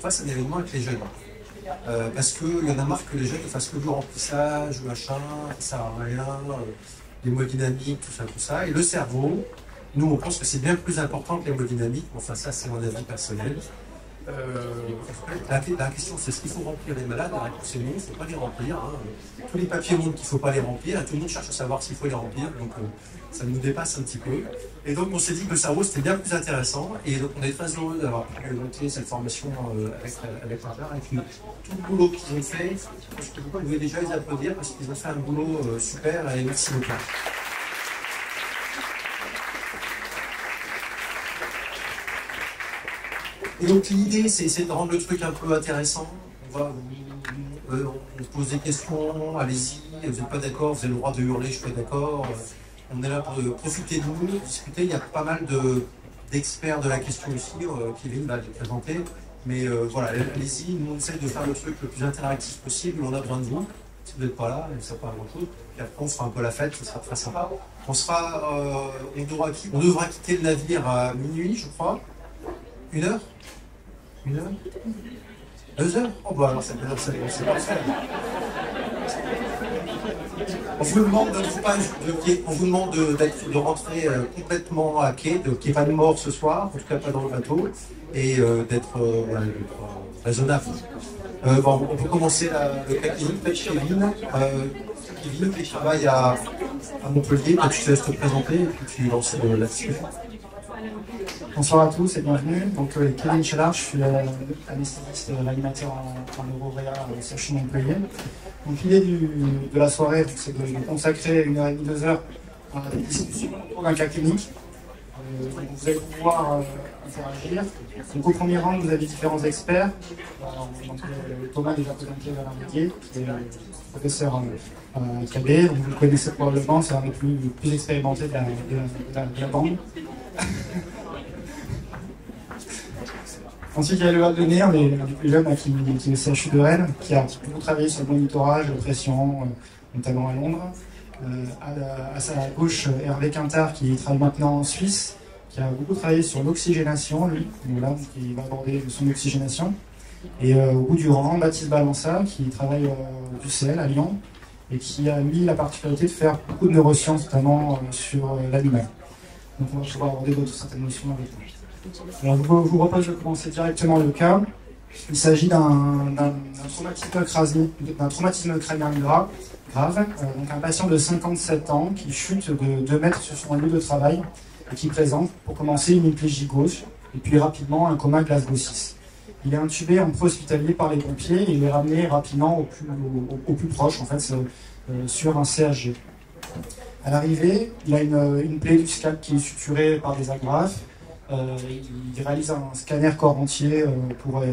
fasse un événement avec les jeunes. Parce qu'il y en a marre que les jeunes ne fassent que du remplissage, machin, ça sert à rien, l'hémodynamique, tout ça. Et le cerveau, nous on pense que c'est bien plus important que l'hémodynamique, enfin ça c'est mon avis personnel. La question c'est est-ce qu'il faut remplir les malades? La réponse est non, il ne faut pas les remplir. Hein. Tous les papiers montrent qu'il ne faut pas les remplir, et tout le monde cherche à savoir s'il faut les remplir, donc ça nous dépasse un petit peu. Et donc on s'est dit que le cerveau c'était bien plus intéressant, et donc on est très heureux d'avoir pu monter cette formation avec Martin, et puis tout le boulot qu'ils ont fait, vous pouvez déjà les applaudir parce qu'ils ont fait un boulot super, et merci beaucoup. Et donc l'idée, c'est essayer de rendre le truc un peu intéressant. On pose des questions, allez-y, vous n'êtes pas d'accord, vous avez le droit de hurler, je suis pas d'accord. On est là pour profiter de nous, discuter. Il y a pas mal d'experts de la question ici, Kevin va les présenter. Mais voilà, allez-y, nous on essaie de faire le truc le plus interactif possible, on a besoin de vous. Si vous n'êtes pas là, ça ne sert pas à grand-chose. Et après on fera un peu la fête, ce sera très sympa. On devra quitter le navire à minuit, je crois. 1 heure? 1 heure? 2 heures? Oh bah alors c'est parfait. On vous demande de rentrer complètement à quai, qu'il n'y ait pas de mort ce soir, en tout cas pas dans le bateau, et d'être raisonnable. Bon, on peut commencer le cas Kevin qui travaille à Montpellier, tu te laisses te présenter et puis tu lances la discussion. Bonsoir à tous et bienvenue. Donc, Kevin Chelard, je suis anesthésiste animateur en Euroréa au CHU Montpellier. Donc, l'idée de la soirée, c'est de consacrer 1h30, 2 heures à des discussions autour d'un cas clinique. Donc, vous allez pouvoir interagir. Donc, au premier rang, vous avez différents experts. Donc, Thomas déjà présenté Alain Riquet, qui est professeur à KB. Donc, vous le connaissez probablement, c'est un des plus expérimentés de la bande. Ensuite, il y a le Haut-de-Nez, du plus jeune qui est le CHU de Rennes, qui a beaucoup travaillé sur le monitorage, la pression, notamment à Londres. À sa gauche, Hervé Quintard, qui travaille maintenant en Suisse, qui a beaucoup travaillé sur l'oxygénation, lui, voilà, qui va aborder son oxygénation. Et au bout du rang, Baptiste Balança, qui travaille du CL à Lyon, et qui a, lui, la particularité de faire beaucoup de neurosciences, notamment sur l'animal. Donc on va pouvoir aborder d'autres certaines notions avec lui. Alors, je vous propose de commencer directement le cas. Il s'agit d'un traumatisme crânien grave, donc un patient de 57 ans qui chute de 2 mètres sur son lieu de travail et qui présente, pour commencer, une hémiplégie gauche et puis rapidement un coma Glasgow 6. Il est intubé en préhospitalier par les pompiers et il est ramené rapidement au plus proche, en fait, sur un CHG. À l'arrivée, il a une plaie du scalp qui est suturée par des agrafes. Il réalise un scanner corps entier pour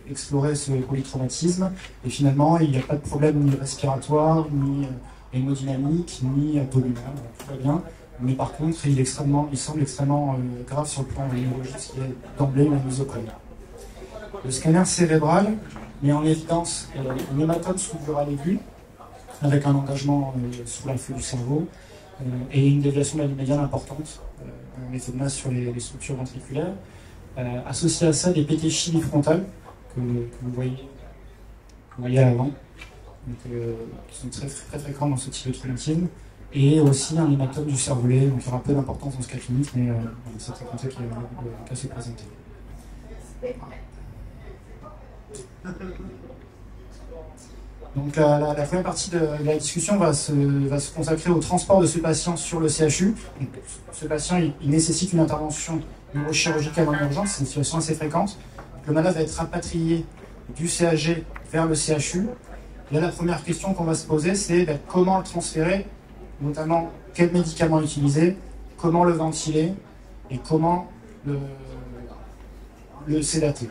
explorer ce polytraumatisme et finalement il n'y a pas de problème ni respiratoire, ni hémodynamique, ni abdominal, tout va bien, mais par contre il semble extrêmement grave sur le plan neurologique, ce qui est d'emblée une misoprène. Le scanner cérébral met en évidence une hématome sous-plurale aiguë avec un engagement sous l'influx du cerveau et une déviation de la ligne médiane importante, un effet de masse sur les structures ventriculaires. Associé à ça, des pétéchies bifrontales que vous voyez à l'avant, qui sont très, très fréquentes dans ce type de traumatisme, et aussi un hématome du cervelet, donc il y aura peu d'importance dans ce cas clinique, mais c'est très compté qu'il y a le cas se présenter. Donc la première partie de la discussion va se consacrer au transport de ce patient sur le CHU. Donc, ce patient, il nécessite une intervention neurochirurgicale en urgence, c'est une situation assez fréquente. Donc, le malade va être rapatrié du CHG vers le CHU. Et là, la première question qu'on va se poser, c'est comment le transférer, notamment quels médicaments utiliser, comment le ventiler et comment le sédater.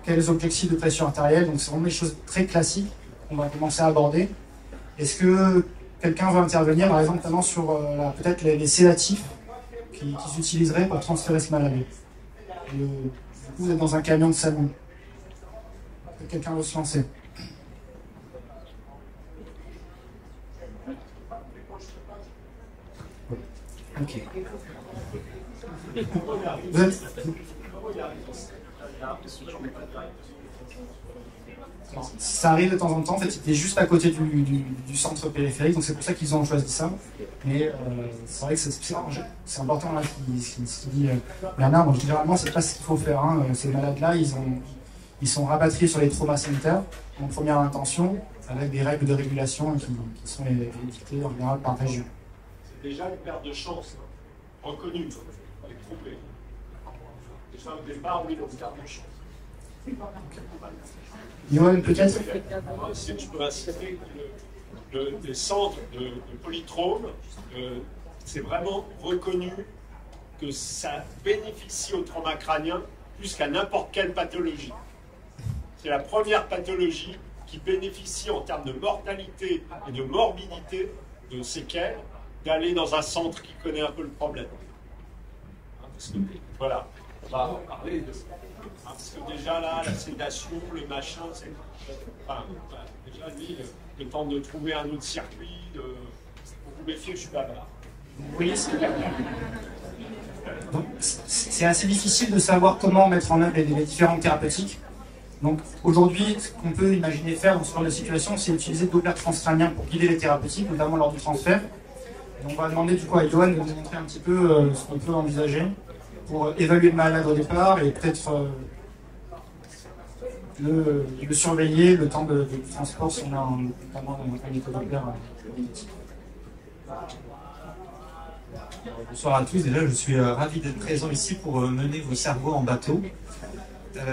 Quels objectifs de pression artérielle, donc c'est vraiment des choses très classiques qu'on va commencer à aborder. Est-ce que quelqu'un veut intervenir, par exemple, notamment sur peut-être les sédatifs qui s'utiliseraient pour transférer ce malade? Du coup, vous êtes dans un camion de SAMU. Quelqu'un veut se lancer? Ok. Vous êtes... Ça arrive de temps en temps, en fait, c'était juste à côté du centre périphérique, donc c'est pour ça qu'ils ont choisi ça. Mais c'est vrai que c'est important là ce qu'il dit Bernard. Donc, généralement, c'est pas ce qu'il faut faire. Hein. Ces malades-là, ils sont rapatriés sur les traumas sanitaires en première intention, avec des règles de régulation qui sont édictées en général par région. C'est déjà une perte de chance, hein, reconnue, et prouvée. Déjà au départ, oui, on perd de chance. Yoann, peut-être Si je peux inciter les centres de polytrome, c'est vraiment reconnu que ça bénéficie au trauma crânien plus qu'à n'importe quelle pathologie. C'est la première pathologie qui bénéficie en termes de mortalité et de morbidité, de séquelles, d'aller dans un centre qui connaît un peu le problème. Parce que, voilà, on va en parler de... Parce que déjà là, la sédation, le machin, c'est... Enfin, déjà lui, le temps de trouver un autre circuit, vous vous méfiez, je suis bavard. Oui, c'est assez difficile de savoir comment mettre en œuvre les différentes thérapeutiques. Donc aujourd'hui, ce qu'on peut imaginer faire dans ce genre de situation, c'est utiliser le Doppler transcrânien pour guider les thérapeutiques, notamment lors du transfert. Et on va demander du coup à Yoann de nous montrer un petit peu ce qu'on peut envisager pour évaluer le malade au départ et peut-être le surveiller le temps du transport si on a notamment un éco-Doppler. Bonsoir à tous, déjà je suis ravi d'être présent ici pour mener vos cerveaux en bateau.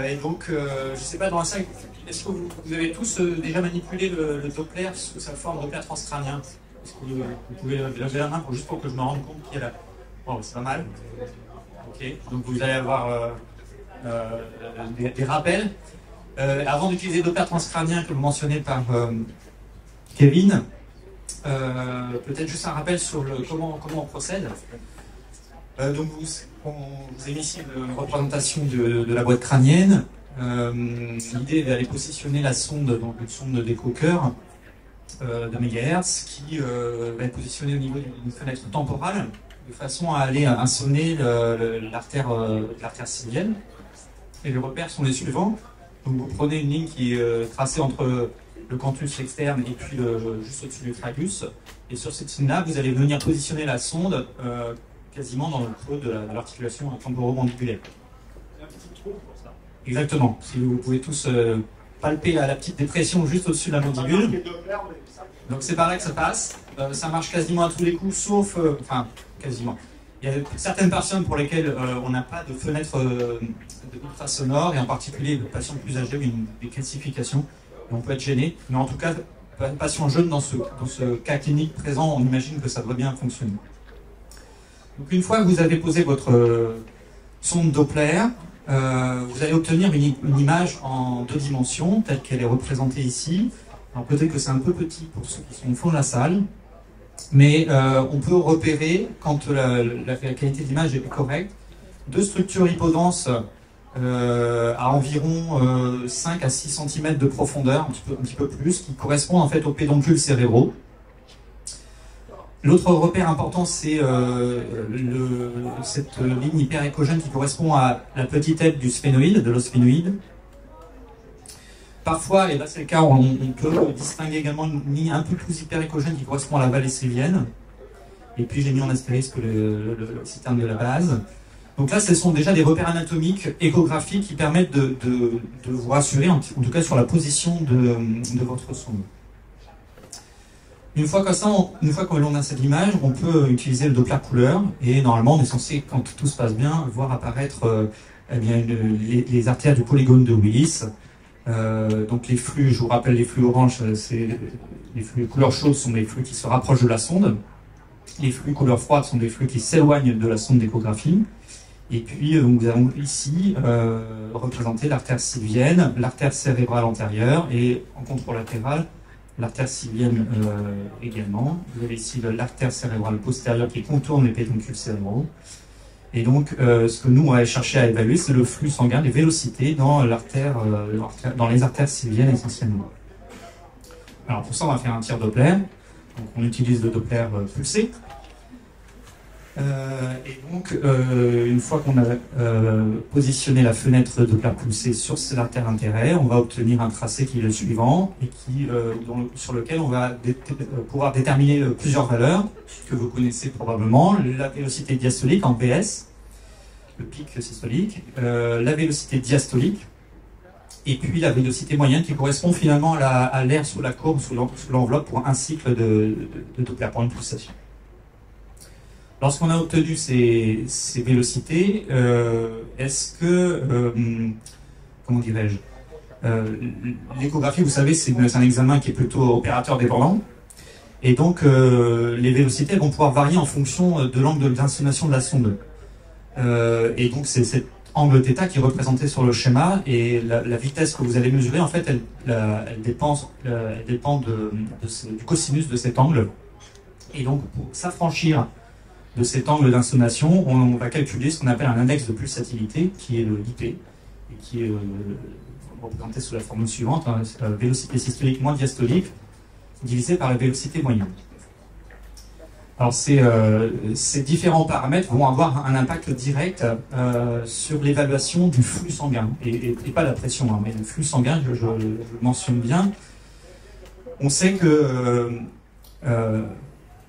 Et donc, je ne sais pas dans la salle, est-ce que vous avez tous déjà manipulé le Doppler sous sa forme Doppler transcrânien? Est-ce que vous pouvez lever la main juste pour que je me rende compte qu'il y a là? Bon, c'est pas mal. Ok, donc vous allez avoir des rappels. Avant d'utiliser le Doppler transcrânien que vous mentionnez par Kevin, peut-être juste un rappel sur comment on procède. Donc vous avez ici une représentation de la boîte crânienne. L'idée est d'aller positionner la sonde, donc une sonde d'écho-cœur de mégahertz qui va être positionnée au niveau d'une fenêtre temporale de façon à aller insoner l'artère sylvienne. Et les repères sont les suivants. Donc vous prenez une ligne qui est tracée entre le canthus externe et puis juste au-dessus du tragus. Et sur cette ligne-là, vous allez venir positionner la sonde quasiment dans le creux de l'articulation temporomandibulaire. Il y a un petit trou pour ça. Exactement. Si vous pouvez tous palper la petite dépression juste au-dessus de la mandibule. Donc c'est par là que ça passe. Ça marche quasiment à tous les coups, sauf... enfin, quasiment. Il y a certaines personnes pour lesquelles on n'a pas de fenêtre ultrasonore, et en particulier les patients plus âgés, des calcifications, et on peut être gêné. Mais en tout cas, un patient jeune dans ce cas clinique présent, on imagine que ça doit bien fonctionner. Donc une fois que vous avez posé votre sonde Doppler, vous allez obtenir une image en 2 dimensions, telle qu'elle est représentée ici. Alors peut-être que c'est un peu petit pour ceux qui sont au fond de la salle, mais on peut repérer, quand la qualité de l'image est correcte, 2 structures hypodenses à environ 5 à 6 cm de profondeur, un petit peu plus, qui correspondent en fait aux pédoncules cérébraux. L'autre repère important, c'est cette ligne hyperéchogène qui correspond à la petite aile du sphénoïde, de l'os sphénoïde. Parfois, et là c'est le cas, on peut distinguer également une ligne un peu plus hyperéchogène qui correspond à la vallée sylvienne. Et puis j'ai mis en astérisque le citerne de la base. Donc là, ce sont déjà des repères anatomiques, échographiques, qui permettent de vous rassurer, en tout cas sur la position de votre sonde. Une fois que l'on a cette image, on peut utiliser le Doppler couleur, et normalement on est censé, quand tout se passe bien, voir apparaître eh bien, les artères du polygone de Willis. Donc les flux, je vous rappelle, les flux orange, les flux couleur chaude sont des flux qui se rapprochent de la sonde. Les flux couleur froide sont des flux qui s'éloignent de la sonde d'échographie. Et puis nous avons ici représenté l'artère sylvienne, l'artère cérébrale antérieure et en controlatéral, l'artère sylvienne également. Vous avez ici l'artère cérébrale postérieure qui contourne les pédoncules cérébraux. Et donc, ce que nous, on va chercher à évaluer, c'est le flux sanguin, les vélocités dans les artères sylviennes essentiellement. Alors pour ça, on va faire un tir Doppler. Donc on utilise le Doppler pulsé. Et donc, une fois qu'on a positionné la fenêtre Doppler pulsée sur cet artère d'intérêt, on va obtenir un tracé qui est le suivant et sur lequel on va pouvoir déterminer plusieurs valeurs que vous connaissez probablement. La vélocité diastolique en PS, le pic systolique, la vélocité diastolique, et puis la vélocité moyenne qui correspond finalement à l'air sous la courbe, sous l'enveloppe pour un cycle de Doppler pour une pulsation. Lorsqu'on a obtenu ces vélocités, est-ce que, comment dirais-je, l'échographie, vous savez, c'est un examen qui est plutôt opérateur dépendant, et donc les vélocités vont pouvoir varier en fonction de l'angle d'insonation de la sonde. Et donc c'est cet angle θ qui est représenté sur le schéma, et la vitesse que vous allez mesurer, en fait, elle dépend du cosinus de cet angle. Et donc pour s'affranchir de cet angle d'insonation, on va calculer ce qu'on appelle un index de pulsatilité, qui est l'IP, et qui est représenté sous la formule suivante, hein, la vélocité systolique moins diastolique, divisée par la vélocité moyenne. Alors ces différents paramètres vont avoir un impact direct sur l'évaluation du flux sanguin, et pas la pression, hein, mais le flux sanguin, je le mentionne bien. On sait que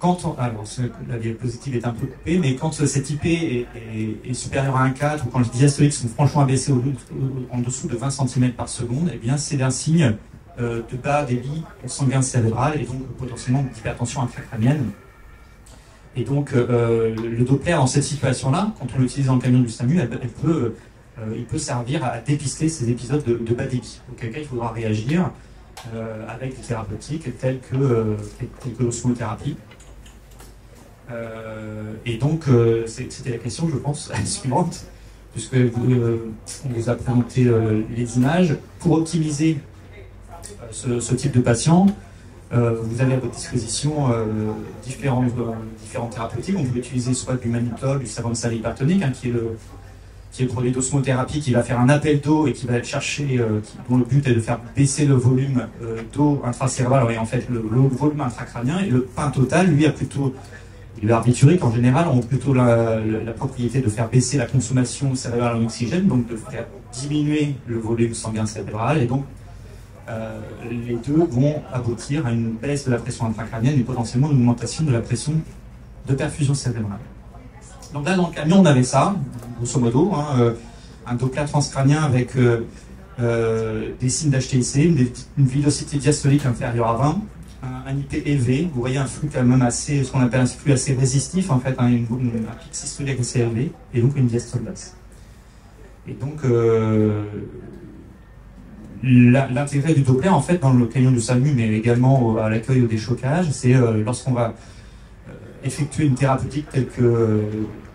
alors la diapositive est un peu coupée, mais quand cet IP est supérieur à 1,4 ou quand les diastoliques sont franchement abaissés en dessous de 20 cm par seconde, eh bien c'est un signe de bas débit sanguin cérébral et donc potentiellement d'hypertension intracrânienne. Et donc le Doppler dans cette situation-là, quand on l'utilise dans le camion du SAMU, il peut servir à dépister ces épisodes de bas débit. Auquel cas il faudra réagir avec des thérapeutiques telles que l'osmothérapie. Et donc, c'était la question, je pense, suivante, puisque on vous a présenté les images. Pour optimiser ce type de patient, vous avez à votre disposition différentes thérapeutiques. On peut utiliser soit du mannitol, du savon de salle hypertonique, hein, qui est le produit d'osmothérapie, qui va faire un appel d'eau et qui va chercher, dont le but est de faire baisser le volume d'eau intracérébrale et en fait le volume intracrânien. Et le pain total, lui, a plutôt... Les barbituriques, en général, ont plutôt la propriété de faire baisser la consommation cérébrale en oxygène, donc de faire diminuer le volume sanguin cérébral, et donc les deux vont aboutir à une baisse de la pression intracrânienne et potentiellement une augmentation de la pression de perfusion cérébrale. Donc là, dans le camion, on avait ça, grosso modo, hein, un Doppler transcrânien avec des signes d'HTIC, une vélocité diastolique inférieure à 20, un IP élevé, vous voyez un flux quand même assez, ce qu'on appelle un flux assez résistif en fait, hein, un pic systolique assez élevé, et donc une diastole basse. Et donc l'intérêt du Doppler en fait dans le camion du SAMU, mais également à l'accueil au déchocage, c'est lorsqu'on va effectuer une thérapeutique telle que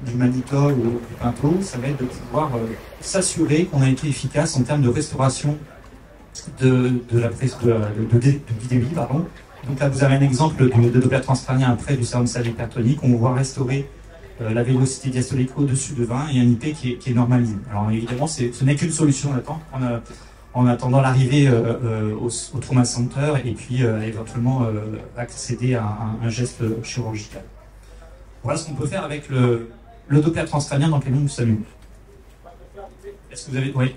du mannitol ou du Pinto, ça va être de pouvoir s'assurer qu'on a été efficace en termes de restauration du débit, pardon. Donc là, vous avez un exemple de Doppler transcrânien après du sérum sale hypertonique. On va restaurer la vélocité diastolique au-dessus de 20 et un IP qui est normalisé. Alors évidemment, ce n'est qu'une solution en attendant l'arrivée au trauma center et puis éventuellement accéder à un geste chirurgical. Voilà ce qu'on peut faire avec le Doppler transcrânien dans le camion du SAMU. Est-ce que vous avez... Oui.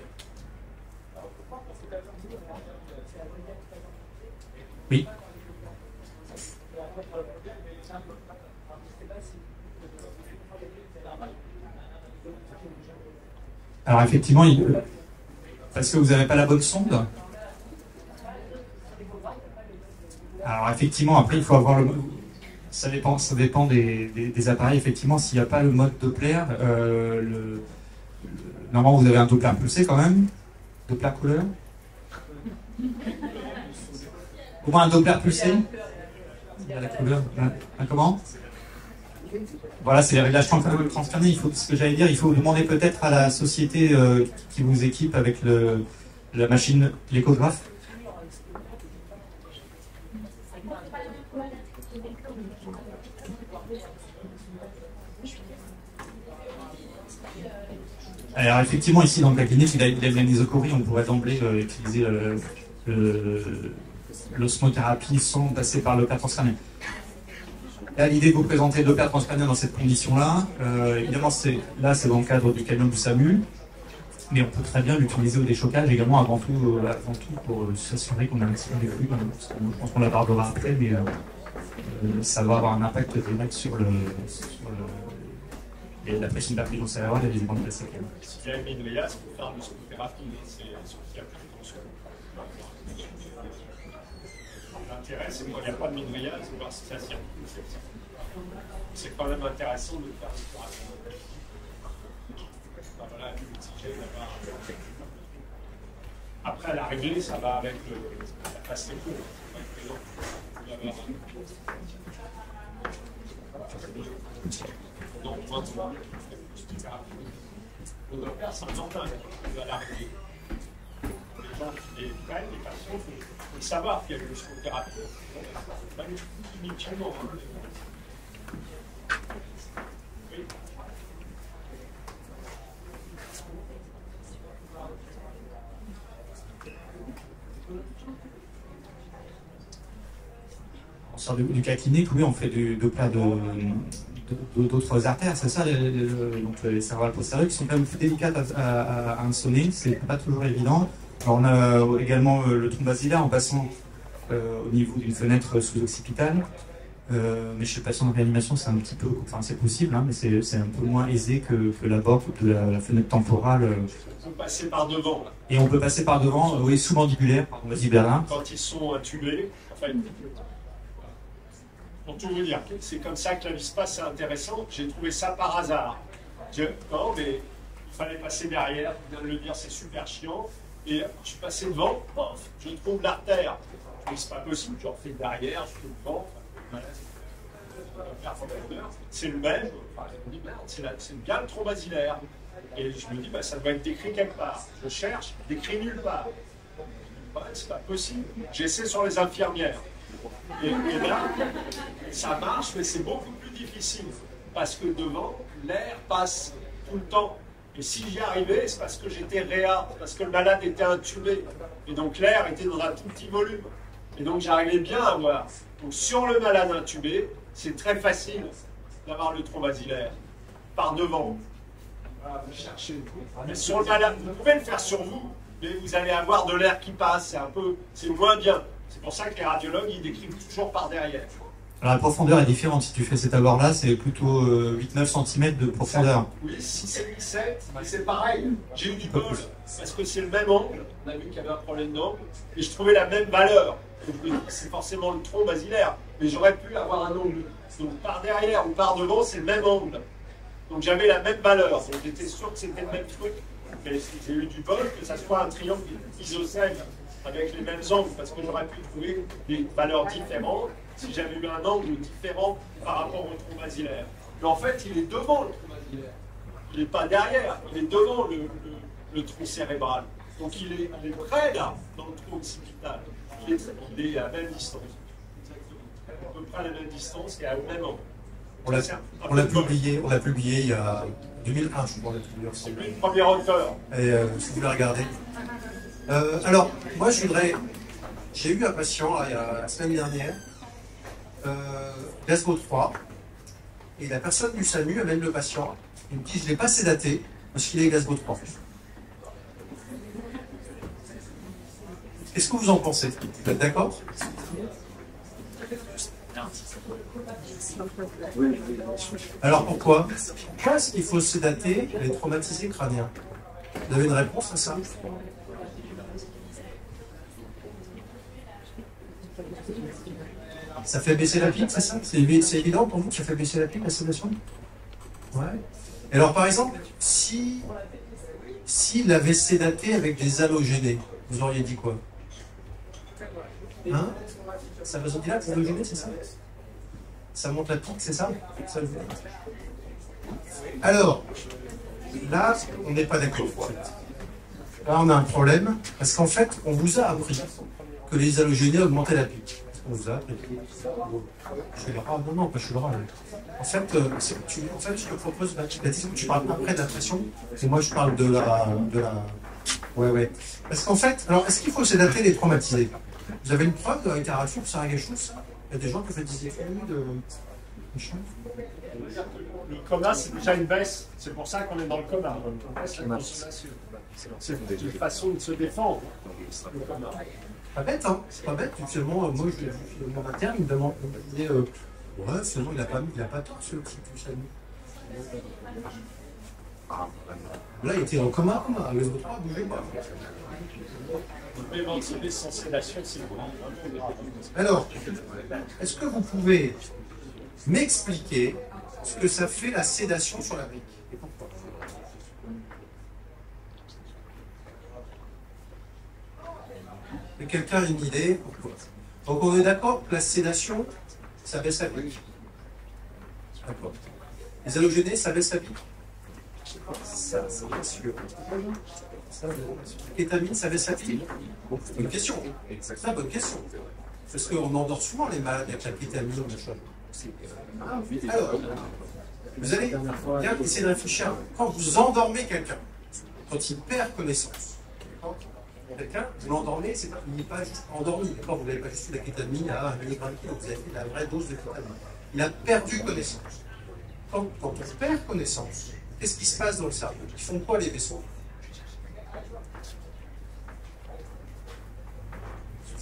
Oui. Alors effectivement, parce que vous n'avez pas la bonne sonde. Alors effectivement, après il faut avoir le... Ça dépend des appareils. Effectivement, s'il n'y a pas le mode Doppler, normalement vous avez un Doppler pulsé quand même, Doppler couleur. Au moins un Doppler pulsé. Il y a la couleur. Comment? Voilà, c'est les réglages transcrâniens. Ce que j'allais dire, il faut demander peut-être à la société qui vous équipe avec la machine, l'échographe. Alors effectivement, ici dans le cabinet, il a de l'anisocourie, on pourrait d'emblée utiliser l'osmothérapie sans passer par le Doppler transcrânien. Là, l'idée de vous présenter le Doppler transcrânien dans cette condition-là, évidemment, c'est dans le cadre du camion du SAMU, mais on peut très bien l'utiliser au déchocage également avant tout pour s'assurer qu'on a un petit peu des flux. Je pense qu'on l'abordera après, mais ça va avoir un impact direct sur la pression d'application cérébrale et les éléments de la séquelle. S'il y a une mineria, il faut faire de scopothérapie, c'est ce qui a plus de tension. L'intérêt, c'est quand il n'y a pas de mineria, c'est voir si ça circule. C'est quand même intéressant de faire une thérapie. Voilà, l'oxygène là-bas. Après, à l'arrivée, ça va avec la phase écho. Donc, maintenant, le Doppler, c'est un emprunt à l'arrivée. Les gens qui les prennent, les patients, il faut savoir qu'il y a une scopothérapie. Pas inutilement. Oui. On sort du cas clinique, oui, on fait du Doppler d'autres artères, c'est ça, donc les cérébrales postérieures qui sont quand même plus délicates à insonner, c'est pas toujours évident. Alors on a également le trombe basilaire en passant au niveau d'une fenêtre sous-occipitale, mais chez le patient en réanimation c'est un petit peu, enfin c'est possible, hein, mais c'est un peu moins aisé que l'abord de la fenêtre temporale. On peut passer par devant. Là. Et on peut passer par devant, oui, sous-mandibulaire, vas-y Berlin. Quand ils sont intubés, enfin, pour tout vous dire, c'est comme ça que la vie se passe, c'est intéressant. J'ai trouvé ça par hasard. Non, mais il fallait passer derrière, je viens de le dire, c'est super chiant. Et je suis passé devant, pof, je trouve l'artère. Je me dis, c'est pas possible, je refais derrière, je fais devant. C'est le même, enfin, je me dis, merde, c'est bien le tronc basilaire. Et je me dis, bah, ça doit être décrit quelque part. Je cherche, décrit nulle part. C'est pas possible. J'essaie sur les infirmières. Et là, ça marche, mais c'est beaucoup plus difficile. Parce que devant, l'air passe tout le temps. Et si j'y arrivais, c'est parce que j'étais réa, parce que le malade était intubé. Et donc l'air était dans un tout petit volume. Et donc j'arrivais bien à voir. Donc sur le malade intubé, c'est très facile d'avoir le tronc basilaire. Par devant. Voilà, vous cherchez. Mais sur le malade, vous pouvez le faire sur vous, mais vous allez avoir de l'air qui passe. C'est moins bien. C'est pour ça que les radiologues, ils décrivent toujours par derrière. Alors la profondeur est différente. Si tu fais cet abord-là, c'est plutôt 8-9 cm de profondeur. Oui, 6 et 7, c'est pareil. J'ai eu du bol, parce que c'est le même angle. On a vu qu'il y avait un problème d'angle, et je trouvais la même valeur. C'est forcément le tronc basilaire, mais j'aurais pu avoir un angle. Donc par derrière ou par devant, c'est le même angle. Donc j'avais la même valeur. Donc j'étais sûr que c'était le même truc. Mais j'ai eu du bol que ça soit un triangle isocèle avec les mêmes angles, parce que j'aurais pu trouver des valeurs différentes si j'avais eu un angle différent par rapport au tronc basilaire. Mais en fait, il est devant le tronc basilaire. Il n'est pas derrière, il est devant le tronc cérébral. Donc il est près là, dans le tronc occipital. Il est à la même distance. À peu près à la même distance et à la même angle. On l'a publié il y a 2001, je crois. C'est lui le premier auteur. Et si vous voulez regarder. Alors, moi j'ai eu un patient là, il y a la semaine dernière, Glasgow 3, et la personne du SAMU amène le patient. Il me dit, je ne l'ai pas sédaté parce qu'il est Glasgow 3. Qu'est-ce que vous en pensez? Vous êtes d'accord? Alors pourquoi? Pourquoi est-ce qu'il faut sédater les traumatisés crâniens? Vous avez une réponse à ça? Ça fait baisser la pique, c'est ça? C'est évident pour vous que ça fait baisser la pique, la sédation? Ouais. Et alors par exemple, s'il avait sédaté avec des halogénés, vous auriez dit quoi? Hein? Ça vous dit là, des halogénés, c'est ça? Ça monte la pique, c'est ça? Alors, là, on n'est pas d'accord. Là, on a un problème, parce qu'en fait, on vous a appris que les halogénés augmentaient la pique. On vous a appris. Je suis le rat. Non, non, pas je suis le rat. En fait, je te propose, Baptiste, tu parles après de la pression, et moi je parle de la... Ouais. Parce qu'en fait, alors, est-ce qu'il faut sédater les traumatisés? Vous avez une preuve de la littérature, ça a quelque chose, ça? Il y a des gens qui ont fait des études Le coma, c'est déjà une baisse. C'est pour ça qu'on est dans le coma. On baisse la consommation. C'est une façon de se défendre, le coma. Pas bête, hein? C'est pas bête. Finalement, moi, mon interne, il me demande, il me disait, ouais, finalement, il a pas tort, ce petit Salut. Là, il était en coma, les autres trois bougeaient pas. Le préventif sans sédation, c'est bon. Alors, est-ce que vous pouvez m'expliquer ce que ça fait la sédation sur la brique et pourquoi? Et quelqu'un a une idée? Pourquoi? Donc on est d'accord que la sédation, ça baisse la brique. D'accord. Les halogénés, ça baisse la brique. Ça, c'est bien sûr. La kétamine, ça baisse la brique. Bonne question. C'est une bonne question. Parce qu'on endort souvent les malades avec la kétamine, machin. Alors, vous allez bien essayer de réfléchir. Quand vous endormez quelqu'un, quand il perd connaissance, quelqu'un, vous l'endormez, il n'est pas juste endormi, d'accord? Vous n'avez pas juste de la kétamine à 1 mg, vous avez fait la vraie dose de kétamine. Il a perdu connaissance. Quand on perd connaissance, qu'est-ce qui se passe dans le cerveau? Ils font quoi les vaisseaux?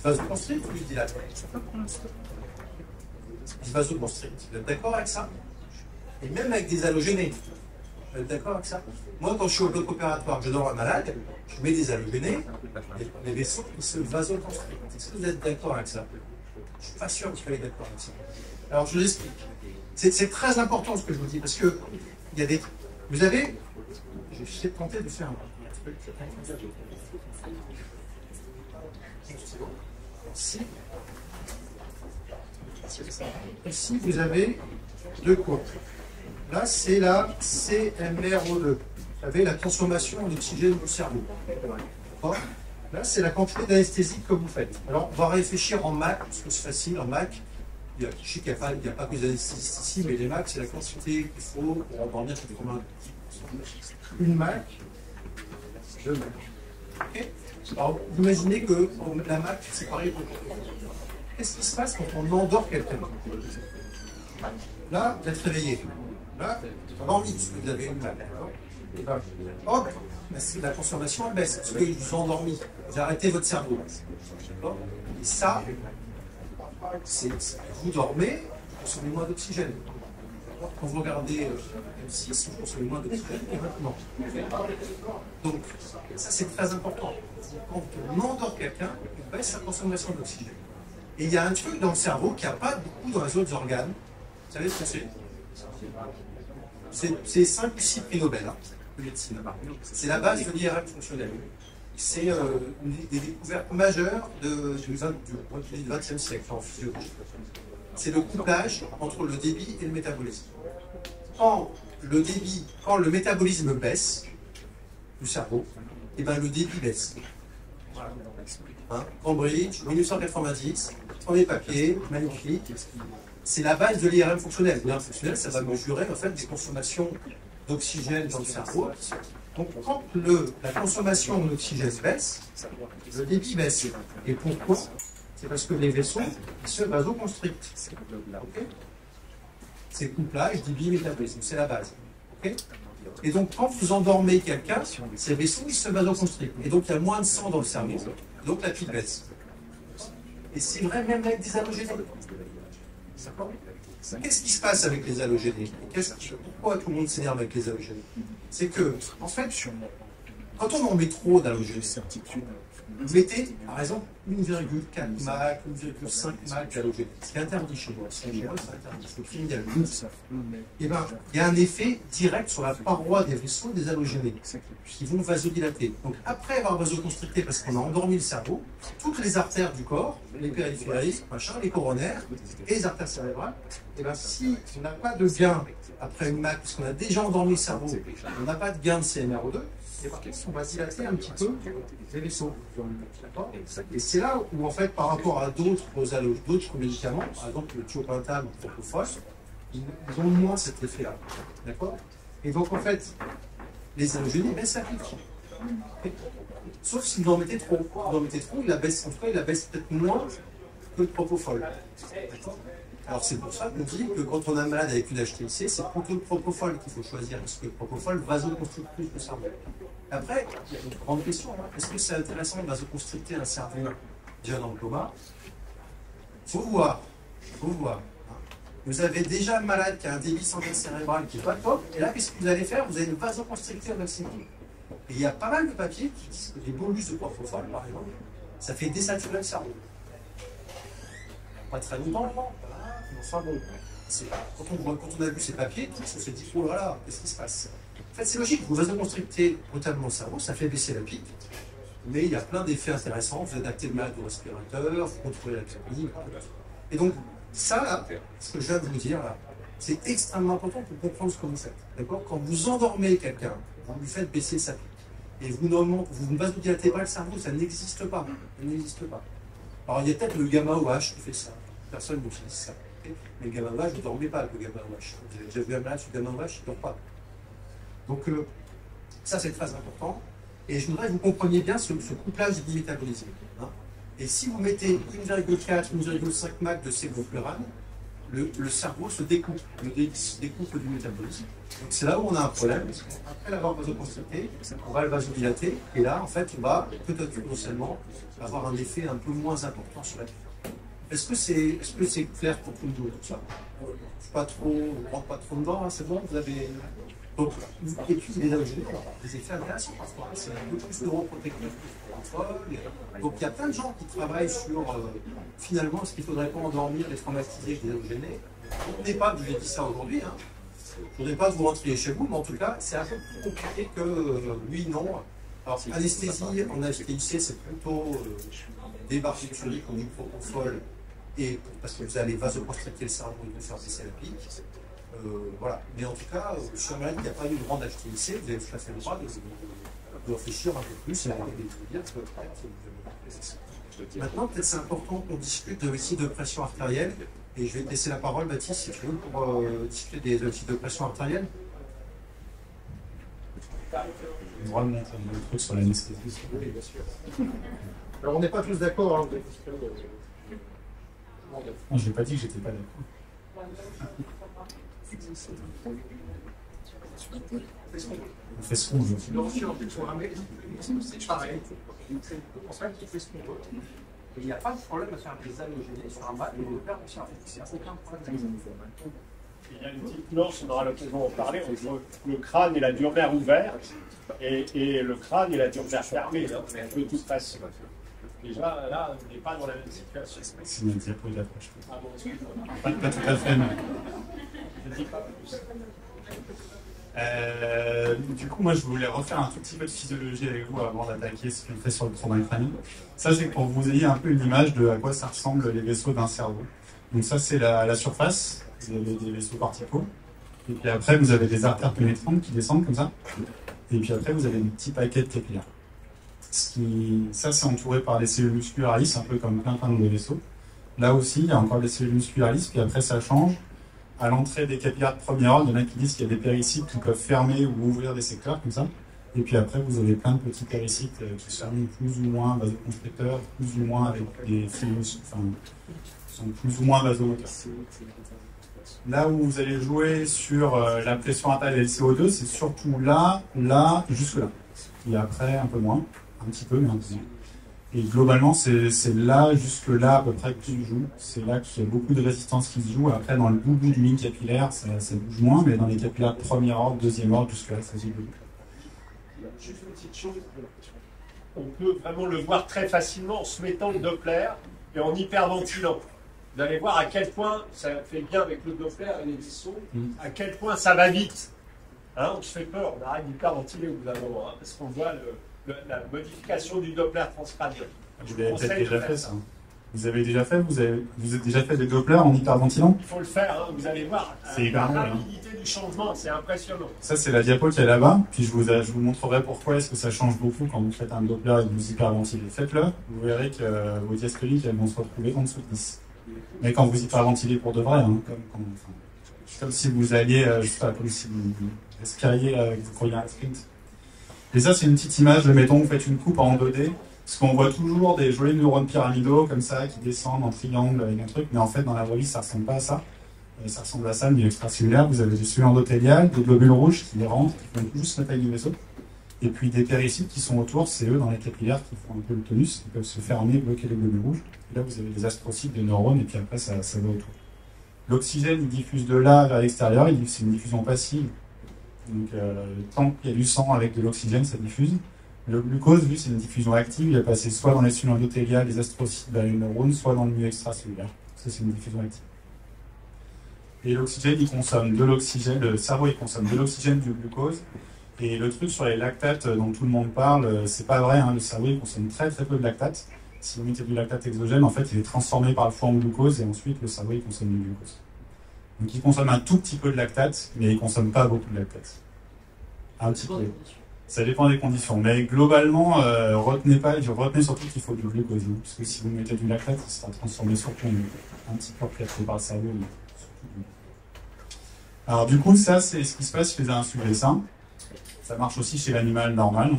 Vasoconstricte ou ils dilatent? Vasoconstricte. Vous êtes d'accord avec ça? Et même avec des halogénés. Vous êtes d'accord avec ça? Moi, quand je suis au bloc opératoire, je dors un malade, je mets des halogénés, les vaisseaux, ils se vasoconstrictent. Est-ce que vous êtes d'accord avec ça? Je ne suis pas sûr que vous soyez d'accord avec ça. Alors, je vous explique. C'est très important ce que je vous dis, parce que il y a des... Vous avez... Je vais essayer de tenter de faire un... Ici, vous avez deux courbes. Là, c'est la CMRO2. Vous savez, la consommation d'oxygène du cerveau. Là, c'est la quantité d'anesthésie que vous faites. Alors, on va réfléchir en MAC, parce que c'est facile, en MAC. Je sais qu'il n'y a pas que des anesthésistes ici, mais les MAC, c'est la quantité qu'il faut pour endormir 80. Une MAC, 2 MAC. Okay. Alors, vous imaginez que la MAC, c'est pareil pour le corps. Qu'est-ce qui se passe quand on endort quelqu'un? Là, vous êtes réveillé. Là, endormi, parce que vous avez une MAC. Hop, la consommation elle baisse, parce que vous êtes endormi. Vous arrêtez votre cerveau. Et ça, vous dormez, vous consommez moins d'oxygène. Quand vous regardez M6, vous consommez moins d'oxygène et maintenant. Donc, ça c'est très important. Quand on endort quelqu'un, on baisse sa consommation d'oxygène. Et il y a un truc dans le cerveau qui n'a pas beaucoup dans les autres organes. Vous savez ce que c'est? C'est 5 ou 6 prix Nobel de médecine. C'est la base de l'IRM fonctionnel. C'est une des découvertes majeures du XXe siècle en physiologie. C'est le couplage entre le débit et le métabolisme. Quand le métabolisme baisse du cerveau, et ben le débit baisse. Hein? Cambridge, 1990, premier papier, magnifique. C'est la base de l'IRM fonctionnel. L'IRM fonctionnel, ça va mesurer en fait des consommations d'oxygène dans le cerveau. Donc quand la consommation d'oxygène baisse, le débit baisse. Et pourquoi? C'est parce que les vaisseaux se vasoconstrictent. Okay, c'est couplage, débit, métabolisme, c'est la base. Okay, et donc quand vous endormez quelqu'un, ces vaisseaux ils se vasoconstrictent. Et donc il y a moins de sang dans le cerveau. Donc la pile baisse. Et c'est vrai même avec des halogénés. Qu'est-ce qui se passe avec les halogénés? Pourquoi tout le monde s'énerve avec les halogénés? C'est que, en fait, quand on en met trop d'halogénés, vous mettez, par exemple, 1,4 MAC, 1,5 MAC d'halogénés. C'est interdit chez nous. C'est interdit. Et bien, il y a un effet direct sur la paroi des vaisseaux des halogénés qui vont vasodilater. Donc, après avoir vasoconstricté, parce qu'on a endormi le cerveau, toutes les artères du corps, les périphériques, les coronaires et les artères cérébrales, et bien, si on n'a pas de gain après une MAC, parce qu'on a déjà endormi le cerveau, on n'a pas de gain de CMRO2, et par contre, on va dilater un petit peu les vaisseaux. Et c'est là où, en fait, par rapport à d'autres médicaments, par exemple le thiopentane ou le propofol, ils ont moins cet effet-là. D'accord? Et donc, en fait, les halogénés baissent la pique. Sauf si vous en mettez trop. Vous en mettez trop, il la baisse, en tout cas, il la baisse peut-être moins que le propofol. D'accord? Alors c'est pour ça qu'on dit que quand on a un malade avec une HTLC, c'est plutôt le propofol qu'il faut choisir, parce que le propofol vasoconstricte plus le cerveau. Après, il y a une grande question, hein. Est-ce que c'est intéressant de vasoconstricter un cerveau déjà dans le coma? Faut voir, faut voir. Vous avez déjà un malade qui a un débit sanguin cérébral qui n'est pas top, et là, qu'est-ce que vous allez faire? Vous allez le vasoconstricter au maximum. Et il y a pas mal de papiers qui disent que les bolus de propofol, par exemple, ça fait désaturer le cerveau. Pas très longtemps, enfin bon. Quand on a vu ces papiers, on s'est dit, oh là là, qu'est-ce qui se passe? En fait, c'est logique, vous vasoconstrictez brutalement le cerveau, ça fait baisser la pique, mais il y a plein d'effets intéressants, vous adaptez le malade au respirateur, vous contrôlez la pyramide. Et donc, ça, là, ce que je viens de vous dire, là, c'est extrêmement important pour comprendre ce que vous faites. D'accord? Quand vous endormez quelqu'un, vous lui faites baisser sa pique, et vous ne vasodilatez pas le cerveau, ça n'existe pas. Ça n'existe pas. Alors, il y a peut-être le gamma OH qui fait ça. Personne n'utilise ça. Mais le gamma OH, vous ne dormez pas avec le gamma OH. Vous avez déjà vu un malade sur le gamma OH, il ne dort pas. Donc, ça, c'est très important. Et je voudrais que vous compreniez bien ce couplage du métabolisme. Hein. Et si vous mettez 1,4, 1,5 MAC de sévoflurane, le cerveau se découpe, se découpe du métabolisme. Donc c'est là où on a un problème. Après l'avoir vasoconstricté, on va le vasodilater, et là, en fait, on va peut-être potentiellement avoir un effet un peu moins important sur la vie. Est-ce que c'est clair pour tout le monde, tout ça? Je ne rentre pas trop dedans, hein, c'est bon, vous avez... Donc, et puis les halogéniques ont des effets intéressants parfois. C'est un peu plus neuroprotecteur que le. Donc il y a plein de gens qui travaillent sur finalement est-ce qu'il ne faudrait pas endormir les traumatisés avec des halogéniques. Je ne voudrais pas que je vous ai dit ça aujourd'hui. Hein. Je ne voudrais pas que vous rentriez chez vous, mais en tout cas, c'est un peu plus compliqué que oui, non. Alors, anesthésie, en HTIC, c'est plutôt des barbituriques ou du propofol, et parce que vous allez vasoconstricter le cerveau et vous faire baisser la pique. Voilà. Mais en tout cas, sur un malade qui n'a pas eu de grande HTLC, vous avez tout à fait le droit de réfléchir un peu plus et de dire que maintenant, peut-être c'est important qu'on discute aussi de pression artérielle. Et je vais te laisser la parole, Baptiste, si tu veux, pour discuter des outils de pression artérielle. Le droit de mettre un truc sur l'anesthésie. Oui, bien sûr. Alors, on n'est pas tous d'accord. Hein, non, je n'ai pas dit que j'étais pas d'accord. On fait ce qu'on veut. C'est pareil. En fait, on fait ce qu'on veut. Il n'y a pas de problème à faire des halogénés sur un bas et de faire aussi un il n'y a aucun problème. Il y a une petite nuance, on aura l'occasion d'en parler, entre le crâne et la dure-mère ouverte et le crâne et la dure-mère fermée. Hein, de toute façon. Déjà, là, on n'est pas dans la même situation. C'est une diapo d'approche. Ah bon, excuse-moi. Pas tout à fait, mais... Je ne dis pas plus. Du coup, moi, je voulais refaire un tout petit peu de physiologie avec vous avant d'attaquer ce qu'on fait sur le trauma crânien. Ça, c'est pour que vous ayez un peu une image de à quoi ça ressemble les vaisseaux d'un cerveau. Donc ça, c'est la surface. Vous avez des vaisseaux particaux. Et puis après, vous avez des artères pénétrantes qui descendent comme ça. Et puis après, vous avez des petits paquets de capillaires. Ça, c'est entouré par les cellules muscularis, un peu comme plein de vaisseaux. Là aussi, il y a encore des cellules muscularis, puis après, ça change. À l'entrée des capillaires de premier ordre, il y en a qui disent qu'il y a des péricycles qui peuvent fermer ou ouvrir des secteurs comme ça. Et puis après, vous avez plein de petits péricycles qui se ferment plus ou moins vasoconstricteurs, plus ou moins avec des fibres, enfin, qui sont plus ou moins vasomoteurs. Là où vous allez jouer sur la pression artérielle et le CO2, c'est surtout là, jusque-là. Et après, un peu moins, un petit peu, mais un peu moins. Et globalement, c'est là, jusque-là, à peu près, que tu joues. C'est là qu'il y a beaucoup de résistance qui se joue. Après, dans le bout du ligne capillaire, ça bouge moins, mais dans les capillaires de premier ordre, deuxième ordre, jusque-là, ça se bouge. Juste une petite chose, on peut vraiment le voir très facilement en se mettant le Doppler et en hyperventilant. Vous allez voir à quel point ça fait bien avec le Doppler et les vaisseaux, à quel point ça va vite. Hein, on se fait peur, on arrête d'hyperventiler au bout d'un moment, hein, parce qu'on voit la modification du Doppler transcrânien. Vous l'avez peut-être déjà fait ça. Vous avez déjà fait, vous avez déjà fait des Dopplers en hyperventilant? Il faut le faire, hein, vous allez voir. La rapidité du changement, c'est impressionnant. Ça, c'est la diapo qui est là-bas. Puis je vous montrerai pourquoi est-ce que ça change beaucoup quand vous faites un Doppler et que vous hyperventilez. Faites-le, vous verrez que vos diastoliques, elles vont se retrouver en dessous de 10. Mais quand vous hyperventilez pour de vrai, hein, comme si vous alliez, je sais pas, comme si vous respiriez, que vous couriez un sprint. Et ça, c'est une petite image de, mettons, vous faites une coupe en 2D, Parce qu'on voit toujours des jolis neurones pyramidaux comme ça qui descendent en triangle avec un truc, mais en fait dans la vraie vie ça ressemble pas à ça. Ça ressemble à ça, mais extracellulaire. Vous avez des cellules endothéliales, des globules rouges qui les rentrent, qui font juste la taille du vaisseau. Et puis des péricytes qui sont autour, c'est eux dans les capillaires qui font un peu le tonus, qui peuvent se fermer, bloquer les globules rouges. Et là vous avez des astrocytes de neurones, et puis après ça va autour. L'oxygène il diffuse de là vers l'extérieur, c'est une diffusion passive. Donc tant qu'il y a du sang avec de l'oxygène, ça diffuse. Le glucose, lui, c'est une diffusion active, il va passer soit dans les cellules endothéliales, les astrocytes, les neurones, soit dans le milieu extracellulaire. Ça, c'est une diffusion active. Et l'oxygène, il consomme de l'oxygène, le cerveau, il consomme de l'oxygène, du glucose. Et le truc sur les lactates dont tout le monde parle, c'est pas vrai, hein, le cerveau, il consomme très très peu de lactate. Si vous mettez du lactate exogène, en fait, il est transformé par le foie en glucose, et ensuite, le cerveau, il consomme du glucose. Donc, il consomme un tout petit peu de lactate, mais il consomme pas beaucoup de lactate. Un petit peu. Ça dépend des conditions, mais globalement, retenez surtout qu'il faut du glucose, hein, parce que si vous mettez du lactate, ça sera transformé surtout en un petit peu capté par le cerveau. Alors du coup, ça c'est ce qui se passe chez un sujet sain. Ça marche aussi chez l'animal normal.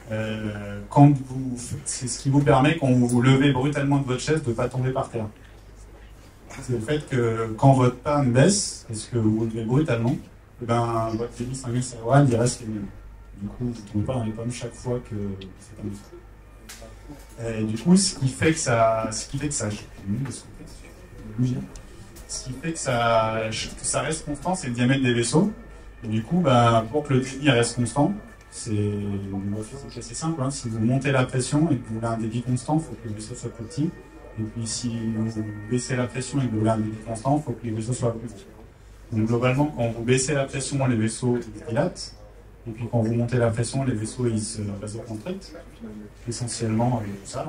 Hein. C'est ce qui vous permet, quand vous vous levez brutalement de votre chaise, de ne pas tomber par terre. C'est le fait que quand votre panne baisse, parce que vous vous levez brutalement, et ben, votre débit sanguin cérébral, il reste le même. Du coup, vous ne tombez pas dans les pommes chaque fois que c'est un effet. Et du coup, ce qui fait que ça reste constant, c'est le diamètre des vaisseaux. Et du coup, bah, pour que le débit reste constant, c'est assez simple. Hein. Si vous montez la pression et que vous voulez un débit constant, il faut que le vaisseau soit plus petit. Et puis si vous baissez la pression et que vous voulez un débit constant, il faut que les vaisseaux soient plus petits. Donc globalement, quand vous baissez la pression, les vaisseaux ils dilatent. Et puis quand vous montez la pression, les vaisseaux ils se vasoconstrictent, essentiellement tout ça.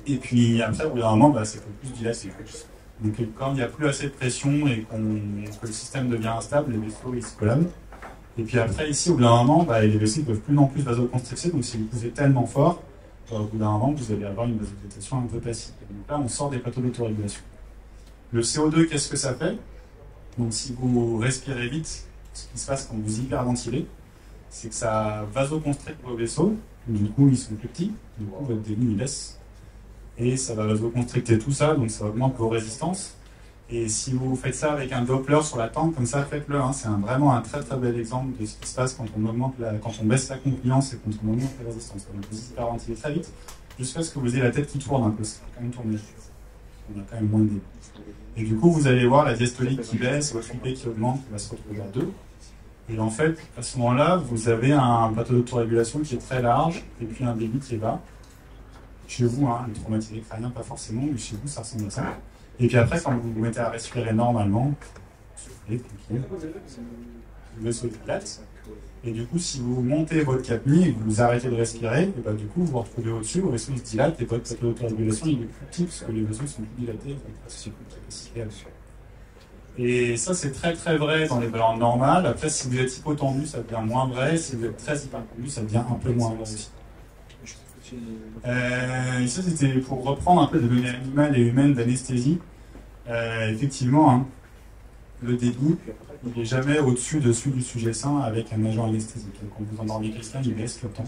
Et puis après, au bout d'un moment, bah, c'est plus dilaté. Donc quand il n'y a plus assez de pression et que le système devient instable, les vaisseaux ils se collabent. Et puis après, ici, au bout d'un moment, bah, les vaisseaux ne peuvent plus non plus vasoconstricter. Donc si vous poussez tellement fort, au bout d'un moment, vous allez avoir une vasodilatation un peu passive. Donc là, on sort des plateaux d'autorégulation. Le CO2, qu'est-ce que ça fait? Donc si vous respirez vite, ce qui se passe quand vous hyperventilez, c'est que ça vasoconstricte vos vaisseaux, du coup ils sont plus petits, du coup votre débit il baisse, et ça va vasoconstricter tout ça, donc ça augmente vos résistances. Et si vous faites ça avec un Doppler sur la tempe, comme ça faites-le, hein. C'est vraiment un très très bel exemple de ce qui se passe quand on baisse la compliance et quand on augmente les résistances. Donc vous hyperventilez très vite, jusqu'à ce que vous ayez la tête qui tourne un peu, ça va quand même tourner. On a quand même moins de débit. Et du coup vous allez voir la diastolique qui baisse, votre IP qui augmente, qui va se retrouver à 2. Et en fait, à ce moment-là, vous avez un plateau d'autorégulation qui est très large, et puis un débit qui est bas. Chez vous, hein, le traumatisé crânien, pas forcément, mais chez vous, ça ressemble à ça. Et puis après, quand vous vous mettez à respirer normalement, le vaisseau dilate. Et du coup, si vous montez votre capnie et que vous arrêtez de respirer, et bah, du coup, vous vous retrouvez au-dessus, le vaisseau se dilate, et votre plateau d'autorégulation il est plus petit, parce que les vaisseaux sont plus dilatés, donc c'est plus de capacité à le faire. Et ça, c'est très très vrai dans les valeurs normales. Après, si vous êtes hypotendu, ça devient moins vrai. Si vous êtes très hypertendu, ça devient un peu moins vrai aussi. Et ça, c'était pour reprendre un peu des données animales et humaines d'anesthésie. Effectivement, hein, le débit, il n'est jamais au-dessus de celui du sujet sain avec un agent anesthésique. Quand vous endormez quelqu'un, il baisse le temps.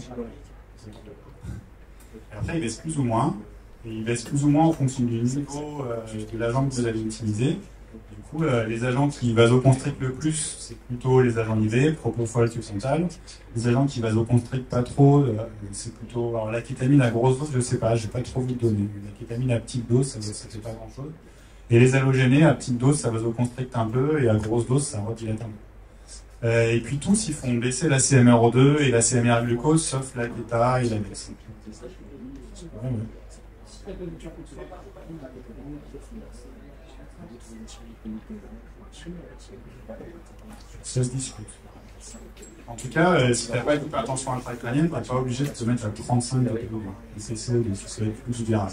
Et après, il baisse plus ou moins. Et il baisse plus ou moins en fonction du niveau de l'agent que vous allez utiliser. Du coup, les agents qui vasoconstrictent le plus, c'est plutôt les agents IV, propofol, succintal. Les agents qui vasoconstrictent pas trop, c'est plutôt... Alors la kétamine à grosse dose, je sais pas, j'ai pas trop vu de données. La kétamine à petite dose, ça fait pas grand chose. Et les halogénés, à petite dose, ça vasoconstricte un peu, et à grosse dose, ça redilate un peu. Et puis tous, ils font baisser la CMRO2 et la CMR glucose, sauf la kéta et la DEX. Ouais. Ça se discute. En tout cas, si tu n'as pas d'hypertension intracrânienne, tu n'es pas obligé de te mettre à 35 de PCO2, ça va être plus virable.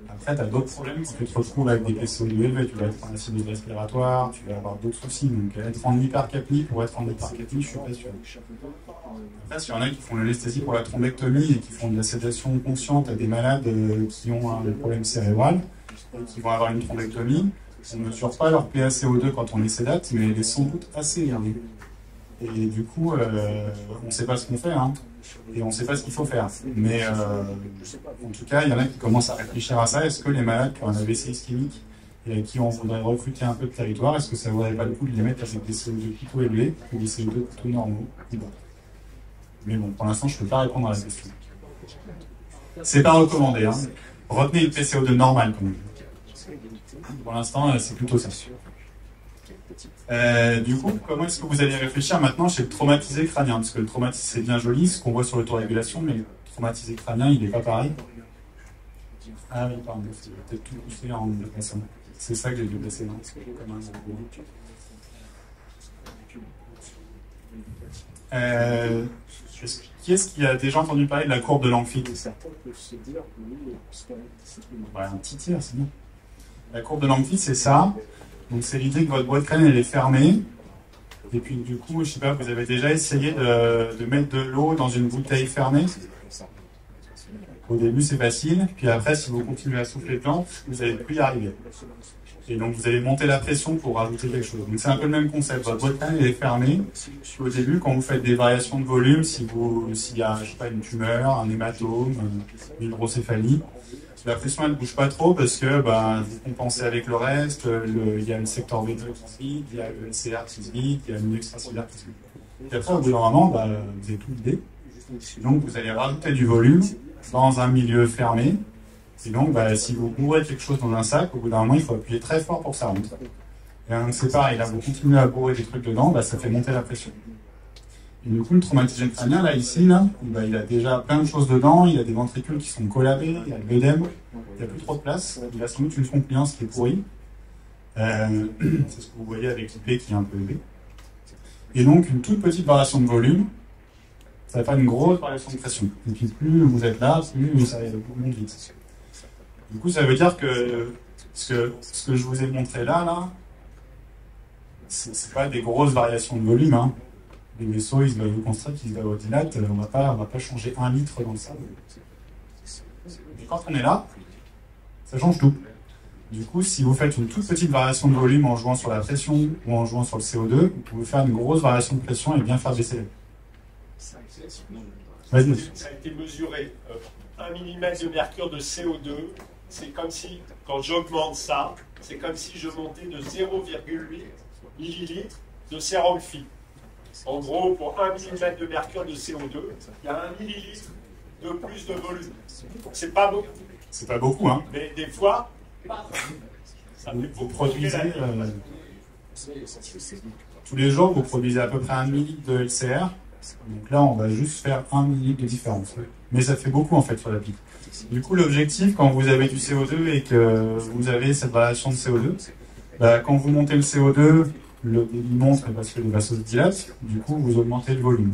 Après, tu as d'autres problèmes quand tu te retrouves avec des PCO2 élevés, tu vas être en acidose respiratoire, tu vas avoir d'autres soucis. Donc, être en hypercapnie pour être en hypercapnie, je suis pas sûr. Après, s'il y en a qui font l'anesthésie pour la thrombectomie et qui font de la sédation consciente à des malades qui ont des problèmes cérébraux et qui vont avoir une thrombectomie, on ne mesure pas leur PaCO2 quand on les sédate, mais elle est sans doute assez élevée. Et du coup, on ne sait pas ce qu'on fait, hein, et on ne sait pas ce qu'il faut faire. Mais en tout cas, il y en a qui commencent à réfléchir à ça. Est-ce que les malades qui ont un AVC ischémique et à qui on voudrait recruter un peu de territoire, est-ce que ça ne vaudrait pas le coup de les mettre avec des CO2 plutôt élevés ou des CO2 plutôt normaux? Mais bon, pour l'instant, je ne peux pas répondre à la question. C'est pas recommandé, hein. Retenez une PCO2 normale, quand même. Pour l'instant, c'est plutôt ça. Du coup, comment est-ce que vous allez réfléchir maintenant chez le traumatisé crânien? Parce que le traumatisé, c'est bien joli, ce qu'on voit sur l'autorégulation, mais le traumatisé crânien, il n'est pas pareil. Ah oui, pardon, je vais peut-être tout pousser en déplaçant. C'est ça que j'ai déplacé, non? Qui est-ce qui a déjà entendu parler de la courbe de Langfit? Ouais, un petit tir, c'est bon. La courbe de Langfit, c'est ça. Donc c'est l'idée que votre boîte crânienne elle est fermée. Et puis du coup, je sais pas, vous avez déjà essayé de mettre de l'eau dans une bouteille fermée? Au début, c'est facile. Puis après, si vous continuez à souffler dedans, vous n'allez plus y arriver. Et donc vous allez monter la pression pour rajouter quelque chose. Donc c'est un peu le même concept. Votre boîte crânienne elle est fermée. Au début, quand vous faites des variations de volume, s'il y a, je sais pas, une tumeur, un hématome, une hydrocéphalie, la pression elle ne bouge pas trop parce que vous compensez avec le reste. Il y a le secteur veineux qui se vide, il y a le LCR qui se vide, il y a le milieu extracellulaire qui se vide. Et après, au bout d'un moment, vous avez tout vidé. Donc vous allez rajouter du volume dans un milieu fermé. Et donc, si vous bourrez quelque chose dans un sac, au bout d'un moment, il faut appuyer très fort pour que ça rentre. Et donc, c'est pareil, là, vous continuez à bourrer des trucs dedans, ça fait monter la pression. Et du coup, le traumatisé crânien, là, ici, là, il a déjà plein de choses dedans, il y a des ventricules qui sont collabés, il y a le l'œdème, il n'y a plus trop de place, il a sans doute une compliance qui est pourrie. C'est ce que vous voyez avec l'IP qui est un peu élevé. Et donc, une toute petite variation de volume, ça va faire une grosse variation de pression. Et puis, plus vous êtes là, plus ça monte vite. Du coup, ça veut dire que ce que je vous ai montré là, c'est pas des grosses variations de volume, hein. Les vaisseaux, ils se construisent, ils se dilatent, on va pas changer 1 litre dans le sable. Et quand on est là, ça change tout. Du coup, si vous faites une toute petite variation de volume en jouant sur la pression ou en jouant sur le CO2, vous pouvez faire une grosse variation de pression et bien faire baisser les. Vas-y. Ça a été mesuré. 1 mm de mercure de CO2, c'est comme si, quand j'augmente ça, c'est comme si je montais de 0,8 millilitres de sérum phi. En gros, pour 1 mm de mercure de CO2, il y a 1 millilitre de plus de volume. C'est pas beaucoup. C'est pas beaucoup, hein. Mais des fois, ça vous produisez tous les jours, vous produisez à peu près 1 millilitre de LCR. Donc là, on va juste faire 1 millilitre de différence. Mais ça fait beaucoup, en fait, sur la pipe. Du coup, l'objectif, quand vous avez du CO2 et que vous avez cette variation de CO2, quand vous montez le CO2, le débit monte parce que les vaisseaux se dilatent, du coup, vous augmentez le volume.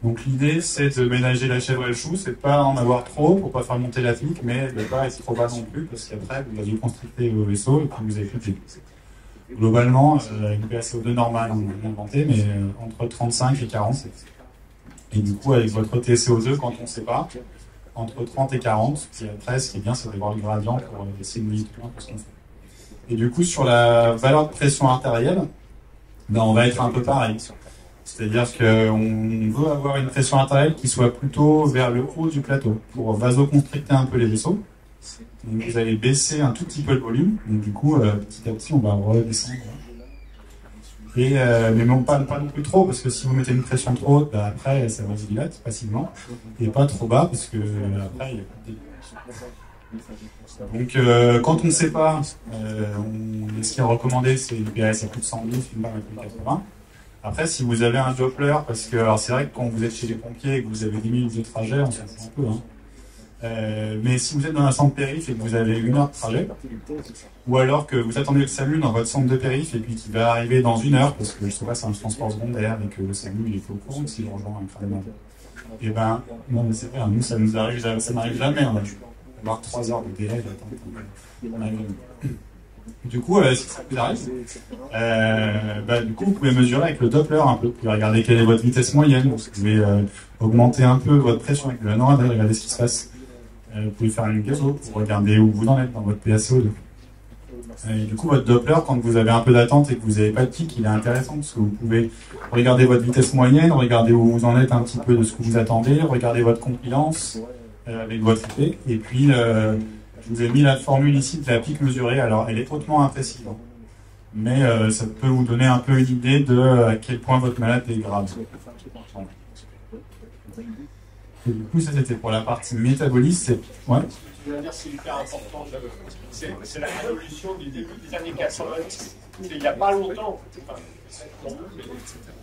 Donc l'idée, c'est de ménager la chèvre et le chou, c'est de pas en avoir trop pour pas faire monter la pique, mais de ne pas être trop bas non plus, parce qu'après, vous allez constricter vos vaisseaux et puis vous avez plus de pique. Globalement, une PaCO2 normale, on a inventé, mais entre 35 et 40. Et du coup, avec votre TCO2, quand on ne sait pas, entre 30 et 40, et après, ce qui est bien, c'est de voir le gradient pour essayer de mesurer ce qu'on fait. Et du coup, sur la valeur de pression artérielle, on va être un peu pareil. C'est-à-dire qu'on veut avoir une pression artérielle qui soit plutôt vers le haut du plateau, pour vasoconstricter un peu les vaisseaux. Donc vous allez baisser un tout petit peu le volume, donc du coup, petit à petit, on va redescendre. Et, mais non, pas non plus trop, parce que si vous mettez une pression trop haute, après, ça va se dilater facilement. Et pas trop bas, parce que après, il y a plus de... Donc, quand on ne sait pas, ce qui est recommandé, c'est une PAS à plus de 110, une barre à plus de 80. Après, si vous avez un Doppler, parce que, alors c'est vrai que quand vous êtes chez les pompiers et que vous avez 10 minutes de trajet, on s'en fout un peu, hein. Mais si vous êtes dans un centre périph et que vous avez 1 heure de trajet, ou alors que vous attendez le SAMU dans votre centre de périph et puis qu'il va arriver dans 1 heure, parce que je sais pas, c'est un transport secondaire et que le SAMU il est au courant s'il rejoint un crâne. Et non mais c'est vrai, nous ça n'arrive jamais, on va avoir 3 heures de délai d'attente. Du coup, si ça vous arrive, du coup vous pouvez mesurer avec le Doppler un peu, vous pouvez regarder quelle est votre vitesse moyenne, vous pouvez augmenter un peu votre pression avec le noradal, regarder ce qui se passe. Vous pouvez faire une gazo pour regarder où vous en êtes dans votre PaCO2. Et du coup, votre Doppler, quand vous avez un peu d'attente et que vous n'avez pas de pic, il est intéressant parce que vous pouvez regarder votre vitesse moyenne, regarder où vous en êtes un petit peu de ce que vous attendez, regarder votre compilance avec votre IP. Et puis, je vous ai mis la formule ici de la pic mesurée. Alors, elle est hautement imprécise, mais ça peut vous donner un peu une idée de à quel point votre malade est grave. Et du coup, ça c'était pour la partie métabolisme. Ouais. Je veux dire, c'est hyper important. C'est la révolution du début des années 90. C'est il n'y a pas longtemps. Enfin,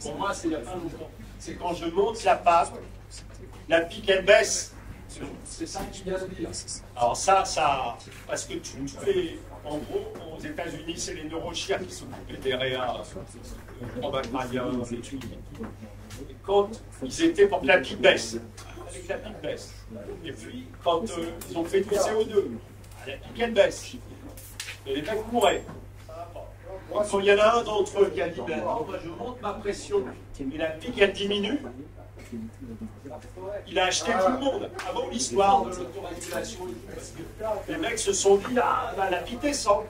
pour moi, c'est il n'y a pas longtemps. C'est quand je monte la PAP, la pique elle baisse. C'est ça qui vient de dire. Alors ça, parce que tous les, en gros, aux États-Unis, c'est les neurochirurgiens qui s'occupaient des réa, trauma crânien, et quand ils étaient pour que la pique baisse, avec la pique baisse. Et puis, quand ils ont fait du CO2, la pique elle baisse. Et les mecs mouraient. Quand il y en a un d'entre eux qui a dit, ben non, moi je monte ma pression et la pique elle diminue, il a acheté tout le monde avant l'histoire de l'autorégulation. Les mecs se sont dit, ah, ben, la pique descend.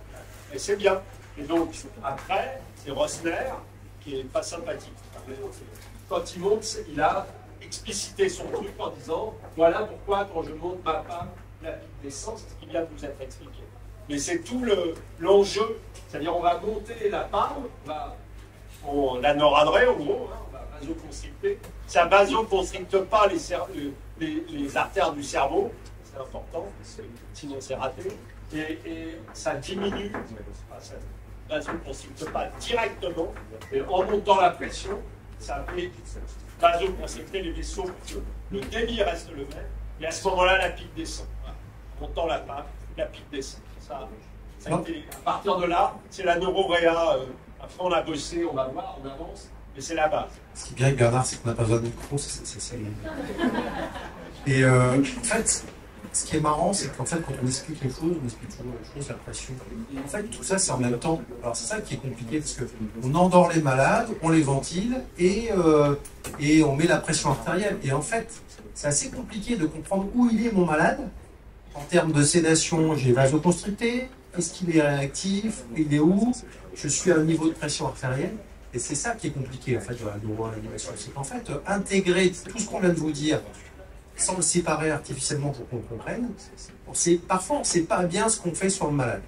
Et c'est bien. Et donc, après, c'est Rosner, qui est pas sympathique. Quand il monte, il a explicité son truc en disant, voilà pourquoi quand je monte ma PAM, la pique descend, c'est ce qui vient de vous être expliqué. Mais c'est tout l'enjeu. C'est-à-dire, on va monter la PAM, on la noradrait, en gros, hein, on va vasoconstricter. Ça ne vasoconstricte pas les artères du cerveau, c'est important, sinon c'est raté. Et ça diminue, ça ne vasoconstricte pas directement, et en montant la pression, ça fait vasoconstricter les vaisseaux pour que le débit reste le même, et à ce moment-là, la pique descend. Voilà. En montant la PAM, la pique descend. Ça a été, à partir de là, c'est la neuroréa. Après, on a bossé, on va voir, on avance, mais c'est la base. Ce qui est bien avec Bernard, c'est qu'on n'a pas besoin de micro. Et en fait, ce qui est marrant, c'est qu'en fait, quand on explique les choses, on explique toujours les choses, la pression. Et en fait, tout ça, c'est en même temps. Alors, c'est ça qui est compliqué, parce qu'on endort les malades, on les ventile, et on met la pression artérielle. Et en fait, c'est assez compliqué de comprendre où il est, mon malade. En termes de sédation, j'ai vasoconstricté. Est-ce qu'il est réactif? Il est où? Je suis à un niveau de pression artérielle. Et c'est ça qui est compliqué, en fait, dans la neuroanimation. C'est qu'en fait, intégrer tout ce qu'on vient de vous dire, sans le séparer artificiellement pour qu'on comprenne, parfois, on ne sait pas bien ce qu'on fait sur le malade.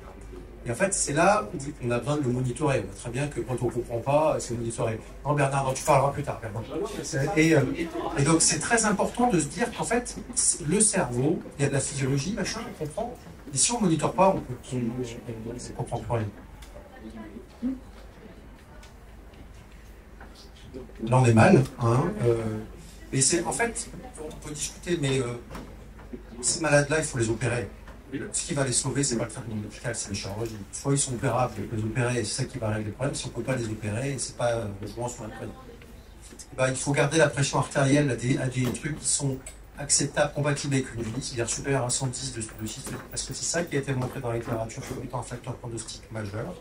Et en fait, c'est là où on a besoin de le monitorer. On voit très bien que quand on ne comprend pas, c'est monitoré. Non, Bernard, non, tu parleras plus tard, Bernard. Et donc, c'est très important de se dire qu'en fait, le cerveau, il y a de la physiologie, machin, on comprend. Et si on ne monitore pas, on ne comprend plus rien. Là, on est mal. Hein, et c'est, en fait, on peut discuter, mais ces malades-là, il faut les opérer. Ce qui va les sauver, c'est pas le traitement médical, c'est les chirurgies. Soit ils sont opérables, on peut les opérer, et c'est ça qui va régler le problème. Si on ne peut pas les opérer, c'est pas le jouant sur la prenne. Il faut garder la pression artérielle à des trucs qui sont acceptables, compatibles avec une vie, c'est-à-dire supérieur à 110 de système, parce que c'est ça qui a été montré dans la littérature comme étant un facteur pronostic majeur,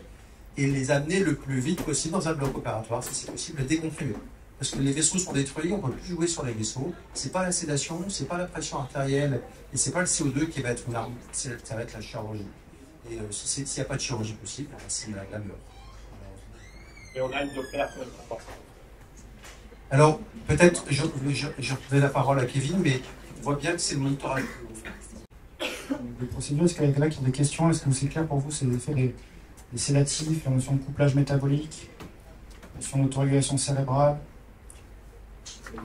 et les amener le plus vite possible dans un bloc opératoire, si c'est possible, déconfiner. Parce que les vaisseaux sont détruits, on ne peut plus jouer sur les vaisseaux. C'est pas la sédation, c'est pas la pression artérielle, et c'est pas le CO2 qui va être une arme, ça va être la chirurgie. Et s'il n'y a pas de chirurgie possible, c'est la meurt. Et on a une Doppler. Alors, peut-être, je redonne la parole à Kevin, mais on voit bien que c'est le monitoring. Les procédures, est-ce qu'il y a quelqu'un qui a des questions? Est-ce que c'est clair pour vous, c'est l'effet des sédatifs, la notion de couplage métabolique, la notion d'autorégulation cérébrale? Et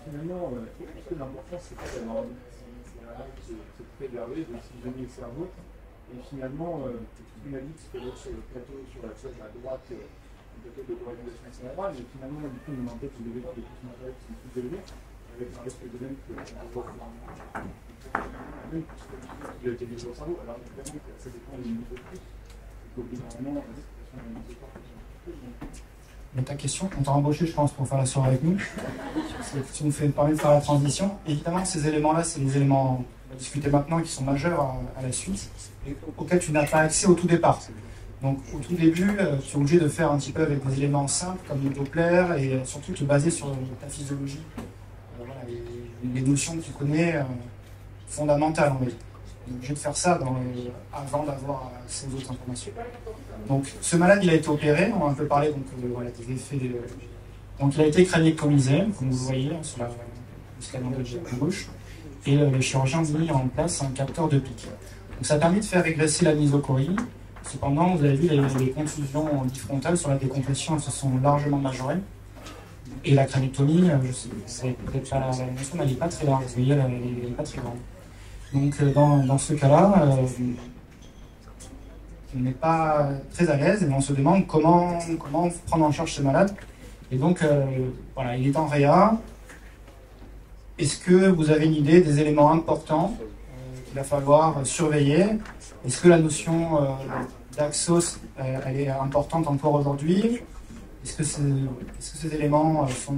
finalement, l'important, c'est pas d'avoir c'est préservé, de oxygéner le cerveau. Et finalement, on a dit que sur le plateau, sur la scène à droite, un plateau de coagulation cérébrale, mais finalement, du coup, on a en tête des éléments de plus matériels qui sont plus élevés, avec un risque de même que il a été mis au cerveau. Alors, évidemment, ça dépend des niveaux de prix. Normalement, Mais ta question, on t'a embauché, je pense, pour faire la soirée avec nous. Si on nous permet de faire la transition. Évidemment, ces éléments-là, c'est des éléments qu'on va discuter maintenant qui sont majeurs à la suite et auxquels tu n'as pas accès au tout départ. Donc, au tout début, tu es obligé de faire un petit peu avec des éléments simples comme le Doppler et surtout te baser sur ta physiologie. Voilà, les notions que tu connais fondamentale, on va dire. On est obligé de faire ça avant d'avoir ces autres informations. Donc, ce malade, il a été opéré, on va un peu parler donc, voilà, des effets. Donc, il a été crâniectomisé, comme vous le voyez, sur le scanner de gauche, et le chirurgien a mis en place un capteur de pic. Donc, ça a permis de faire régresser la misochorie. Cependant, vous avez vu, les contusions bifrontales sur la décompression, elles se sont largement majorées. Et la crâniectomie, c'est peut-être pas la notion, mais elle n'est pas très large, vous voyez, elle n'est pas très grande. Donc dans ce cas-là, on n'est pas très à l'aise et on se demande comment prendre en charge ce malade. Et donc, voilà, il est en réa. Est-ce que vous avez une idée des éléments importants qu'il va falloir surveiller? Est-ce que la notion d'Axos, elle est importante encore aujourd'hui? Est-ce que ces éléments sont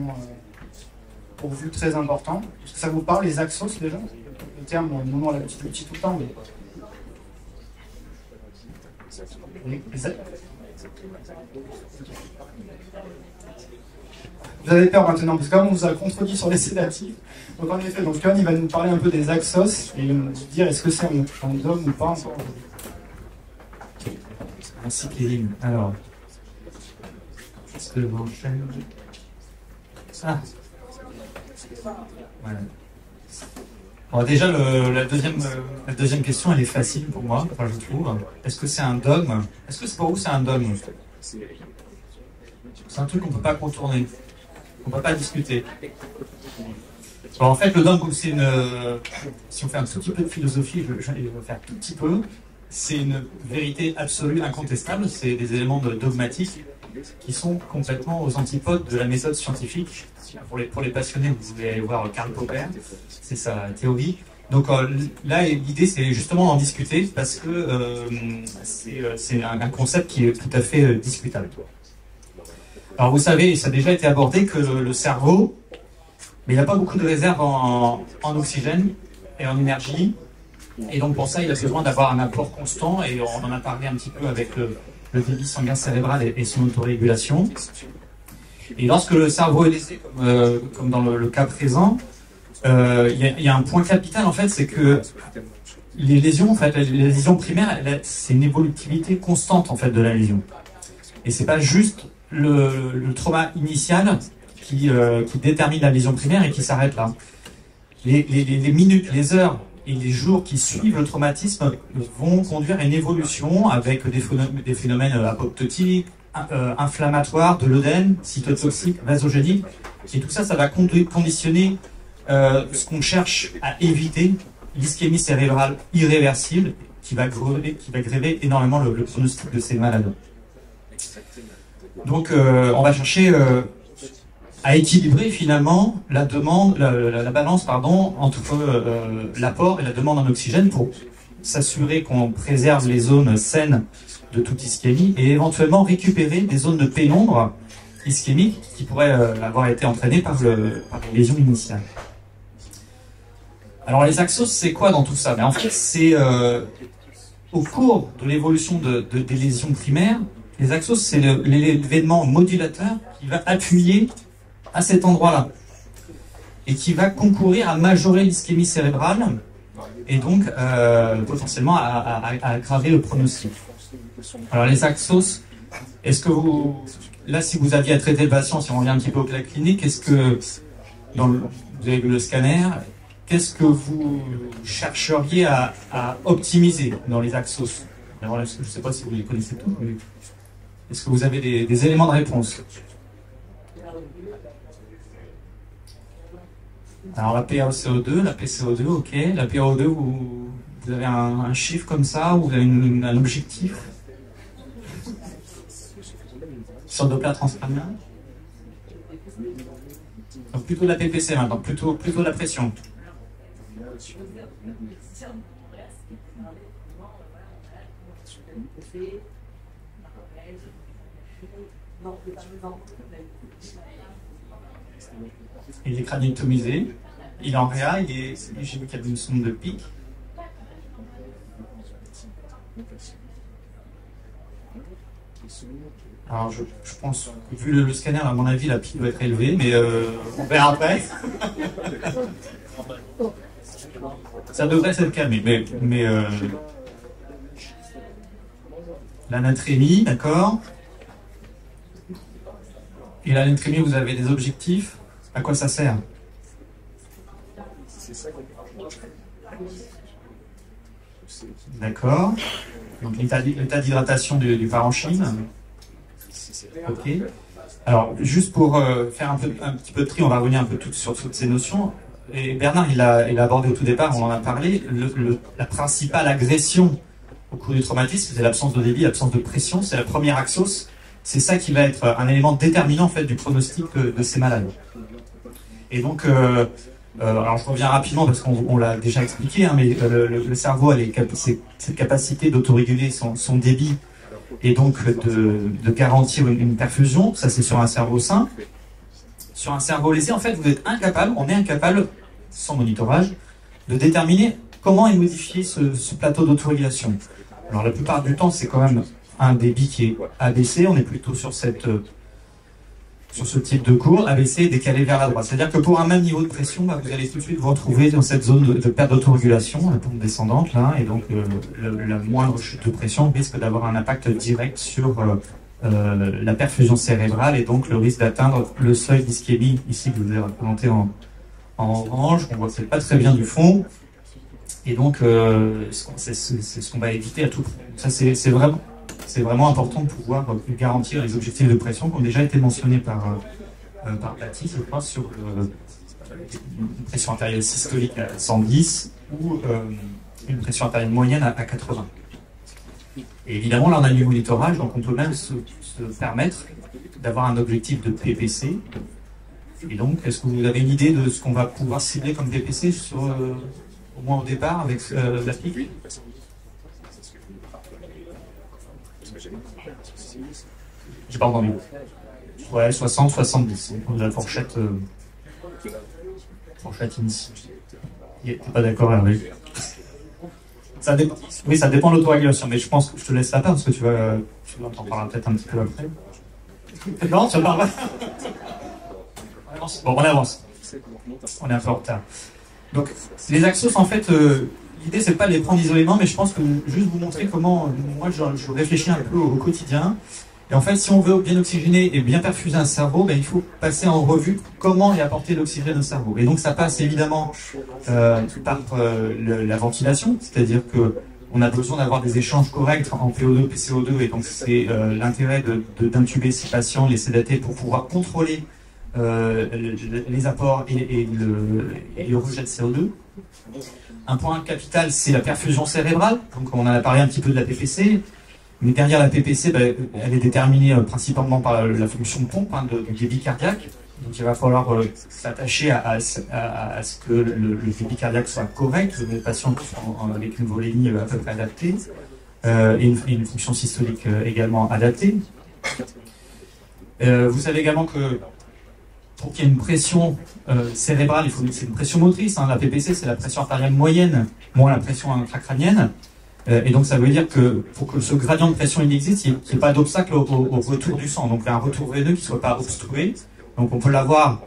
pour vous très importants? Est-ce que ça vous parle, les Axos, déjà? Le terme, nous, on l'a utilisé tout le temps, mais... Vous avez peur maintenant, parce qu'on vous a contredit sur les sédatifs. Donc en effet, donc Johan, il va nous parler un peu des Axos, et nous dire est-ce que c'est un dogme ou pas encore. Merci Kevin. Alors, est-ce que j'enchaîne? Ah, voilà. Bon, déjà, la deuxième question, elle est facile pour moi, enfin, je trouve. Est-ce que c'est un dogme? Est-ce que pour vous, c'est un dogme? C'est un truc qu'on ne peut pas contourner, qu'on ne peut pas discuter. Alors, en fait, le dogme, c'est si on fait un tout petit peu de philosophie, je vais faire un tout petit peu, c'est une vérité absolue, incontestable, c'est des éléments dogmatiques qui sont complètement aux antipodes de la méthode scientifique. Pour les passionnés, vous pouvez aller voir Karl Popper, c'est sa théorie. Donc là, l'idée, c'est justement d'en discuter parce que c'est un concept qui est tout à fait discutable. Alors vous savez, ça a déjà été abordé que le cerveau, mais il n'a pas beaucoup de réserves en oxygène et en énergie. Et donc pour ça, il a besoin d'avoir un apport constant, et on en a parlé un petit peu avec le débit sanguin cérébral et son autorégulation. Et lorsque le cerveau est laissé, comme dans le cas présent, il y a un point capital en fait, c'est que les lésions, en fait, les lésions primaires, c'est une évolutivité constante en fait de la lésion. Et c'est pas juste le trauma initial qui détermine la lésion primaire et qui s'arrête là. Les minutes, les heures et les jours qui suivent le traumatisme vont conduire à une évolution avec des phénomènes apoptotiques, inflammatoires, de l'œdème, cytotoxiques, vasogéniques. Et tout ça, ça va conditionner ce qu'on cherche à éviter, l'ischémie cérébrale irréversible qui va gréver énormément le pronostic de ces malades. Donc on va chercher à équilibrer finalement la balance entre l'apport et la demande en oxygène pour s'assurer qu'on préserve les zones saines de toute ischémie et éventuellement récupérer des zones de pénombre ischémique qui pourraient avoir été entraînées par les lésions initiales. Alors les Axos, c'est quoi dans tout ça? En fait, c'est au cours de l'évolution des lésions primaires, les Axos, c'est l'événement modulateur qui va appuyer à cet endroit-là et qui va concourir à majorer l'ischémie cérébrale et donc potentiellement à aggraver le pronostic. Alors les Axos, est-ce que là, si vous aviez à traiter le patient, si on revient un petit peu au cas clinique, est-ce que vous avez vu le scanner, qu'est-ce que vous chercheriez à optimiser dans les Axos? Alors là, je ne sais pas si vous les connaissez tous, mais est-ce que vous avez des éléments de réponse? Alors la PaCO2, la PCO2, ok. La PaO2, vous avez un chiffre comme ça, ou vous avez un objectif sur Doppler transcrânien? Donc plutôt la PPC maintenant, plutôt la pression. Il est crâniectomisé, il est en réa, j'ai vu qu'il y avait une sonde de pic. Alors je pense que vu le scanner, à mon avis, la pic doit être élevée, mais on verra après. Ça devrait s'être calmé, mais l'anatrémie, d'accord. Et l'anatrémie, vous avez des objectifs. À quoi ça sert? D'accord. Donc l'état d'hydratation du parenchyme. Ok. Alors, juste pour faire un petit peu de tri, on va revenir un peu sur toutes ces notions. Et Bernard, il a abordé au tout départ, on en a parlé, la principale agression au cours du traumatisme, c'est l'absence de débit, l'absence de pression, c'est la première axos. C'est ça qui va être un élément déterminant en fait du pronostic de ces malades. Et donc, alors je reviens rapidement parce qu'on l'a déjà expliqué, hein, mais le cerveau a cette capacité d'autoréguler son débit et donc de garantir une perfusion. Ça, c'est sur un cerveau sain. Sur un cerveau lésé, en fait, on est incapable, sans monitorage, de déterminer comment est modifié ce plateau d'autorégulation. Alors la plupart du temps, c'est quand même un débit qui est abaissé. On est plutôt sur ce type de courbe, abaissé, décalé vers la droite. C'est-à-dire que pour un même niveau de pression, vous allez tout de suite vous retrouver dans cette zone de perte d'autorégulation, la pompe descendante, là, et donc la moindre chute de pression risque d'avoir un impact direct sur la perfusion cérébrale et donc le risque d'atteindre le seuil d'ischémie, ici que je vous ai représenté en orange, on voit que c'est pas très bien du fond, et donc c'est ce qu'on va éviter à tout prix. Ça c'est vraiment important de pouvoir garantir les objectifs de pression qui ont déjà été mentionnés par Paty, je crois, sur une pression artérielle systolique à 110 ou une pression artérielle moyenne à 80. Et évidemment, là, on a du monitorage, donc on peut même se permettre d'avoir un objectif de PPC. Et donc, est-ce que vous avez une idée de ce qu'on va pouvoir cibler comme PPC au moins au départ avec la pique? J'ai pas entendu. Ouais, 60, 70. Donc, la fourchette initiale. T'es pas d'accord, Hervé? Oui, ça dépend de l'autorégulation, mais je pense que je te laisse la part parce que tu en parleras peut-être un petit peu après. Non, tu en parles pas. Bon, on avance. On est un peu en retard. Donc, les axos, en fait, l'idée, c'est pas de les prendre isolément, mais je pense que juste vous montrer comment, moi, je réfléchis un peu au quotidien. Et en fait, si on veut bien oxygéner et bien perfuser un cerveau, il faut passer en revue comment est apporté l'oxygène au cerveau. Et donc, ça passe évidemment par la ventilation, c'est-à-dire que on a besoin d'avoir des échanges corrects en PO2, PCO2, et donc c'est l'intérêt d'intuber ces patients, les sédater pour pouvoir contrôler les apports et le rejet de CO2. Un point capital, c'est la perfusion cérébrale. Donc, on en a parlé un petit peu de la PPC. Mais derrière la PPC, elle est déterminée principalement par la fonction de pompe du débit cardiaque. Donc il va falloir s'attacher à ce que le débit cardiaque soit correct, les patients avec une volémie à peu près adaptée, et une fonction systolique également adaptée. Vous savez également que pour qu'il y ait une pression cérébrale, c'est une pression motrice. La PPC, c'est la pression artérielle moyenne, moins la pression intracrânienne. Et donc ça veut dire que pour que ce gradient de pression il existe, il n'y ait pas d'obstacle au retour du sang. Donc un retour veineux qui ne soit pas obstrué. Donc on peut l'avoir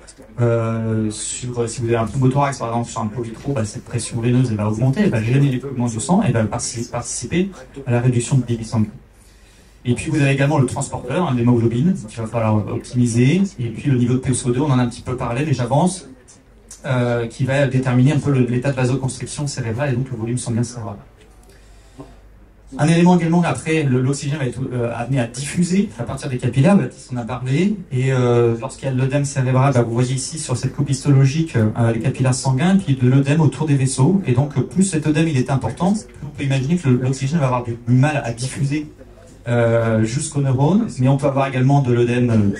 si vous avez un pneumothorax par exemple sur un pau-vitro, cette pression veineuse elle va augmenter, elle va gêner l'écoulement du sang, elle va participer à la réduction de débit sanguin. Et puis vous avez également le transporteur, l'hémoglobine, qu'il va falloir optimiser. Et puis le niveau de PSO2, on en a un petit peu parlé, mais j'avance, qui va déterminer un peu l'état de vasoconstriction cérébrale et donc le volume sanguin cérébral. Un élément également, après, l'oxygène va être amené à diffuser à partir des capillaires, Baptiste en a parlé, et lorsqu'il y a de l'œdème cérébral, vous voyez ici sur cette coupe histologique les capillaires sanguins, puis de l'œdème autour des vaisseaux, et donc plus cet œdème il est important, plus on peut imaginer que l'oxygène va avoir du mal à diffuser jusqu'aux neurones, mais on peut avoir également de l'œdème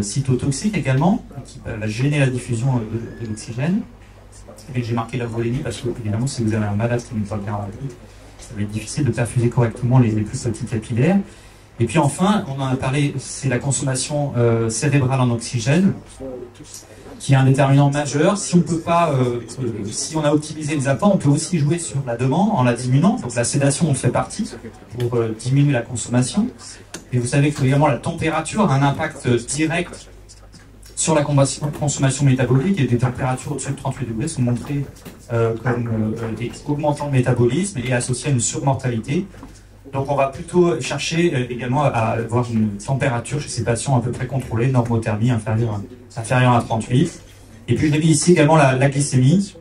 cytotoxique également, qui va gêner la diffusion de l'oxygène. Et j'ai marqué la volémie parce que, évidemment, si vous avez un malade qui n'est pas bien rempli, ça va être difficile de perfuser correctement les plus petits capillaires. Et puis enfin, on en a parlé, c'est la consommation cérébrale en oxygène, qui est un déterminant majeur. Si on peut pas, si on a optimisé les apports, on peut aussi jouer sur la demande en la diminuant. Donc la sédation en fait partie pour diminuer la consommation. Et vous savez que également la température a un impact direct sur la consommation métabolique, et des températures au-dessus de 38 degrés sont montrées comme augmentant le métabolisme et associées à une surmortalité. Donc on va plutôt chercher également à avoir une température chez ces patients à peu près contrôlée, normothermie inférieure à 38. Et puis je l'ai mis ici également la glycémie,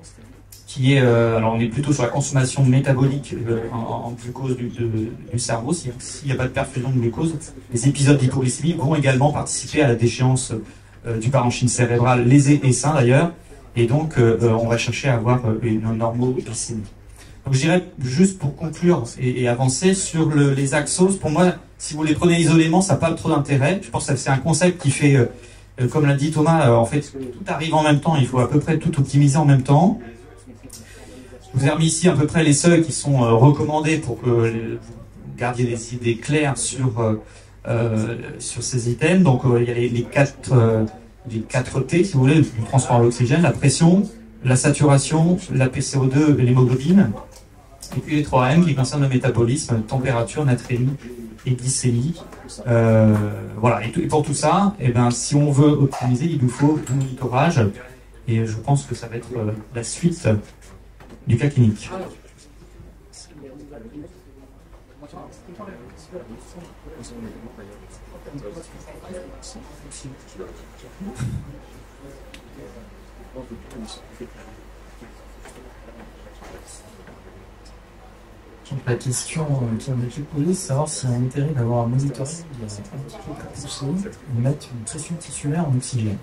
qui est, alors on est plutôt sur la consommation métabolique en glucose du cerveau. S'il n'y a pas de perfusion de glucose, les épisodes d'hypoglycémie vont également participer à la déchéance du parenchyme cérébral lésé et sain d'ailleurs, et donc on va chercher à avoir une normoglycémie. Donc je dirais juste pour conclure et avancer sur les axos, pour moi, si vous les prenez isolément, ça n'a pas trop d'intérêt. Je pense que c'est un concept qui fait, comme l'a dit Thomas, en fait tout arrive en même temps, il faut à peu près tout optimiser en même temps. Je vous ai remis ici à peu près les seuils qui sont recommandés pour que vous gardiez des idées claires sur ces items. Donc il y a les 4 T, si vous voulez, le transport à l'oxygène, la pression, la saturation, la PCO2 et l'hémoglobine. Et puis les 3 M qui concernent le métabolisme, température, natrémie et glycémie. Voilà. Et pour tout ça, eh ben, si on veut optimiser, il nous faut du monitorage. Et je pense que ça va être la suite du cas clinique. Donc la question qui m'a été posée, c'est savoir s'il y a un intérêt d'avoir un monitoring un petit peu plus poussé et mettre une pression tissulaire en oxygène.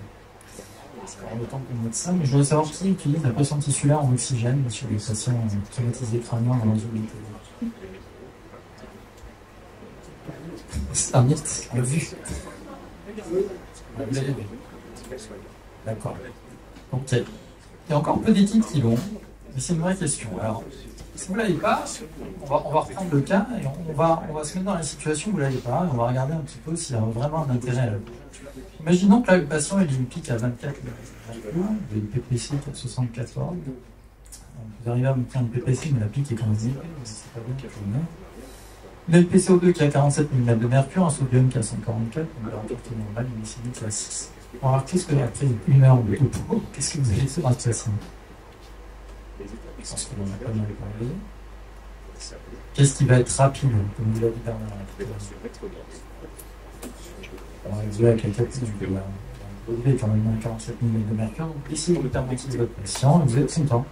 Alors, le temps qu'on mette ça, mais je voudrais savoir qui utilise la pression tissulaire en oxygène chez les patients traumatisés crâniens dans l'angiolite. C'est un mythe, on l'a vu. Vous l'avez vu. D'accord. Donc il y a encore peu d'équipes qui l'ont, mais c'est une vraie question. Alors, si vous ne l'avez pas, on va reprendre le cas et on va se mettre dans la situation où vous ne l'avez pas et on va regarder un petit peu s'il y a vraiment un intérêt à la. Imaginons que là, le patient il a une pique à 24 mercure, il a une PPC 474. Vous arrivez à me faire une PPC, mais la pique est quand même élevée, c'est pas bien qu'il faut le mettre. Il a une PCO2 qui a 47 mm de mercure, un sodium qui a 144, donc la rapportée normale, une glycémie qui a 6. Alors, qu'est-ce que après une heure de repos, qu'est-ce que vous allez faire à ce patient? Parce que l'on a pas mal parlé. Qu'est-ce qui va être rapide, comme vous l'avez dit Bernard? On va jouer avec la capsule du relevé quand même 47 mm de mercure. Donc, essayez de permettre votre patient, vous êtes content.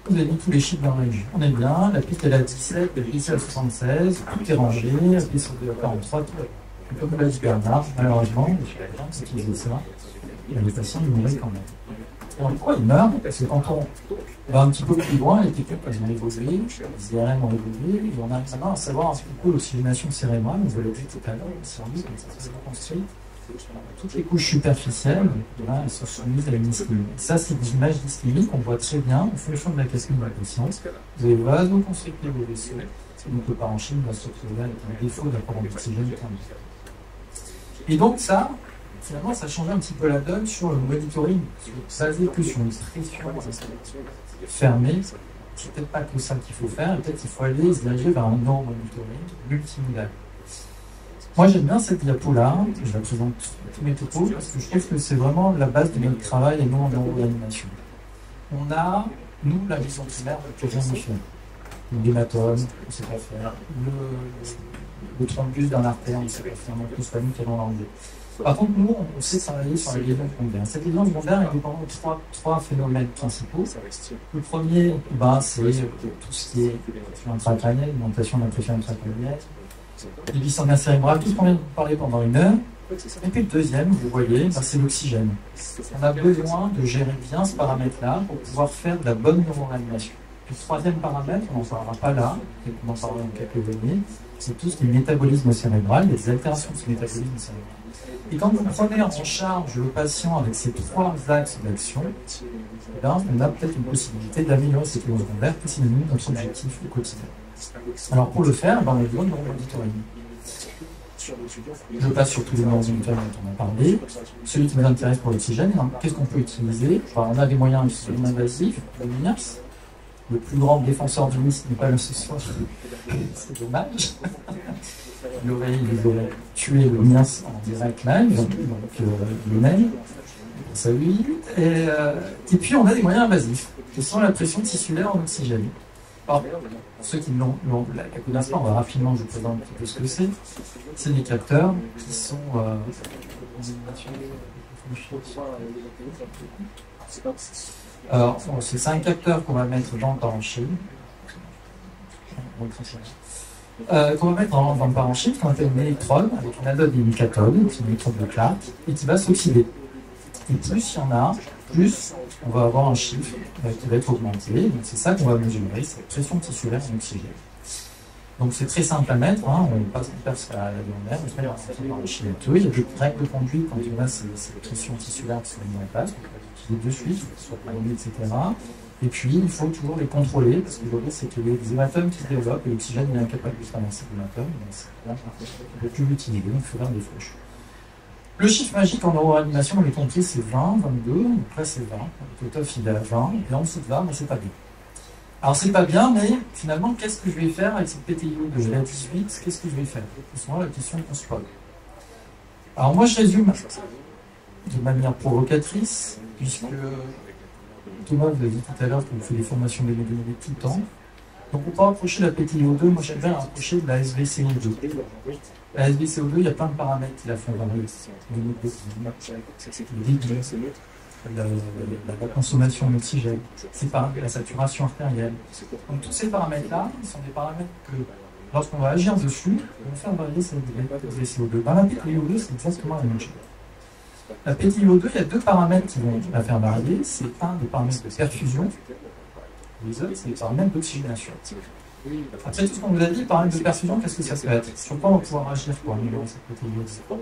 Vous avez mis tous les chiffres dans la région. On est bien, la pique est à 17, la pique est à 76, tout est rangé, la pique est à 43, tout. Et comme l'a dit Bernard, malheureusement, les gens qui utilisaient ça, les patients ils mouraient quand même. Alors, pourquoi ils meurent? Parce que quand on va un petit peu plus loin, les techniques ont évolué, les IRM ont évolué, et on arrive maintenant à savoir un petit peu l'oxygénation cérébrale, on va le dire tout à l'heure, le cerveau, comme ça s'est construit. Toutes les couches superficielles, là, elles sont soumises à une ischémie. Ça, c'est des images d'ischémie qu'on voit très bien en fonction de la question de la patiente. Vous avez vasoconstricté vos vaisseaux, donc le parenchyme va se retrouver avec un défaut d'apport en oxygène. Et donc ça, finalement, ça a changé un petit peu la donne sur le monitoring, basé plus sur une pression fermée. C'est peut-être pas que ça qu'il faut faire, peut-être qu'il faut aller se diriger vers un non-monitoring multimodal. Moi, j'aime bien cette diapo-là, je la présente tous mes topos, parce que je trouve que c'est vraiment la base de notre travail et non en neuroanimation. On a, nous, la vision primaire, on peut rien y faire. L'hématome, on ne sait pas faire. Le thrombus d'un artère, on ne sait pas faire. Donc, tout ce famille qui est dans l'anglais. Par contre, nous, on sait travailler sur les liaisons secondaires. Cette liaison secondaire est dépendante de trois phénomènes principaux. Le premier, c'est tout ce qui est intracrânienne, augmentation de la pression intracrânienne, les glycémies cérébrales, tout ce qu'on vient de parler pendant une heure. Et puis le deuxième, vous voyez, c'est l'oxygène. On a besoin de gérer bien ce paramètre-là pour pouvoir faire de la bonne neuroanimation. Le troisième paramètre, on n'en parlera pas là, et on en parlera dans quelques années, c'est tout ce qui est métabolisme cérébral, les altérations de ce métabolisme cérébral. Et quand vous prenez en charge le patient avec ces trois axes d'action, on a peut-être une possibilité d'améliorer cette liaison secondaire, que c'est notre objectif au quotidien. Alors pour le faire, on a besoin de neuromonitoring. Je passe sur tous les neuromonitoring dont on a parlé. Celui qui m'intéresse pour l'oxygène, qu'est-ce qu'on peut utiliser? On a des moyens non invasifs, le MIRS. Le plus grand défenseur du MIRS n'est pas là ce soir. C'est dommage. Il aurait tué le MIRS en direct live, donc le mail. Ça 8. Et puis on a des moyens invasifs, qui sont la pression tissulaire en oxygène. Alors, pour ceux qui ne connaissent pas, on va rapidement vous présenter un petit peu ce que c'est. C'est des capteurs qui sont... Alors, c'est un capteur qu'on va mettre dans le parenchyme. Qu'on va mettre dans le parenchyme, qu'on appelle une électrode, avec une anode et une cathode, c'est une électrode de Clark, et qui va s'oxyder. Et plus il y en a, plus on va avoir un chiffre qui va être augmenté. Donc c'est ça qu'on va mesurer, c'est la pression tissulaire en oxygène. Donc c'est très simple à mettre, hein. On perce à la lumière, on fait un parenchyme et tout. Il y a des règles de conduite quand on a ces pressions tissulaires qui sont mises en place, on peut les utiliser de suite, soit par etc. Et puis, il faut toujours les contrôler, parce que le risque, c'est qu'il y a des hématomes qui se développent et l'oxygène est incapable de traverser l'hématome. Donc, c'est là qu'on ne peut plus l'utiliser, donc il faut faire des flèches. Le chiffre magique en neuroanimation, on l'a compris, c'est 20, 22, donc là c'est 20. Le cutoff, il est à 20, et en dessous de 20, mais c'est pas bien. Alors, c'est pas bien, mais finalement, qu'est-ce que je vais faire avec cette PTIO de la 18? Qu'est-ce que je vais faire? C'est souvent la question qu'on se pose. Alors, moi, je résume de manière provocatrice, puisque Thomas vous a dit tout à l'heure qu'on fait des formations d'hémodynamique tout le temps. Donc on peut rapprocher la PTIO2, moi j'aime bien rapprocher de la SVCO2. La SVCO2, il y a plein de paramètres qui la font varier. La consommation d'oxygène, la saturation artérielle. Donc tous ces paramètres-là, sont des paramètres que, lorsqu'on va agir dessus, on va faire varier cette SVCO2. Dans la PTIO2, c'est exactement la même chose. La PTIO2, il y a deux paramètres qui vont la faire varier. C'est un des paramètres de perfusion, les autres, c'est les paramètres d'oxygénation. Après tout ce qu'on vous a dit, paramètres de perfusion, qu'est-ce que ça peut être? Sur quoi on va pouvoir agir pour améliorer cette PTIO2?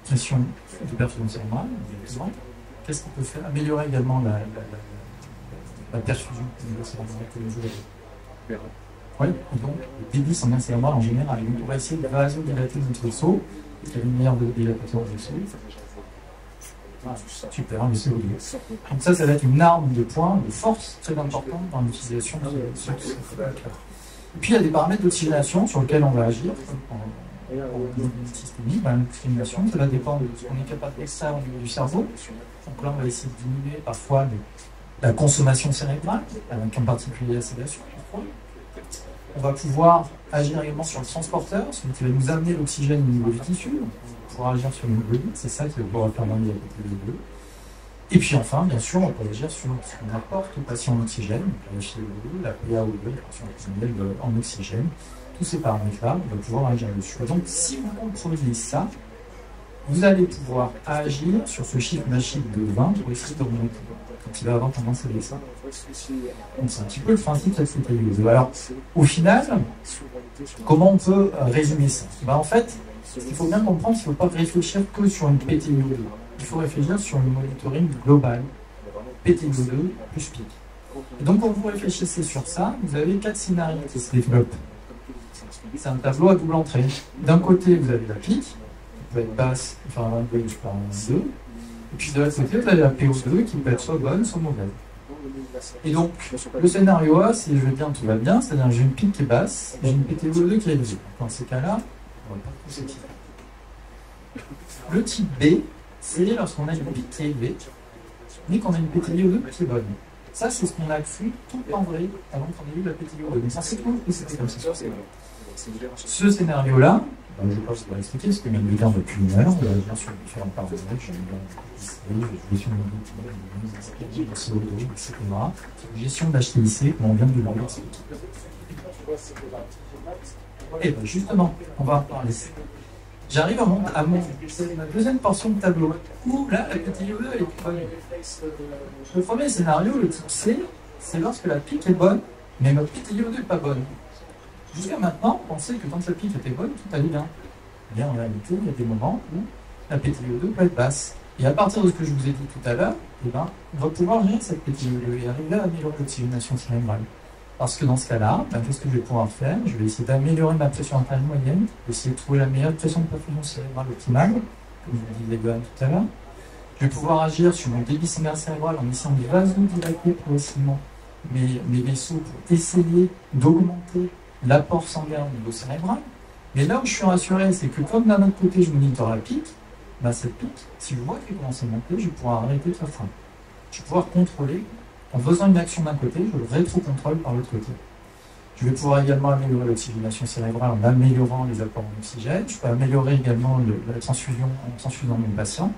Pression de perfusion cérébrale, qu'est-ce qui peut faire améliorer également la perfusion cérébrale? Oui, et donc le débit sanguin cérébral en général. Donc on va essayer de vasodilater notre vaisseau, et qu'il y a une meilleure dilatation du vaisseau. Voilà, super, le CO2. Donc ça va être une arme de poing, de force très importante dans l'utilisation de ce Et puis il y a des paramètres d'oxygénation sur lesquels on va agir. En systémique, l'oxygénation, ça va dépendre de ce qu'on est capable d'extraire au niveau du cerveau. Donc là, on va essayer de diminuer parfois la consommation cérébrale, avec en particulier la sédation. On va pouvoir agir également sur le transporteur, celui qui va nous amener l'oxygène au niveau du tissu. On va pouvoir agir sur l'hémoglobine, c'est ça qui va pouvoir faire varier avec les deux. Et puis enfin, bien sûr, on peut agir sur ce qu'on apporte au patient en oxygène, la HCO2, la PaO2, la pression artérielle en oxygène. Tous ces paramètres-là, on va pouvoir agir dessus. Donc si vous comprenez ça, vous allez pouvoir agir sur ce chiffre magique de 20 pour essayer de remonter. Donc il va avoir tendance à descendre. Donc c'est un petit peu le principe de cette PTIO2. Alors, au final, comment on peut résumer ça? En fait, ce qu'il faut bien comprendre, c'est qu'il ne faut pas réfléchir que sur une PTIO2. Il faut réfléchir sur le monitoring global. PTIO2 plus pic. Et donc, quand vous réfléchissez sur ça, vous avez 4 scénarios qui se développent. C'est un tableau à double entrée. D'un côté, vous avez la pic, qui peut être basse, enfin 22 par 2. Et puis de l'autre côté, vous avez la PO2 qui peut être soit bonne, soit mauvaise. Et donc, le scénario A, si je vais bien, tout va bien, c'est-à-dire que j'ai une pic qui est basse et j'ai une PTO2 qui est élevée. Dans ces cas-là, on va pas trop s'équiper. Le type B, c'est lorsqu'on a une pic qui est élevée, mais qu'on a une PTO2 qui est bonne. Ça, c'est ce qu'on a cru tout le temps vrai avant qu'on ait eu la PTO2. Mais ça, c'est cool que c'était comme ça. Ce scénario-là, je ne vais pas vous l'expliquer, parce que même le gars depuis une heure, on va bien sur différents paramètres, gestion de CO2, etc. Gestion d'HTIC, on vient de leur expliquer. Et bien justement, on va en parler. J'arrive à ma deuxième portion de tableau, où là, la PTIO2 elle est plus bonne. Le premier scénario, le type C, c'est lorsque la pic est bonne, mais notre PTIO2 n'est pas bonne. Jusqu'à maintenant, on pensait que quand la pic était bonne, tout allait bien. Mais en réalité, il y a des moments où la PTIO2 peut être basse. Et à partir de ce que je vous ai dit tout à l'heure, eh ben, on va pouvoir gérer cette PTIO2 et arriver à améliorer l'oxygénation cérébrale. Parce que dans ce cas-là, ben, qu'est-ce que je vais pouvoir faire? Je vais essayer d'améliorer ma pression artérielle moyenne, essayer de trouver la meilleure pression de perfusion cérébrale optimale, comme vous disait Johan tout à l'heure. Je vais pouvoir agir sur mon débit sanguin cérébral en essayant de vasodilater progressivement mes vaisseaux pour essayer d'augmenter l'apport sanguin au niveau cérébral. Mais là où je suis rassuré, c'est que comme d'un autre côté, je monitore la pic, bah, cette pique, si je vois qu'elle commence à monter, je vais pouvoir arrêter de faire ça. Je vais pouvoir contrôler, en faisant une action d'un côté, je le rétro-contrôle par l'autre côté. Je vais pouvoir également améliorer l'oxygénation cérébrale en améliorant les apports en oxygène. Je peux améliorer également la transfusion en transfusant mon patient.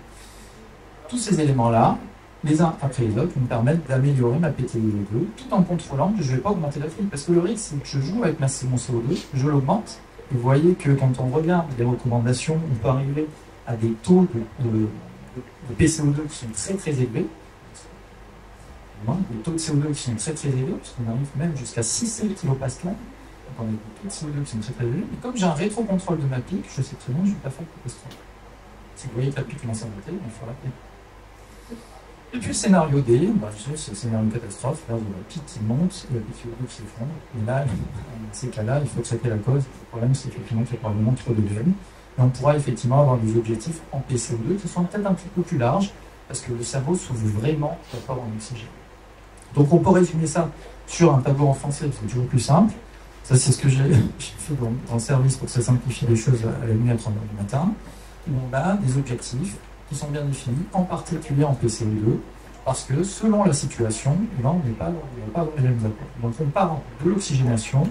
Tous ces éléments-là, les uns après les autres, me permettent d'améliorer ma PTO2 tout en contrôlant que je ne vais pas augmenter la fibre. Parce que le risque, c'est que je joue avec mon CO2, je l'augmente. Et vous voyez que quand on regarde les recommandations, on peut arriver à des taux de PCO2 qui sont très très élevés. Des taux de CO2 qui sont très très élevés, puisqu'on arrive même jusqu'à 6 kilopascales. Donc on a des taux de CO2 qui sont très très élevés. Et comme j'ai un rétro-contrôle de ma pique, je sais très bien que je ne vais pas faire de catastrophe. Si vous voyez que la pique commence à monter, il faut l'arrêter. Et puis le scénario D, bah, c'est le scénario de catastrophe, là où la pique qui monte et la PTO2 qui s'effondre. Et là, dans ces cas-là, il faut traiter la cause. Le problème, c'est effectivement qu'il y a probablement trop de gènes. Et on pourra effectivement avoir des objectifs en PCO2 qui sont peut-être un petit peu plus larges, parce que le cerveau s'ouvre vraiment pour avoir en oxygène. Donc on peut résumer ça sur un tableau en français, c'est toujours plus simple. Ça, c'est ce que j'ai fait dans le service pour que ça simplifie les choses à la nuit à 3h du matin. Où on a des objectifs qui sont bien définis, en particulier en PCO2, parce que selon la situation, on n'est pas dans les mêmes apports. Donc on part de l'oxygénation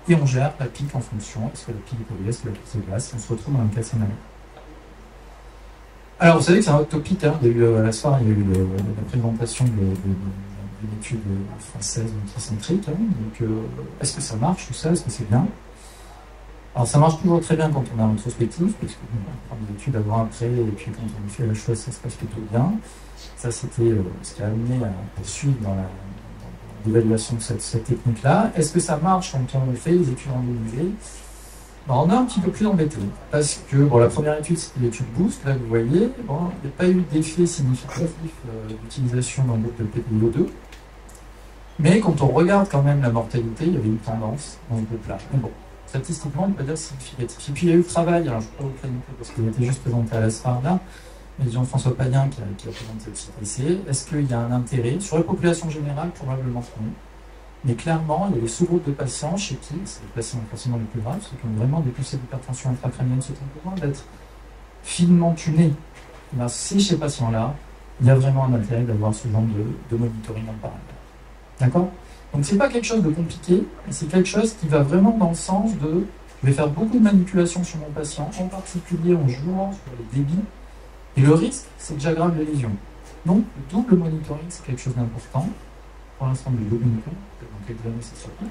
et on gère la pique en fonction, est-ce que la pique est polyèdre, est-ce que la pique est glace, on se retrouve dans un cas scénario. Alors vous savez que c'est un hot topic, hein. Il y a eu, à la soirée, il y a eu la présentation d'une étude française multicentrique. Hein. Donc est-ce que ça marche tout ça, est-ce que c'est bien? Alors ça marche toujours très bien quand on a un rétrospectif, parce qu'on prend des études avant après, et puis quand on fait la chose, ça se passe plutôt bien. Ça c'était ce qui a amené à poursuivre dans l'évaluation de cette technique-là. Est-ce que ça marche quand on fait les études randomisées? On est un petit peu plus embêté, parce que bon, la première étude c'était l'étude Boost, là vous voyez, bon, il n'y a pas eu d'effet significatif d'utilisation dans le groupe de PTO2, mais quand on regarde quand même la mortalité, il y avait une tendance dans ce groupe-là. Bon, statistiquement, on peut dire significatif. Et puis il y a eu le travail, alors je ne vais pas vous présenter parce qu'il était juste présenté à la SPAR là, mais Jean-François Payen qui a présenté le site essai. Est-ce qu'il y a un intérêt? Sur la population générale, probablement non. Mais clairement, il y a des sous-groupes de patients chez qui, c'est les patients forcément les plus graves, ceux qui ont vraiment des poussées d'hypertension intracrânienne, ceux qui ont besoin d'être finement tunés. Ben, si chez ces patients-là, il y a vraiment un intérêt d'avoir ce genre de monitoring en parallèle. D'accord? Donc c'est pas quelque chose de compliqué, mais c'est quelque chose qui va vraiment dans le sens de je vais faire beaucoup de manipulations sur mon patient, en particulier en jouant sur les débits, et le risque, c'est que j'aggrave les lésions. Donc le double monitoring, c'est quelque chose d'important. Pour l'instant, le double monitoring, dans quelques années, ça sera plus.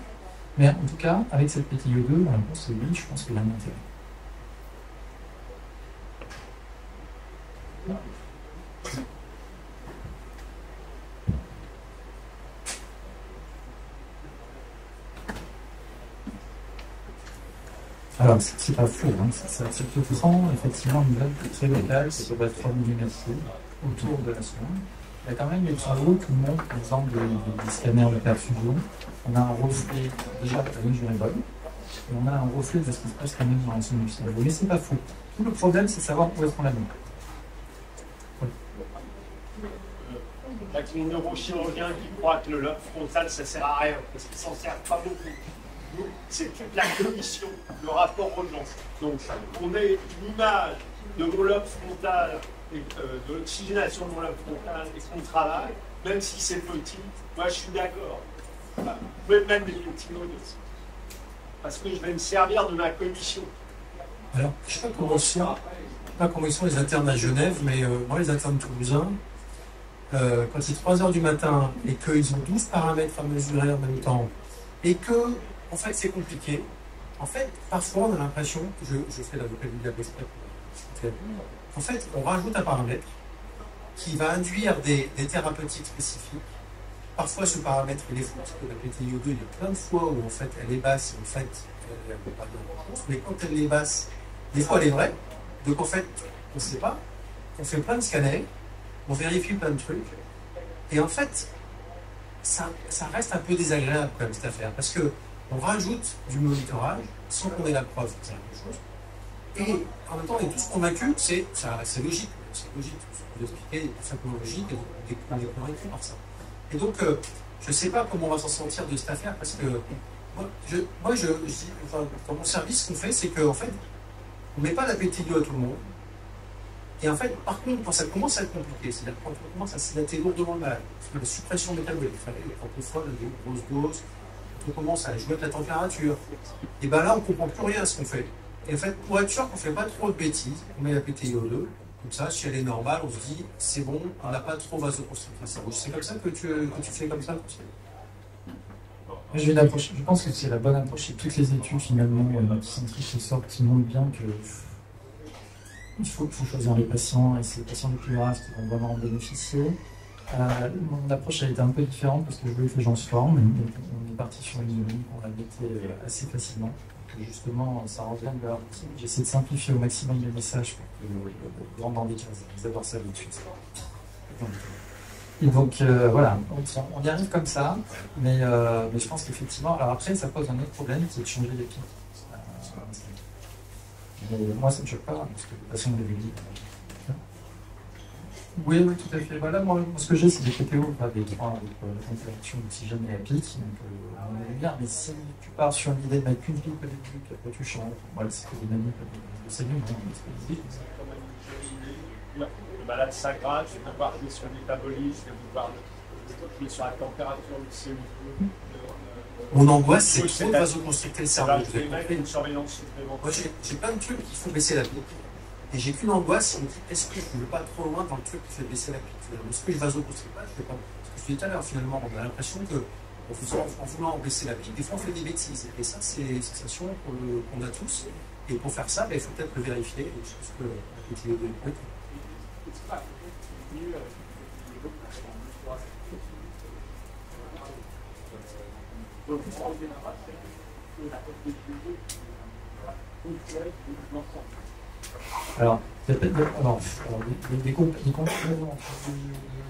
Mais en tout cas, avec cette PTO2, la réponse est oui, je pense qu'il y a un intérêt. Alors, c'est pas faux, hein. Ça te prend effectivement une vague très locale, c'est peut être 3 mm autour de la seconde. Il y a quand même des travaux qui montrent, par exemple, des scanners de perfusion. On a un reflet déjà de la ligne du bonne, et on a un reflet de ce qui se passe quand même dans l'ensemble du cerveau. Mais c'est pas faux. Tout le problème, c'est savoir où est-ce qu'on la met. Il y a les neurochirurgiens qui croient que le lobe frontal, ça ne sert à rien, parce qu'ils s'en servent pas beaucoup. Nous, c'est toute la commission, le rapport aux gens. Donc, on a une image de mon lobe frontal, et, de l'oxygénation de mon lobe frontal et son travail, même si c'est petit, moi je suis d'accord. Enfin, vous pouvez mettre des petits mots dessus. Parce que je vais me servir de ma commission. Alors, je ne sais pas comment ils sont les internes à Genève, mais moi, les internes toulousains, quand il est 3 h du matin et qu'ils ont 12 paramètres à mesurer en même temps, et que, en fait, c'est compliqué. En fait, parfois, on a l'impression, je fais l'avocat du diable, en fait, on rajoute un paramètre qui va induire des thérapeutiques spécifiques. Parfois, ce paramètre, il est faux, parce que la PTO2, il y a plein de fois où, en fait, elle est basse, et en fait, elle n'a pas de réponse. Mais quand elle est basse, des fois, elle est vraie. Donc, en fait, on ne sait pas. On fait plein de scanners, on vérifie plein de trucs. Et en fait, ça reste un peu désagréable, quand même, cette affaire. Parce qu'on rajoute du monitorage sans qu'on ait la preuve que c'est la même chose. Et en même temps, on est tous convaincus que c'est logique. C'est logique. Vous expliquez, c'est simplement logique, et on est convaincus par ça. Et donc, je ne sais pas comment on va s'en sortir de cette affaire, parce que moi, dans mon service, ce qu'on fait, c'est qu'en fait, on ne met pas la PTO à tout le monde. Et en fait, par contre, quand ça commence à être compliqué, c'est-à-dire quand on commence à sédater lourdement le malade, parce que la suppression métabolique, quand on fait des grosses doses, quand on commence à jouer avec la température, et bien là, on ne comprend plus rien à ce qu'on fait. Et en fait, pour être sûr qu'on ne fait pas trop de bêtises, on met la PTiO2, comme ça, si elle est normale, on se dit, c'est bon, on n'a pas trop vasoconstricté le cerveau. C'est comme ça que tu fais comme ça Je pense que c'est la bonne approche. Et toutes les études, finalement, qui sont triches sortent, qui montrent bien que il faut choisir les patients, et c'est les patients les plus graves qui vont vraiment en bénéficier. Mon approche a été un peu différente parce que je voulais que les gens se forment. On est parti sur une ligne qu'on a mettait assez facilement. Pour que justement, ça revienne vers l'outil. J'essaie de simplifier au maximum les messages pour que le grand dans des cases. Ils adorent ça d'habitude. Et donc voilà, on y arrive comme ça, mais je pense qu'effectivement, alors après ça pose un autre problème qui est de changer les pieds. Mais moi ça ne me choque pas, parce que de toute façon on l'avait dit. Oui, tout à fait. Voilà, moi ce que j'ai c'est des PTO avec la température d'oxygène et à pic, donc on est bien, mais si tu pars sur l'idée de mettre qu'une pique au début, puis après tu changes, voilà, c'est que des manies de cellules, le malade s'aggrave, je vais devoir jouer sur le métabolisme, je vais devoir jouer sur la température du CO2. Mon angoisse, c'est trop de vasoconstricter le cerveau. Une surveillance supplémentaire. Moi, j'ai plein de trucs qui font baisser la pique. Et j'ai qu'une angoisse, c'est me dire, est-ce que je ne vais pas trop loin dans le truc qui fait baisser la pique? Est-ce que je vasoconstricte pas? Je fais pas. Ce que je disais tout à l'heure, finalement, on a l'impression que en voulant baisser la pique, des fois on fait des bêtises. Et ça, c'est une sensation qu'on a tous. Et pour faire ça, il faut peut-être le vérifier. Et je pense que la PTiO2 peut être. Alors, des compléments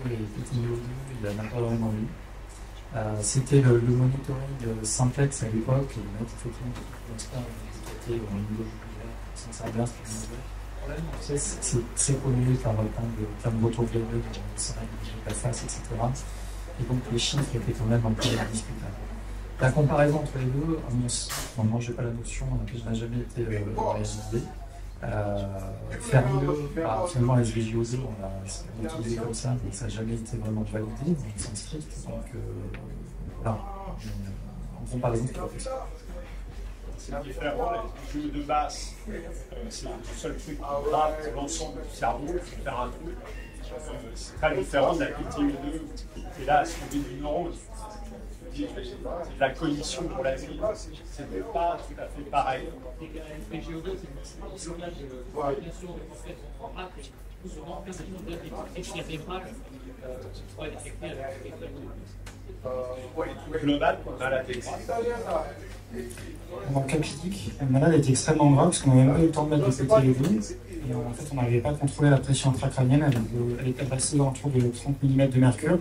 les PTiO2, il y en a pas vraiment eu. C'était le monitoring simplex à l'époque, et le mec effectivement qui était au niveau jugulaire, sans savoir ce qu'il avait. C'est très connu par plein de retours de la face, etc. Et donc les chiffres étaient quand même un peu discutables. La comparaison entre les deux, moi je n'ai pas la notion, je n'a jamais été réalisée. Faire mieux, finalement la SVJ2, on l'a utilisé comme ça, mais ça n'a jamais été vraiment validé, dans le sens strict. Donc voilà, en comparaison, c'est pas possible. C'est différent, les jeux de basse, c'est le seul truc qui grave pour l'ensemble du cerveau, il faut faire un truc. C'est très différent de la PTiO2, et là, ce qu'on dit du neurone, la cognition pour la vie, c'était pas tout à fait pareil. La PTiO2, c'est une image de population en fait en rate, et souvent, éclairage pour être détecté avec la global, on a la technique. Dans le cas clinique, le malade était extrêmement grave parce qu'on n'avait pas eu le temps de mettre des PTiO2 et en fait on n'arrivait pas à contrôler la pression intracrânienne, elle était passée autour de 30 mm de mercure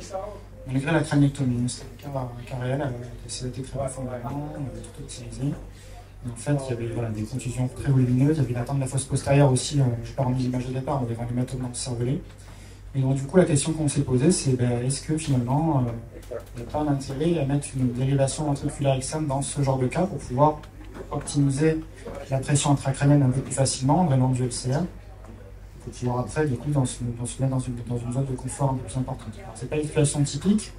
malgré la crâniectomie. C'était un cas réel, elle a été très profondément, tout optimisé. Et en fait, il y avait des contusions très volumineuses, il y avait l'atteinte de la fosse postérieure aussi, je parle en l'image de départ, on avait un hématome dans le cervelet. Et donc du coup la question qu'on s'est posée c'est est-ce que finalement il n'y a pas un intérêt à mettre une dérivation ventriculaire externe dans ce genre de cas pour pouvoir optimiser la pression intracrânienne un peu plus facilement en drainant du LCR pour pouvoir après du coup se mettre dans une zone de confort un peu plus importante. C'est pas une situation typique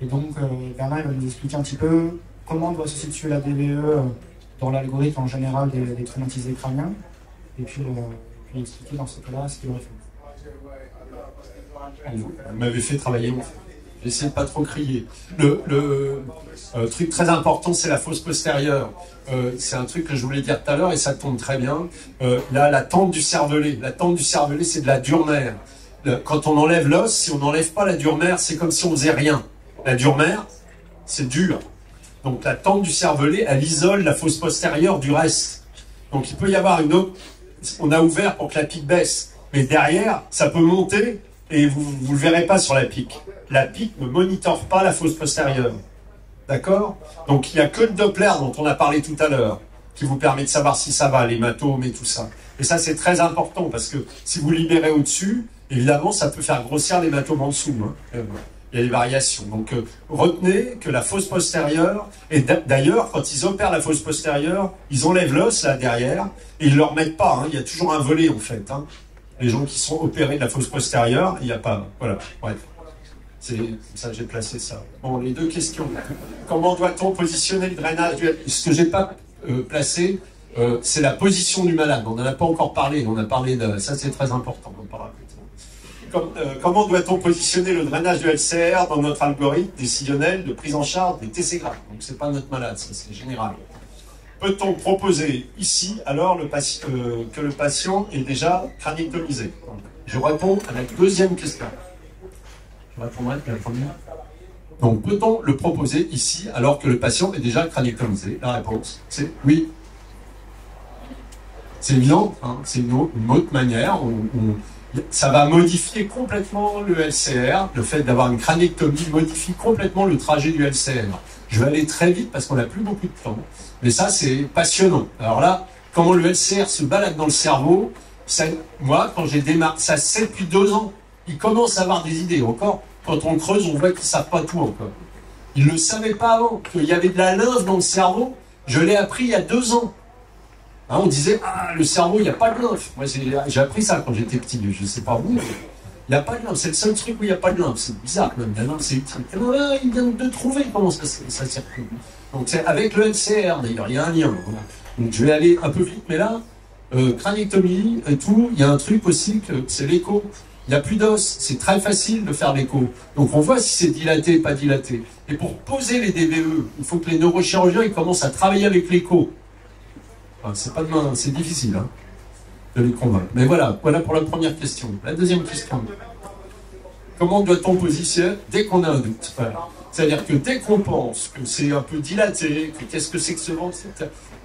et donc Bernard va nous expliquer un petit peu comment doit se situer la DVE dans l'algorithme en général des traumatisés crâniens et puis expliquer dans ce cas-là ce qu'il aurait fait. Vous m'avez fait travailler. J'essaie de pas trop crier. Le truc très important, c'est la fosse postérieure. C'est un truc que je voulais dire tout à l'heure et ça tombe très bien. Là, la tente du cervelet. La tente du cervelet, c'est de la dure mère. Quand on enlève l'os, si on n'enlève pas la dure mère, c'est comme si on faisait rien. La dure mère, c'est dur. Donc la tente du cervelet, elle isole la fosse postérieure du reste. Donc il peut y avoir une autre... On a ouvert pour que la pique baisse. Mais derrière, ça peut monter et vous ne le verrez pas sur la pique. La pique ne monitore pas la fosse postérieure. D'accord? Donc il n'y a que le Doppler dont on a parlé tout à l'heure qui vous permet de savoir si ça va, l'hématome et tout ça. Et ça, c'est très important parce que si vous libérez au-dessus, évidemment, ça peut faire grossir l'hématome en dessous. Hein. Il y a des variations. Donc retenez que la fosse postérieure, et d'ailleurs, quand ils opèrent la fosse postérieure, ils enlèvent l'os là derrière et ils ne le remettent pas. Hein. Il y a toujours un volet en fait. Hein. Les gens qui sont opérés de la fosse postérieure, il n'y a pas. Voilà, bref. C'est ça, j'ai placé ça. Bon, les deux questions. Comment doit-on positionner le drainage du... Ce que j'ai pas placé, c'est la position du malade. On n'en a pas encore parlé. On a parlé de... Ça, c'est très important. On en parlera plus tard. Comment doit-on positionner le drainage du LCR dans notre algorithme décisionnel de prise en charge des TC graves? Donc, c'est pas notre malade, ça, c'est général. Peut-on proposer ici, alors, que le patient est déjà craniectomisé? Je réponds à la deuxième question. Je répondrai à la première. Donc, peut-on le proposer ici, alors que le patient est déjà craniectomisé? La réponse, c'est oui. C'est évident, hein, c'est une autre manière. Ça va modifier complètement le LCR. Le fait d'avoir une craniectomie modifie complètement le trajet du LCR. Je vais aller très vite parce qu'on n'a plus beaucoup de temps. Mais ça, c'est passionnant. Alors là, comment le LCR se balade dans le cerveau, ça, moi, quand j'ai démarré, ça se sait depuis 2 ans. Ils commencent à avoir des idées. Encore, quand on creuse, on voit qu'ils ne savent pas tout encore. Ils ne le savaient pas avant, qu'il y avait de la lymphe dans le cerveau. Je l'ai appris il y a 2 ans. Hein, on disait, ah, le cerveau, il n'y a pas de lymphe. Moi, j'ai appris ça quand j'étais petit. Je ne sais pas vous, mais il n'y a pas de lymphe. C'est le seul truc où il n'y a pas de lymphe. C'est bizarre, même. La lymphe, c'est utile. Et ben, ils viennent de trouver comment ça circule. Donc, c'est avec le LCR, d'ailleurs, il y a un lien. Voilà. Donc, je vais aller un peu vite, mais là, craniectomie et tout, il y a un truc aussi, que c'est l'écho. Il n'y a plus d'os. C'est très facile de faire l'écho. Donc, on voit si c'est dilaté, pas dilaté. Et pour poser les DVE, il faut que les neurochirurgiens ils commencent à travailler avec l'écho. Enfin, c'est pas demain, c'est difficile hein, de les convaincre. Mais voilà pour la première question. La deuxième question. Comment doit-on positionner dès qu'on a un doute? Voilà. C'est-à-dire que dès qu'on pense que c'est un peu dilaté, que qu'est-ce que c'est que ce ventre,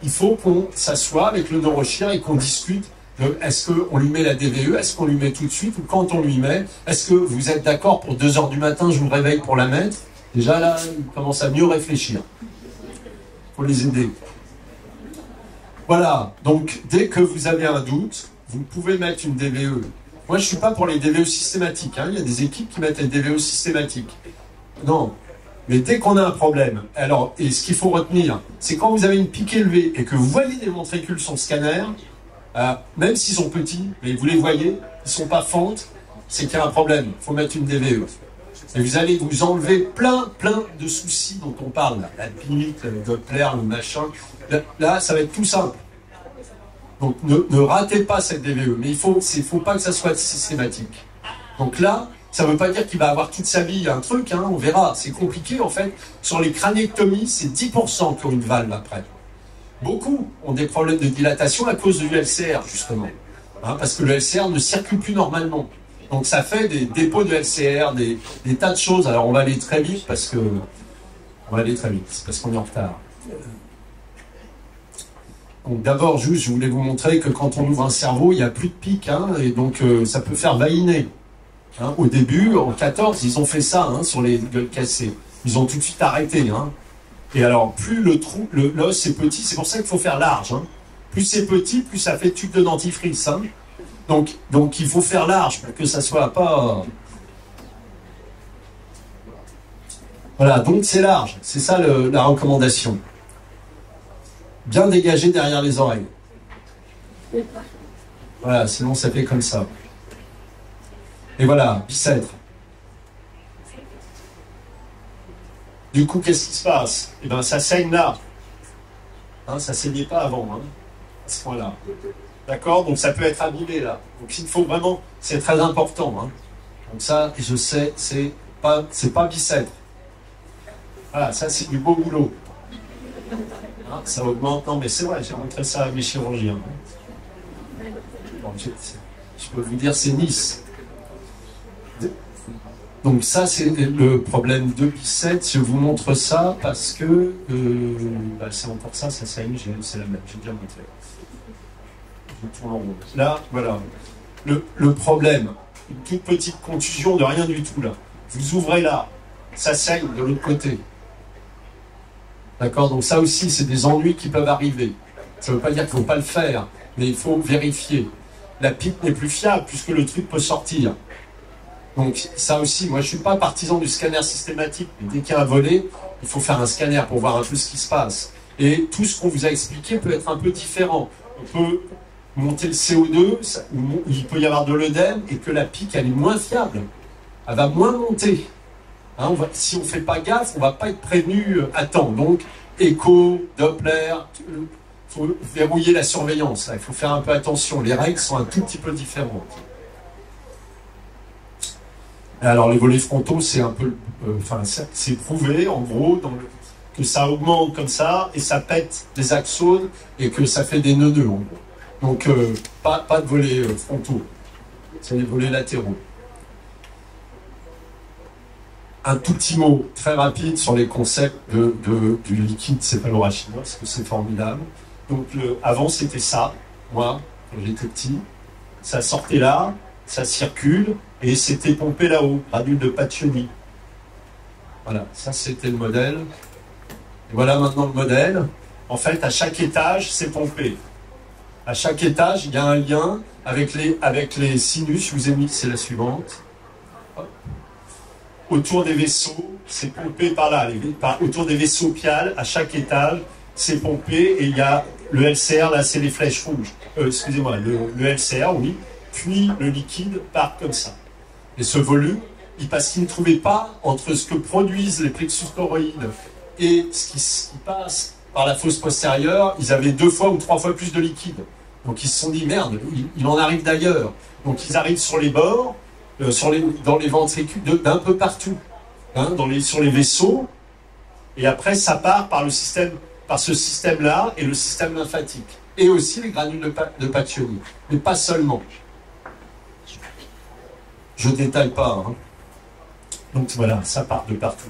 il faut qu'on s'assoie avec le neurochirurgien et qu'on discute de est-ce qu'on lui met la DVE, est-ce qu'on lui met tout de suite ou quand on lui met, est-ce que vous êtes d'accord pour 2 h du matin, je vous réveille pour la mettre? Déjà là, ils commencent à mieux réfléchir. Il faut les aider. Voilà, donc dès que vous avez un doute, vous pouvez mettre une DVE. Moi, je ne suis pas pour les DVE systématiques. Hein. Il y a des équipes qui mettent les DVE systématiques. Non, mais dès qu'on a un problème, alors, et ce qu'il faut retenir, c'est quand vous avez une pique élevée et que vous voyez des ventricules sur le scanner, même s'ils sont petits, mais vous les voyez, ils ne sont pas fentes, c'est qu'il y a un problème. Il faut mettre une DVE. Et vous allez vous enlever plein de soucis dont on parle. Là. La pique, le Doppler, le machin. Là, ça va être tout simple. Donc, ne ratez pas cette DVE. Mais il faut pas que ça soit systématique. Donc là, ça ne veut pas dire qu'il va avoir toute sa vie un truc. Hein, on verra. C'est compliqué, en fait. Sur les craniectomies, c'est 10% qui ont une valve après. Beaucoup ont des problèmes de dilatation à cause du LCR, justement. Hein, parce que le LCR ne circule plus normalement. Donc ça fait des dépôts de LCR, des tas de choses. Alors on va aller très vite parce qu'on est en retard. Donc d'abord, juste, je voulais vous montrer que quand on ouvre un cerveau, il n'y a plus de pic, hein, et donc ça peut faire vaïner. Hein, au début, en 14, ils ont fait ça hein, sur les gueules cassées. Ils ont tout de suite arrêté. Hein. Et alors, plus l'os est petit, c'est pour ça qu'il faut faire large. Hein. Plus c'est petit, plus ça fait tube de dentifrice. Hein. Donc il faut faire large pour que ça soit pas... Voilà, donc c'est large. C'est ça la recommandation. Bien dégagé derrière les oreilles. Voilà, sinon ça fait comme ça. Et voilà, bicêtre. Du coup, qu'est-ce qui se passe? Eh bien, ça saigne là. Hein, ça ne saignait pas avant, hein, à ce point-là. D'accord? Donc ça peut être abîmé là. Donc il faut vraiment, c'est très important. Hein. Donc ça, je sais, c'est pas bicêtre. Voilà, ça c'est du beau boulot. Hein, ça augmente. Non mais c'est vrai, j'ai montré ça à mes chirurgiens. Bon, je peux vous dire, c'est Nice. Donc ça c'est le problème de bicêtre. Je vous montre ça parce que c'est encore ça saigne, c'est la même, j'ai déjà montré. Là, voilà. Le problème, une toute petite contusion de rien du tout là. Vous ouvrez là, ça saigne de l'autre côté. D'accord? Donc ça aussi, c'est des ennuis qui peuvent arriver. Ça ne veut pas dire qu'il ne faut pas le faire, mais il faut vérifier. La pique n'est plus fiable puisque le truc peut sortir. Donc ça aussi, moi je ne suis pas partisan du scanner systématique, mais dès qu'il y a un volet, il faut faire un scanner pour voir un peu ce qui se passe. Et tout ce qu'on vous a expliqué peut être un peu différent. On peut monter le CO2, il peut y avoir de l'œdème et que la pique, elle est moins fiable. Elle va moins monter. Hein, si on ne fait pas gaffe, on ne va pas être prévenu à temps. Donc, écho, Doppler, il faut verrouiller la surveillance. Là. Il faut faire un peu attention. Les règles sont un tout petit peu différentes. Alors, les volets frontaux, c'est un peu... c'est prouvé, en gros, que ça augmente comme ça et ça pète des axones et que ça fait des nœuds, en gros. Donc, pas de volets frontaux. C'est des volets latéraux. Un tout petit mot très rapide sur les concepts du liquide céphalorachidien, parce que c'est formidable. Donc, avant, c'était ça, moi, quand j'étais petit. Ça sortait là, ça circule, et c'était pompé là-haut, granule de Paccioni. Voilà, ça c'était le modèle. Et voilà maintenant le modèle. En fait, à chaque étage, c'est pompé. À chaque étage, il y a un lien avec les sinus. Je vous ai mis, c'est la suivante. Hop. Autour des vaisseaux, c'est pompé par là. Autour des vaisseaux piales, à chaque étage, c'est pompé. Et il y a le LCR, là, c'est les flèches rouges. Excusez-moi, le LCR, oui. Puis le liquide part comme ça. Et ce volume, parce qu'ils ne trouvaient pas entre ce que produisent les plexus choroïdes et ce qui passe par la fosse postérieure, ils avaient 2 fois ou 3 fois plus de liquide. Donc ils se sont dit, merde, il en arrive d'ailleurs. Donc ils arrivent sur les bords, dans les ventricules, d'un peu partout, hein, sur les vaisseaux, et après ça part par ce système-là et le système lymphatique. Et aussi les granules de Paccioni, mais pas seulement. Je ne détaille pas. Hein. Donc voilà, ça part de partout.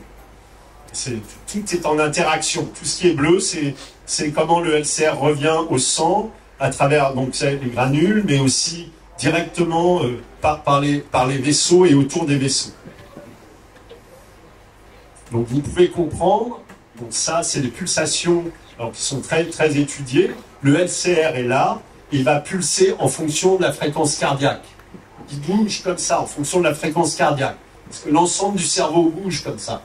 Tout est en interaction. Tout ce qui est bleu, c'est comment le LCR revient au sang à travers donc, les granules, mais aussi directement par les vaisseaux et autour des vaisseaux. Donc vous pouvez comprendre, donc ça c'est des pulsations alors, qui sont très, très étudiées. Le LCR est là, il va pulser en fonction de la fréquence cardiaque. Il bouge comme ça, en fonction de la fréquence cardiaque. Parce que l'ensemble du cerveau bouge comme ça.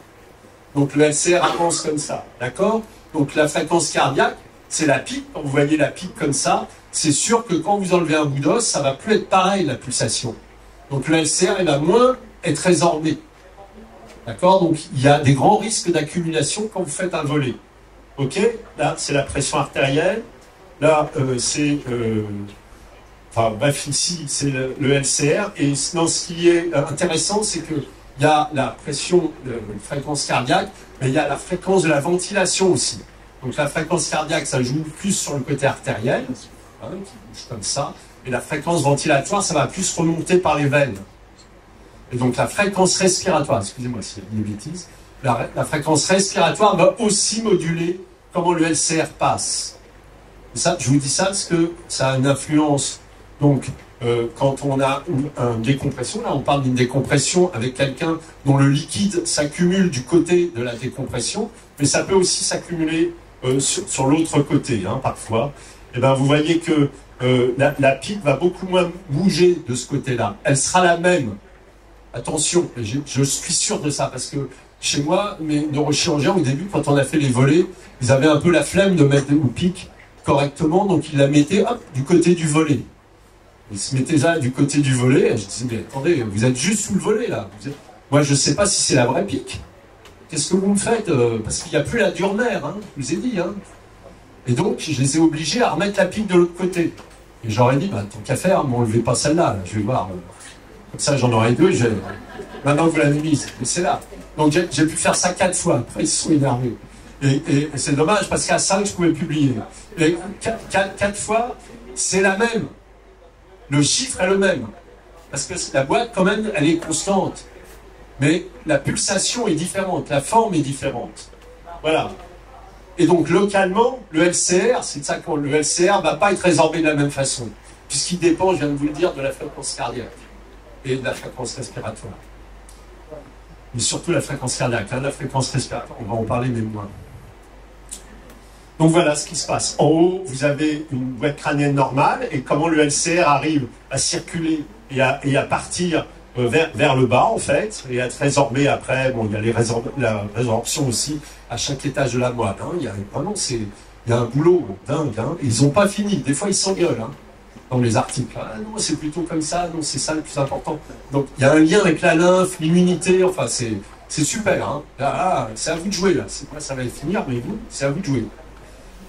Donc le LCR avance comme ça, d'accord? Donc la fréquence cardiaque, c'est la pique. Quand vous voyez la pique comme ça, c'est sûr que quand vous enlevez un bout d'os, ça va plus être pareil, la pulsation. Donc le LCR, il va moins être résorbé. D'accord? Donc il y a des grands risques d'accumulation quand vous faites un volet. Ok? Là, c'est la pression artérielle. Là, c'est... Enfin, bref, ici, c'est le LCR. Et non, ce qui est intéressant, c'est qu'il y a la pression, la fréquence cardiaque, mais il y a la fréquence de la ventilation aussi. Donc la fréquence cardiaque, ça joue plus sur le côté artériel, hein, qui bouge comme ça. Et la fréquence ventilatoire, ça va plus remonter par les veines. Et donc la fréquence respiratoire, excusez-moi si il y a une bêtise, la fréquence respiratoire va aussi moduler comment le LCR passe. Et ça, je vous dis ça parce que ça a une influence. Donc, quand on a une décompression, là on parle d'une décompression avec quelqu'un dont le liquide s'accumule du côté de la décompression, mais ça peut aussi s'accumuler sur l'autre côté, hein, parfois. Et ben, vous voyez que la pique va beaucoup moins bouger de ce côté-là. Elle sera la même. Attention, je suis sûr de ça, parce que chez moi, mes neurochirurgiens, au début, quand on a fait les volets, ils avaient un peu la flemme de mettre une pique correctement, donc ils la mettaient hop, du côté du volet. Ils se mettaient là du côté du volet, et je disais, mais attendez, vous êtes juste sous le volet, là. Moi, je ne sais pas si c'est la vraie pique. Qu'est-ce que vous me faites? Parce qu'il n'y a plus la durnaire, hein, je vous ai dit. Hein. Et donc, je les ai obligés à remettre la pique de l'autre côté. Et j'aurais dit, bah, tant qu'à faire, m'enlevez pas celle-là, là, je vais voir. Comme ça, j'en aurai 2, maintenant vous l'avez mise, mais c'est là. Donc, j'ai pu faire ça 4 fois, après ils se sont énervés. Et c'est dommage, parce qu'à 5, je pouvais publier. Et 4 fois, c'est la même. Le chiffre est le même. Parce que la boîte, quand même, elle est constante. Mais la pulsation est différente, la forme est différente. Voilà. Et donc, localement, le LCR, c'est ça qu'on... Le LCR ne va pas être résorbé de la même façon. Puisqu'il dépend, je viens de vous le dire, de la fréquence cardiaque et de la fréquence respiratoire. Mais surtout la fréquence cardiaque. Là, la fréquence respiratoire, on va en parler, mais moins. Donc voilà ce qui se passe. En haut, vous avez une boîte crânienne normale, et comment le LCR arrive à circuler et à partir vers le bas, en fait, et à être résorbé après. Bon, il y a la résorption aussi à chaque étage de la boîte. Hein. Il y a vraiment, il y a un boulot dingue. Hein. Ils n'ont pas fini. Des fois, ils s'engueulent. Hein. dans les articles. Ah non, c'est plutôt comme ça, non, c'est ça le plus important. Donc il y a un lien avec la lymphe, l'immunité, enfin c'est super. Hein. Là, c'est à vous de jouer, là. C'est quoi, ça va finir, mais vous, c'est à vous de jouer.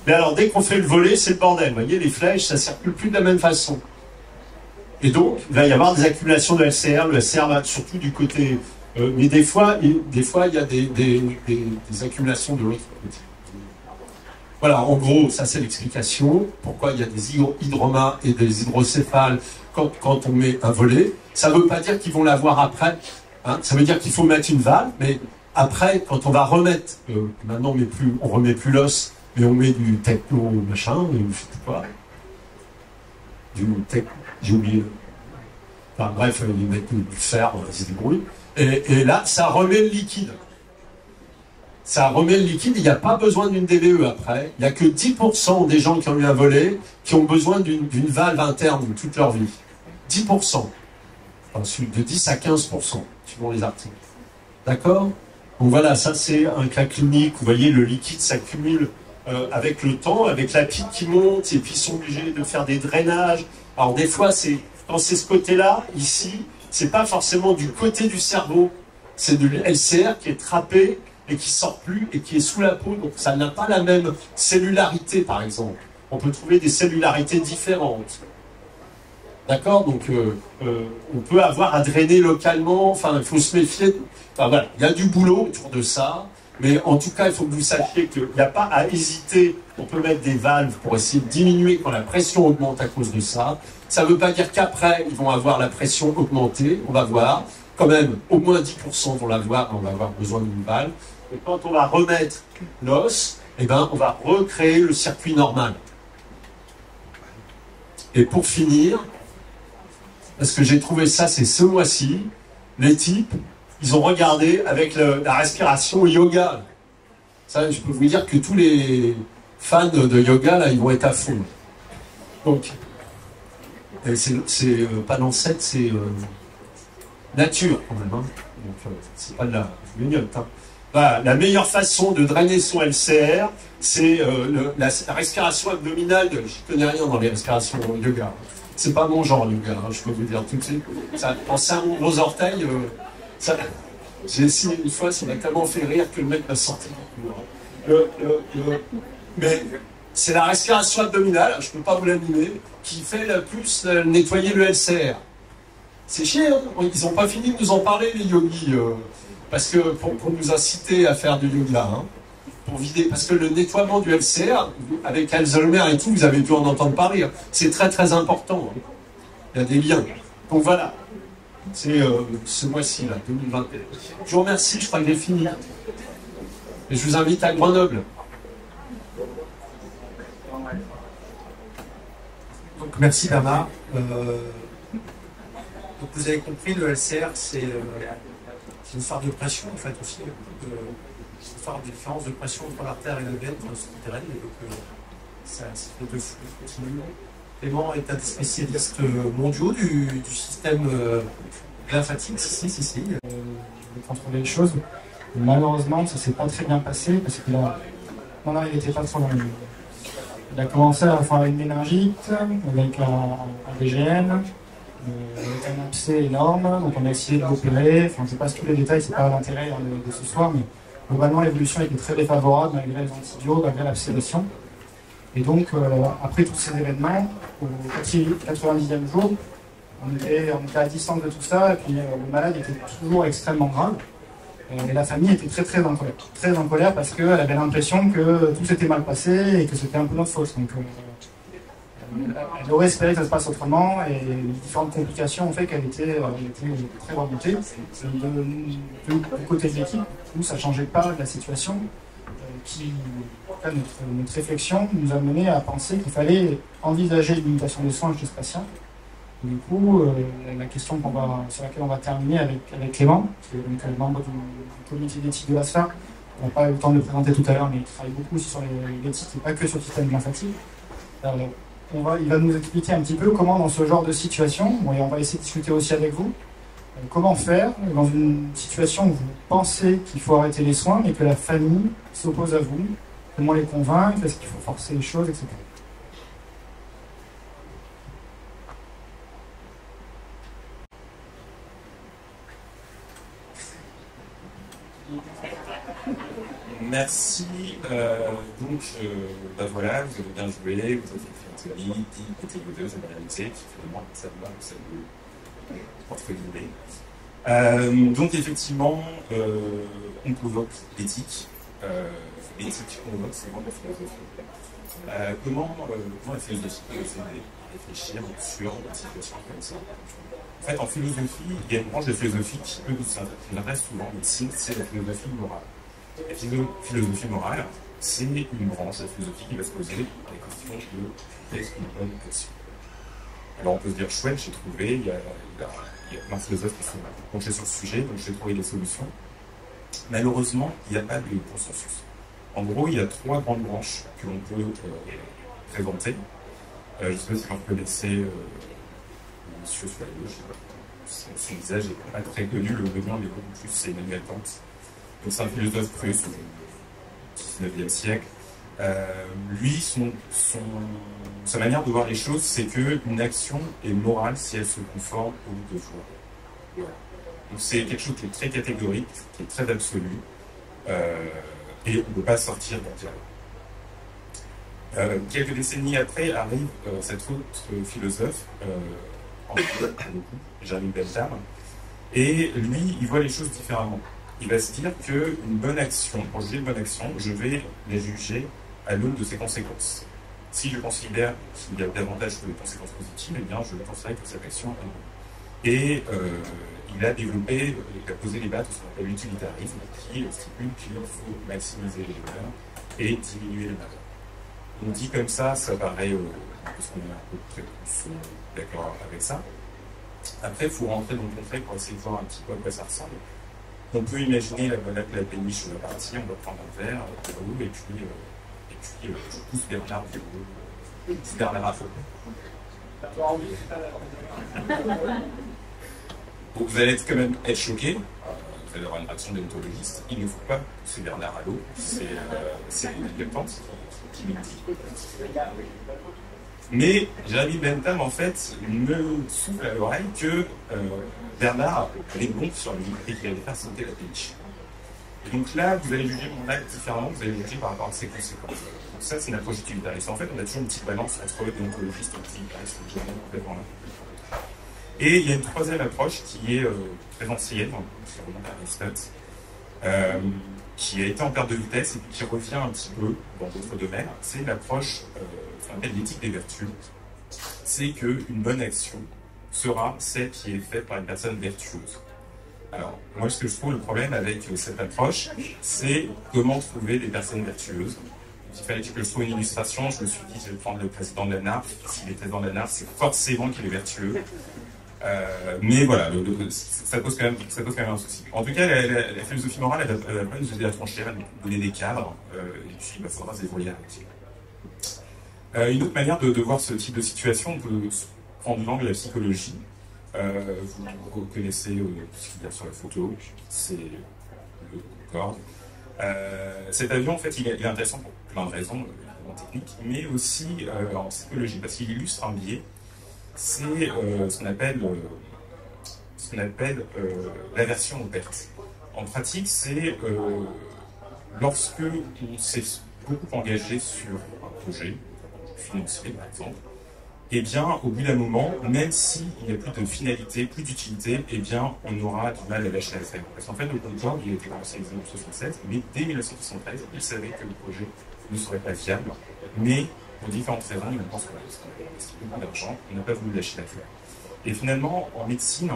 Mais alors, dès qu'on fait le volet, c'est le bordel. Vous voyez, les flèches, ça ne circule plus de la même façon. Et donc, il va y avoir des accumulations de LCR. Le LCR va surtout du côté... mais des fois, il y a des accumulations de l'autre côté. Voilà, en gros, ça c'est l'explication. Pourquoi il y a des hydromas et des hydrocéphales quand on met un volet. Ça ne veut pas dire qu'ils vont l'avoir après. Hein. Ça veut dire qu'il faut mettre une valve, mais après, quand on va remettre... maintenant, on ne remet plus l'os, mais on met du techno machin, je ne sais pas. J'ai oublié. Enfin bref, ils mettent du fer, c'est du bruit. Et là, ça remet le liquide. Ça remet le liquide, il n'y a pas besoin d'une DVE après. Il n'y a que 10% des gens qui ont eu un volet qui ont besoin d'une valve interne toute leur vie. 10%. Ensuite, de 10 à 15%, suivant les articles. D'accord? Donc voilà, ça c'est un cas clinique. Vous voyez, le liquide s'accumule avec le temps, avec la pique qui monte, et puis ils sont obligés de faire des drainages. Alors des fois, quand c'est ce côté-là, ici, c'est pas forcément du côté du cerveau, c'est de LCR qui est trappé et qui sort plus et qui est sous la peau, donc ça n'a pas la même cellularité, par exemple. On peut trouver des cellularités différentes. D'accord? Donc on peut avoir à drainer localement, enfin il faut se méfier. Enfin voilà, il y a du boulot autour de ça. Mais en tout cas, il faut que vous sachiez qu'il n'y a pas à hésiter. On peut mettre des valves pour essayer de diminuer quand la pression augmente à cause de ça. Ça ne veut pas dire qu'après, ils vont avoir la pression augmentée. On va voir. Quand même, au moins 10% vont l'avoir. On va avoir besoin d'une valve. Et quand on va remettre l'os, eh ben, on va recréer le circuit normal. Et pour finir, parce que j'ai trouvé ça, c'est ce mois-ci, les types, ils ont regardé avec la respiration yoga. Ça, je peux vous dire que tous les fans de yoga, là, ils vont être à fond. Donc, c'est pas l'ancêtre, c'est nature, quand même. Hein. Donc, c'est pas de la mignonne. Hein. Voilà, la meilleure façon de drainer son LCR, c'est la respiration abdominale. Je ne connais rien dans les respirations yoga. C'est pas mon genre, yoga, hein, je peux vous dire tout de suite. Pensez à mon gros orteil. J'ai essayé une fois, ça m'a tellement fait rire que le mec m'a sorti du cours. Mais c'est la respiration abdominale, je ne peux pas vous l'animer, qui fait le plus nettoyer le LCR. C'est chiant, hein. Ils n'ont pas fini de nous en parler, les yogis, parce que pour nous inciter à faire du yoga, hein, pour vider, parce que le nettoiement du LCR, avec Alzheimer et tout, vous avez pu en entendre parler, hein, c'est très très important. Hein. Il y a des liens. Donc voilà. C'est ce mois-ci, là, 2021. Je vous remercie, je crois qu'il est fini. Et je vous invite à Grenoble. Donc merci Bernard. Donc vous avez compris, le LCR, c'est une histoire de pression, en fait, aussi. Une histoire de différence de pression entre l'artère et la veine souterraine. Et donc ça fait de fou. Clément est un des spécialistes mondiaux du système lymphatique. Si. De contrôler les choses. Malheureusement, ça ne s'est pas très bien passé parce qu'il n'était pas trop loin. Il a commencé à faire une méningite avec un DGN, avec un abcès énorme. Donc on a essayé de l'opérer. Enfin, je passe tous les détails, c'est pas l'intérêt de ce soir, mais globalement l'évolution était très défavorable malgré les antibiotiques, malgré l'abcédation. Et donc, après tous ces événements, au 90e jour, on était à distance de tout ça, et puis le malade était toujours extrêmement grave. Et la famille était très en colère. Très en colère parce qu'elle avait l'impression que tout s'était mal passé et que c'était un peu notre faute. Donc, elle aurait espéré que ça se passe autrement, et les différentes complications ont fait qu'elle était très remontée. Du côté de l'équipe, nous, ça ne changeait pas de la situation. Notre réflexion nous a mené à penser qu'il fallait envisager une limitation des soins chez ce patient. Et du coup, la question sur laquelle on va terminer avec Clément, qui est donc membre du comité d'éthique de l'ASFA, on n'a pas eu le temps de le présenter tout à l'heure, mais il travaille beaucoup aussi sur l'éthique et pas que sur le système lymphatique. Il va nous expliquer un petit peu comment, dans ce genre de situation, et on va essayer de discuter aussi avec vous, comment faire dans une situation où vous pensez qu'il faut arrêter les soins et que la famille s'oppose à vous, comment les convaincre, est-ce qu'il faut forcer les choses, etc. Merci. Bah voilà, vous avez bien joué, vous avez fait une télé, côté godeuse, vous avez réalisé, finalement, ça va, ça vous entre guillemets. Donc effectivement, on convoque l'éthique. L'éthique convoque souvent la philosophie. Comment la philosophie peut nous aider à réfléchir sur une situation comme ça? En fait, en philosophie, il y a une branche de philosophie qui nous intéresse souvent, médecine, c'est la philosophie morale. La philosophie morale, c'est une branche de philosophie qui va se poser la question de qu'est-ce qu'une bonne action. Alors on peut se dire, chouette, j'ai trouvé, il y a plein de philosophes qui sont penchés sur ce sujet, donc j'ai trouvé des solutions. Malheureusement, il n'y a pas de consensus. En gros, il y a 3 grandes branches que l'on peut présenter. Je ne sais pas si vous connaissez monsieur sur la gauche, son visage n'est pas très connu, le mien mais beaucoup plus, c'est Emmanuel Kant. Donc c'est un philosophe russe au XIXe siècle. Lui, sa manière de voir les choses, c'est qu'une action est morale si elle se conforme au devoir. Voilà. Donc c'est quelque chose qui est très catégorique, qui est très absolu, et on ne peut pas sortir d'un dialogue. Quelques décennies après arrive cet autre philosophe, Jeremy Bentham, et lui, il voit les choses différemment. Il va se dire qu'une bonne action, pour juger une bonne action, je vais la juger à l'aune de ses conséquences. Si je considère qu'il y a davantage de conséquences positives, eh bien, je considère que cette action est bonne. Et il a développé, il a posé les bases de ce qu'on appelle l'utilitarisme, qui stipule qu'il faut maximiser les valeurs et diminuer les malheurs. On dit comme ça paraît, parce qu'on est un peu près tous d'accord avec ça. Après, il faut rentrer dans le concret pour essayer de voir un petit peu à quoi ça ressemble. On peut imaginer la péniche de la partie, on va prendre un verre, et puis je pousse Bernard du haut, Bernard à fond. Donc vous allez quand même être choqué, vous allez avoir une réaction déontologiste, il ne faut pas pousser Bernard à l'eau, c'est Emmanuel Kant qui nous dit. Mais Jeremy Bentham, en fait, me souffle à l'oreille que Bernard est bon sur lui et qu'il allait faire sauter la péniche. Et donc là, vous allez juger mon acte différemment, vous allez juger par rapport à ses conséquences. Donc ça, c'est une approche utilitariste. En fait, on a toujours une petite balance entre déontologiste et utilitariste, donc jamais complètement là. Et il y a une troisième approche qui est très ancienne, qui remonte à Aristote, qui a été en perte de vitesse et puis qui revient un petit peu dans d'autres domaines. C'est l'approche qu'on appelle l'éthique des vertus. C'est qu'une bonne action sera celle qui est faite par une personne vertueuse. Alors, moi, ce que je trouve le problème avec cette approche, c'est comment trouver des personnes vertueuses. Il fallait que je trouve une illustration, je me suis dit, je vais prendre le président de la NARF. S'il est président de la NARF, c'est forcément qu'il est vertueux. Mais voilà, ça pose quand même un souci. En tout cas, la philosophie morale, elle va pas nous aider à trancher, à nous donner des cadres, et puis il faudra se débrouiller avec. Une autre manière de voir ce type de situation, on peut prendre l'angle de la psychologie. Vous reconnaissez ce qu'il y a sur la photo, c'est le Concorde. Cet avion, en fait, il est intéressant pour plein de raisons, techniques, mais aussi en psychologie, parce qu'il illustre un biais. C'est ce qu'on appelle l'aversion aux pertes. En pratique, c'est lorsque on s'est beaucoup engagé sur un projet financier, par exemple, eh bien, au bout d'un moment, même s'il n'y a plus de finalité, plus d'utilité, eh bien, on aura du mal à lâcher l'affaire. Parce qu'en fait, le Concorde, il a été commencé en 1976, mais dès 1973, il savait que le projet ne serait pas viable, mais pour différentes raisons, on pense qu'on a investi beaucoup d'argent, on n'a pas voulu lâcher l'affaire. Et finalement, en médecine,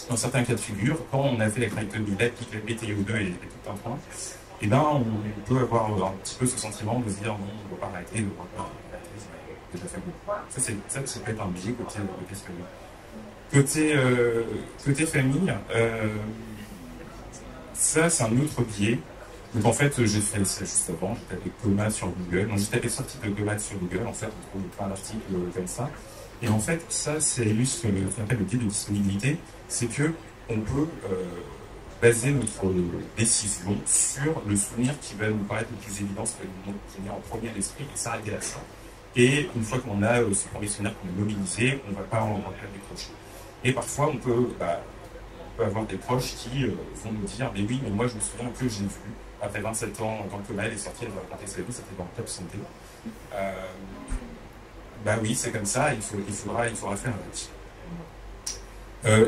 dans certains cas de figure, quand on a fait la cryotomie, la PTO2 et tout un point, eh ben, on peut avoir un petit peu ce sentiment de se dire non, on ne va pas arrêter, on ne va pas arrêter, déjà fait beaucoup. Ça peut être un biais côté famille. Ça, c'est un autre biais. Donc en fait, j'ai fait ça juste avant, j'ai tapé coma sur Google. Donc j'ai tapé ce type de coma sur Google, en fait, on trouve plein d'articles comme ça. Et en fait, ça illustre ce qu'on appelle le biais de disponibilité, c'est que on peut baser notre décision sur le souvenir qui va nous paraître le plus évident, qui vient en premier à l'esprit, et s'arrêter à ça. Et une fois qu'on a ce premier souvenir qu'on a mobilisé, on ne va pas décrocher. Et parfois, on peut peut avoir des proches qui vont nous dire « Mais oui, mais moi je me souviens que j'ai vu, après 27 ans, quand le coma, elle est sortie, elle va raconter sa vie, c'était dans le top santé. » Bah oui, c'est comme ça, il faudra faire avec.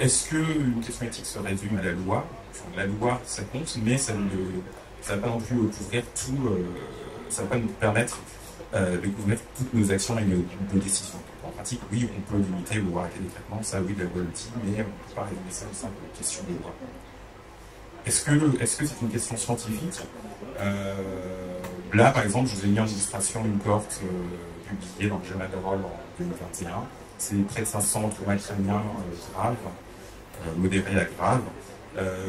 Est-ce qu'une question éthique se résume à la loi? Enfin, la loi, ça compte, mais ça ne va pas non plus couvrir tout, ça ne va pas nous permettre de couvrir toutes nos actions et nos décisions. En pratique, oui, on peut limiter ou arrêter les traitements, ça oui, la loi le dit, mais on ne peut pas résumer ça aux simples questions de loi. Est-ce que c'est une question scientifique? Là, par exemple, je vous ai mis en illustration une cohorte publiée dans le journal de Roll en 2021. C'est près de 500 traumas crâniens graves, modérés à graves.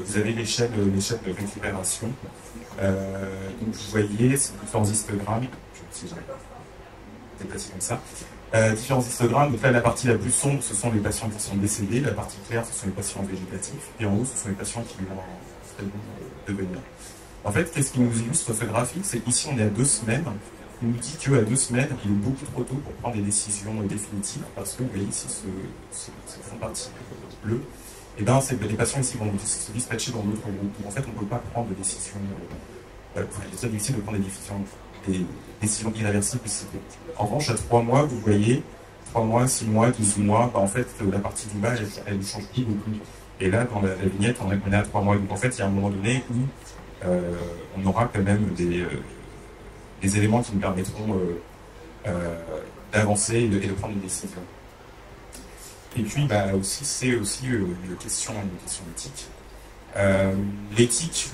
Vous avez l'échelle de récupération. Donc vous voyez, c'est différents histogrammes. Si je vais déplacer comme ça. Différents histogrammes. Donc là, la partie la plus sombre, ce sont les patients qui sont décédés. La partie claire, ce sont les patients végétatifs. Et en haut, ce sont les patients qui vont devenir. En fait, qu'est-ce qui nous illustre ce graphique? C'est qu'ici, on est à 2 semaines. Il nous dit qu'à 2 semaines, il est beaucoup trop tôt pour prendre des décisions définitives, parce que vous voyez ici ce fond partie bleue. Et bien, les patients ici vont se dispatcher dans d'autres groupes. Donc en fait, on ne peut pas prendre de décisions. Il est très difficile de prendre des décisions irréversibles. En revanche, à 3 mois, vous voyez, 3 mois, 6 mois, 12 mois, en fait, la partie du bas, elle ne change plus beaucoup. Et là, dans la vignette, on est à 3 mois. Donc en fait, il y a un moment donné où on aura quand même des éléments qui nous permettront d'avancer et de prendre une décision. Et puis, aussi, c'est aussi une question éthique. L'éthique,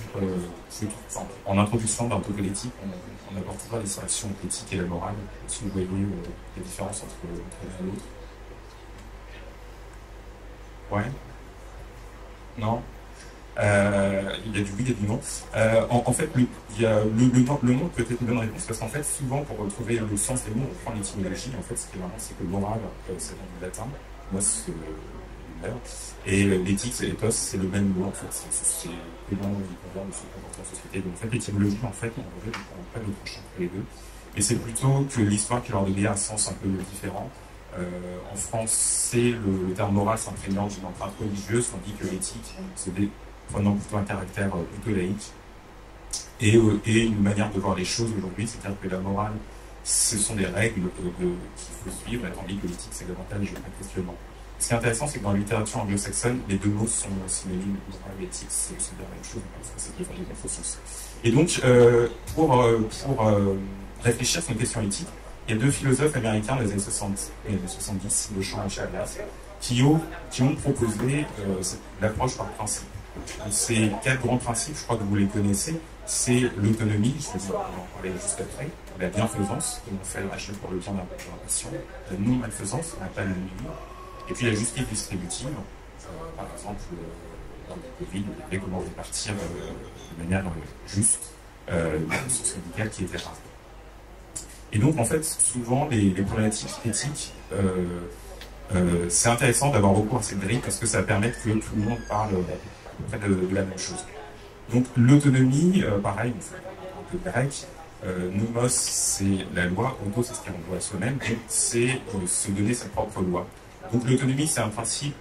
en introduction d'un peu de l'éthique, on aborde toujours les relations éthiques et la morale. Si vous voyez les différences entre l'un et l'autre. Ouais. Non. Il y a du oui, il y a du non. En fait, le nom peut être une bonne réponse parce qu'en fait, souvent, pour retrouver le sens des mots, on prend l'étymologie. En fait, ce qui est marrant, c'est que moral, c'est du latin. Moi, c'est et l'éthique, c'est l'éthos, c'est le même mot, en fait. C'est comment il convient de se comporter en société. Donc, en fait, l'étymologie, en fait, on ne prend pas le tranchant entre les deux. Et c'est plutôt que l'histoire qui leur donnait un sens un peu différent. En France, c'est le terme moral s'imprégnant d'une empreinte religieuse, tandis que l'éthique, c'est prenant plutôt un caractère plutôt laïque. Et une manière de voir les choses aujourd'hui, c'est-à-dire que la morale, ce sont des règles qu'il faut suivre, tandis que l'éthique, c'est davantage un questionnement. Ce qui est intéressant, c'est que dans la littérature anglo-saxonne, les deux mots sont synonymes. Morale et éthique, c'est la même chose, parce que c'est deux sens. Et donc, pour réfléchir sur une question éthique, il y a 2 philosophes américains des années 70, Beauchamp et Chavez, qui ont proposé l'approche par principe. Ces 4 grands principes, je crois que vous les connaissez, c'est l'autonomie, je vais en parler juste après, la bienfaisance, comme on fait le HF pour le bien d'un patient, la non-malfaisance, on appelle le milieu, et puis la justice distributive, par exemple, dans le Covid, il y avait comment répartir de manière juste les ressources médicales qui étaient rares. Et donc, en fait, souvent, les problématiques éthiques, c'est intéressant d'avoir recours à cette grille parce que ça permet que tout le monde parle de la même chose. Donc, l'autonomie, pareil, un peu grec, nomos, c'est la loi, auto, c'est ce qu'on doit à soi-même, donc c'est se donner sa propre loi. Donc, l'autonomie, c'est un principe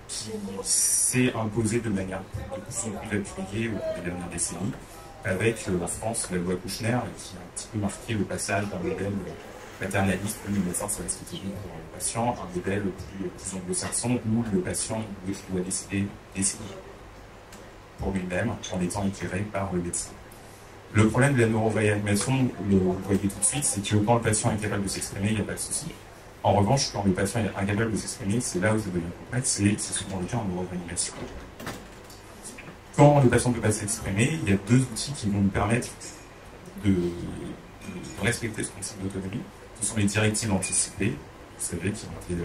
qui s'est imposé de manière de plus en plus appuyée au cours des dernières décennies, avec en France la loi Kouchner, qui a un petit peu marqué le passage d'un modèle paternaliste, plus naissance à respecter pour le patient, un modèle plus anglo-saxon où le patient doit décider pour lui-même en étant éclairé par le médecin. Le problème de la neuroréanimation, vous le voyez tout de suite, c'est que quand le patient est capable de s'exprimer, il n'y a pas de souci. En revanche, quand le patient est incapable de s'exprimer, c'est là où ça devient complexe, et c'est souvent le cas en neuroréanimation. Quand le patient ne peut pas s'exprimer, il y a 2 outils qui vont nous permettre de respecter ce principe d'autonomie. Ce sont les directives anticipées, vous savez, qui ont été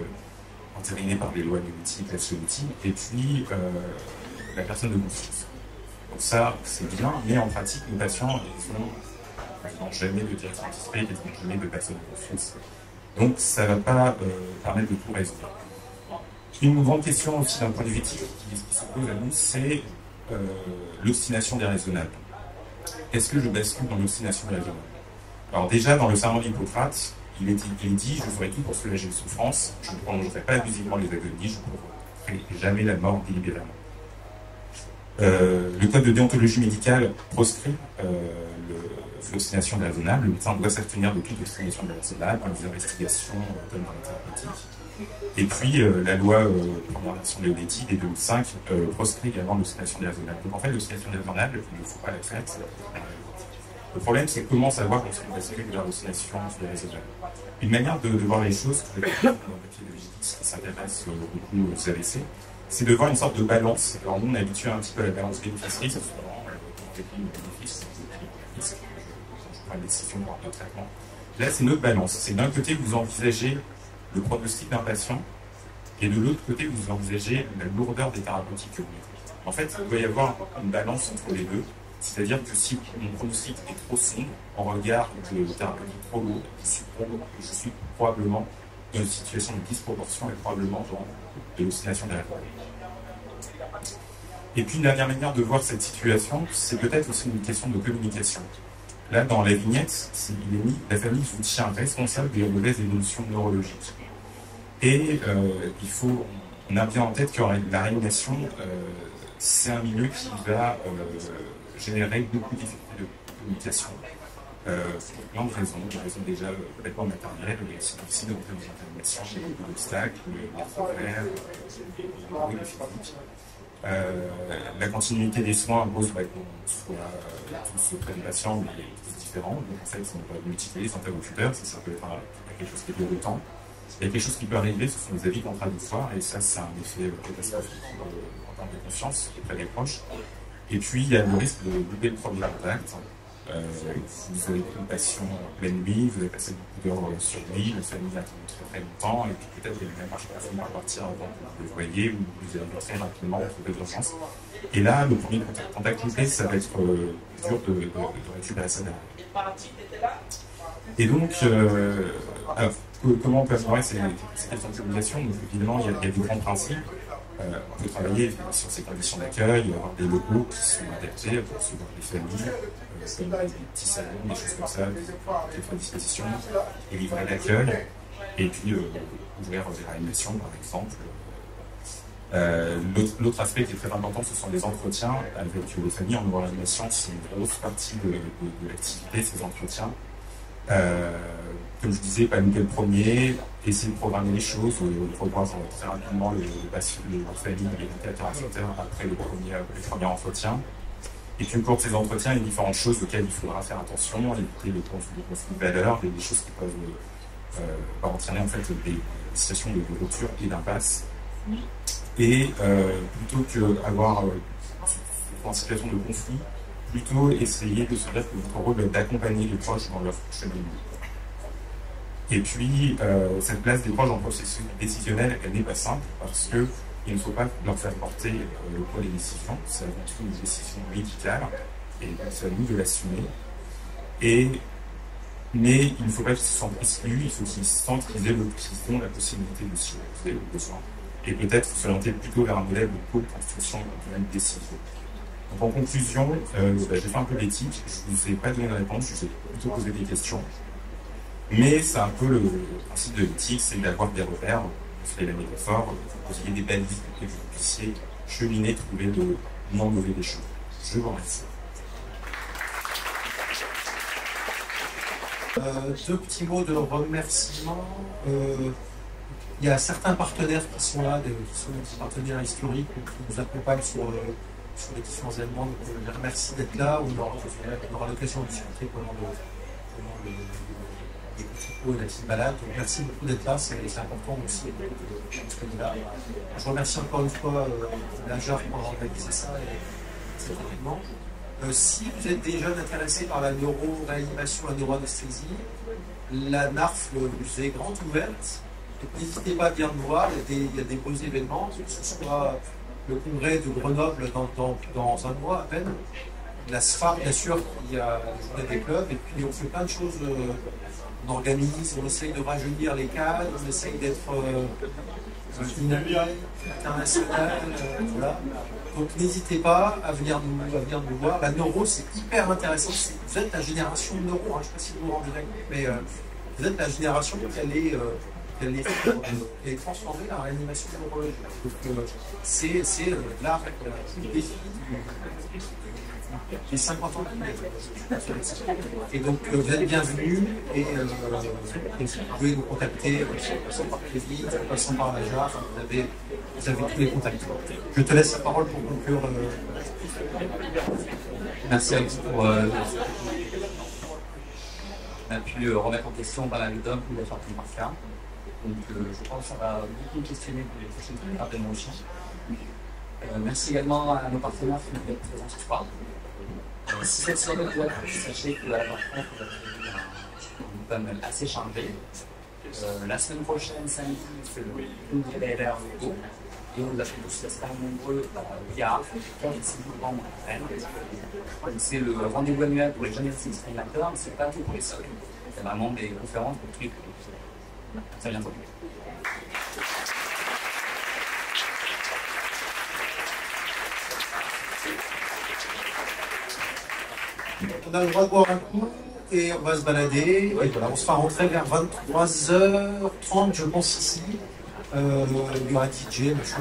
entérinées par les lois néolithiques, la soviétique, et puis la personne de confiance. Donc ça, c'est bien, mais en pratique, nos patients, ils n'ont jamais de directive anticipée, ils n'ont jamais de personne de confiance. Donc ça ne va pas permettre de tout résoudre. Une grande question aussi d'un point de vue éthique qui se pose à nous, c'est l'obstination déraisonnable. Est-ce que je bascule dans l'obstination déraisonnable? Alors déjà, dans le serment d'Hippocrate, il est dit « Je ferai tout pour soulager les souffrances, je ne prolongerai pas abusivement les agonies, je ne provoquerai jamais la mort délibérément. » Le code de déontologie médicale proscrit l'oxydation de la zonale. Le médecin doit s'abstenir de toute oxydation de la zonale dans les investigations comme dans la thérapeutique. Et puis, la loi première version de Léonetti de 2005 proscrit également l'oxydation de la zonale. Donc en fait, l'oxydation de la zonale, il ne faut pas la faire. Le problème, c'est comment savoir lorsqu'on bascule vers l'oxydation de la zonale. Une manière de voir les choses, dans le papier de Vigidis qui s'intéresse beaucoup aux AVC, c'est de voir une sorte de balance. Alors nous, on est habitué un petit peu à la balance bénéfice-risque, souvent, on décline le bénéfice, je prends une décision pour un traitement. Là, c'est notre balance. C'est d'un côté, vous envisagez le pronostic d'un patient, et de l'autre côté, vous envisagez la lourdeur des thérapeutiques que vous mettez. En fait, il doit y avoir une balance entre les deux, c'est-à-dire que si mon pronostic est trop sombre, en regard de thérapeutique trop lourde, je suis probablement dans une situation de disproportion et probablement dans de l'oscillation des réformes. Et puis, une dernière manière de voir cette situation, c'est peut-être aussi une question de communication. Là, dans la vignette, il est mis « La famille vous tient responsable des mauvaises évolutions neurologiques ». Et on a bien en tête que la réanimation, c'est un milieu qui va générer beaucoup d'effets de communication. Pour plein de raisons déjà complètement matérielles, mais c'est difficile de rentrer dans une animation, il y a beaucoup d'obstacles, les travers, les bruits physiques. La continuité des soins impose qu'on soit tous auprès des patients, mais tous différents. Donc en fait, on va multiplier les interlocuteurs, ça peut être quelque chose qui est déroutant. Il y a quelque chose qui peut arriver, ce sont des avis contradictoires, et ça, c'est un effet catastrophique en termes de confiance auprès des proches. Et puis, il y a le risque de louper le premier contact. Vous avez une patient en pleine nuit, vous avez passé beaucoup d'heures sur lui, la famille a attendu très longtemps, et puis peut-être qu'il y a même pas par partir avant que vous le voyez, ou vous allez très rapidement trouver d'urgence. Et là, le premier contact loupé, ça va être dur de récupérer ça derrière. Et donc, alors, comment on peut améliorer ces questions de communication? Donc, évidemment, il y a des grands principes. On peut travailler sur ces conditions d'accueil, avoir des locaux qui sont adaptés pour recevoir les familles, comme des petits salons, des choses comme ça, des fois à disposition, des livrets d'accueil, et puis ouvrir des réanimations, par exemple. L'autre aspect qui est très important, ce sont les entretiens avec les familles en réanimation. C'est une grosse partie de l'activité, ces entretiens. Comme je disais, pas louper le premier, essayer de programmer les choses, revoir très rapidement les familles et les interlocuteurs après les premiers entretiens. Et puis, au cours de ces entretiens, il y a différentes choses auxquelles il faudra faire attention, éviter les conflits de valeurs, des choses qui peuvent entraîner en fait des situations de rupture et d'impasse. Et plutôt qu'avoir en situation de conflit, plutôt essayer de se dire que votre rôle est d'accompagner les proches dans leur cheminement. Et puis, cette place des proches dans le processus décisionnel, elle n'est pas simple parce qu'il ne faut pas leur faire porter le poids des décisions. C'est avant tout une décision médicale et c'est à nous de l'assumer. Mais il ne faut pas qu'ils se sentent exclus, il faut qu'ils sentent qu'ils ont la possibilité de s'y opposer au besoin. Et peut-être s'orienter plutôt vers un modèle de co-construction d'une décision. Donc en conclusion, j'ai fait un peu l'éthique, je ne vous ai pas donné de réponse, je vous ai plutôt posé des questions. Mais c'est un peu le principe de l'éthique, c'est d'avoir des repères, vous faites la métaphore, vous ayez des balises et que vous puissiez cheminer, trouver de non mauvais des choses. Je vous remercie. Deux petits mots de remerciement. Il y a certains partenaires qui sont là, qui sont des partenaires historiques qui nous accompagnent sur les différents éléments. Donc, je les remercie d'être là. On aura l'occasion de discuter pendant les et la petite balade. Donc, merci beaucoup d'être là, c'est important aussi d'être là. Je remercie encore une fois la JAR pour avoir organisé ça et cet événement. Si vous êtes des jeunes intéressés par la neuroréanimation, la neuroanesthésie, la NARF vous est grande ouverte. N'hésitez pas à venir nous voir, il y a des beaux événements, que ce soit le congrès de Grenoble dans un mois à peine, la SFAR bien sûr, il y a la journée des clubs, et puis on fait plein de choses, on organise, on essaye de rajeunir les cadres, on essaye d'être dynamique, international, voilà. Donc n'hésitez pas à venir nous voir. La neuro c'est hyper intéressant, vous êtes la génération neuro, hein, je ne sais pas si vous vous rendez compte, mais vous êtes la génération qui allait elle est transformée en réanimation neurologique. Donc c'est l'art les 50 ans. Et donc vous êtes bienvenus et vous pouvez nous contacter par Kevin, en passant par la JAR, vous avez tous les contacts. Je te laisse la parole pour conclure. Merci à vous pour. On a pu remettre en question pas mal d'hommes pour les faire par cas. Donc je pense que ça va beaucoup me questionner pour les prochaines certainement aussi. Merci également à nos partenaires qui nous ont présents ce soir. Si cette soirée vous a plu, sachez que à la France, on va créer un panel assez chargé. La semaine prochaine, samedi, c'est le LR logo. Et on a fait tous très nombreux via 15 novembre à Rennes. C'est le rendez-vous annuel pour les jeunes animateurs, mais ce n'est pas tout pour les seuls. C'est vraiment des conférences pour tous les publics. Ça vient de On a le droit de boire un coup et on va se balader. Et voilà, on sera rentré vers 23h30, je pense, ici. Il y aura DJ, machin.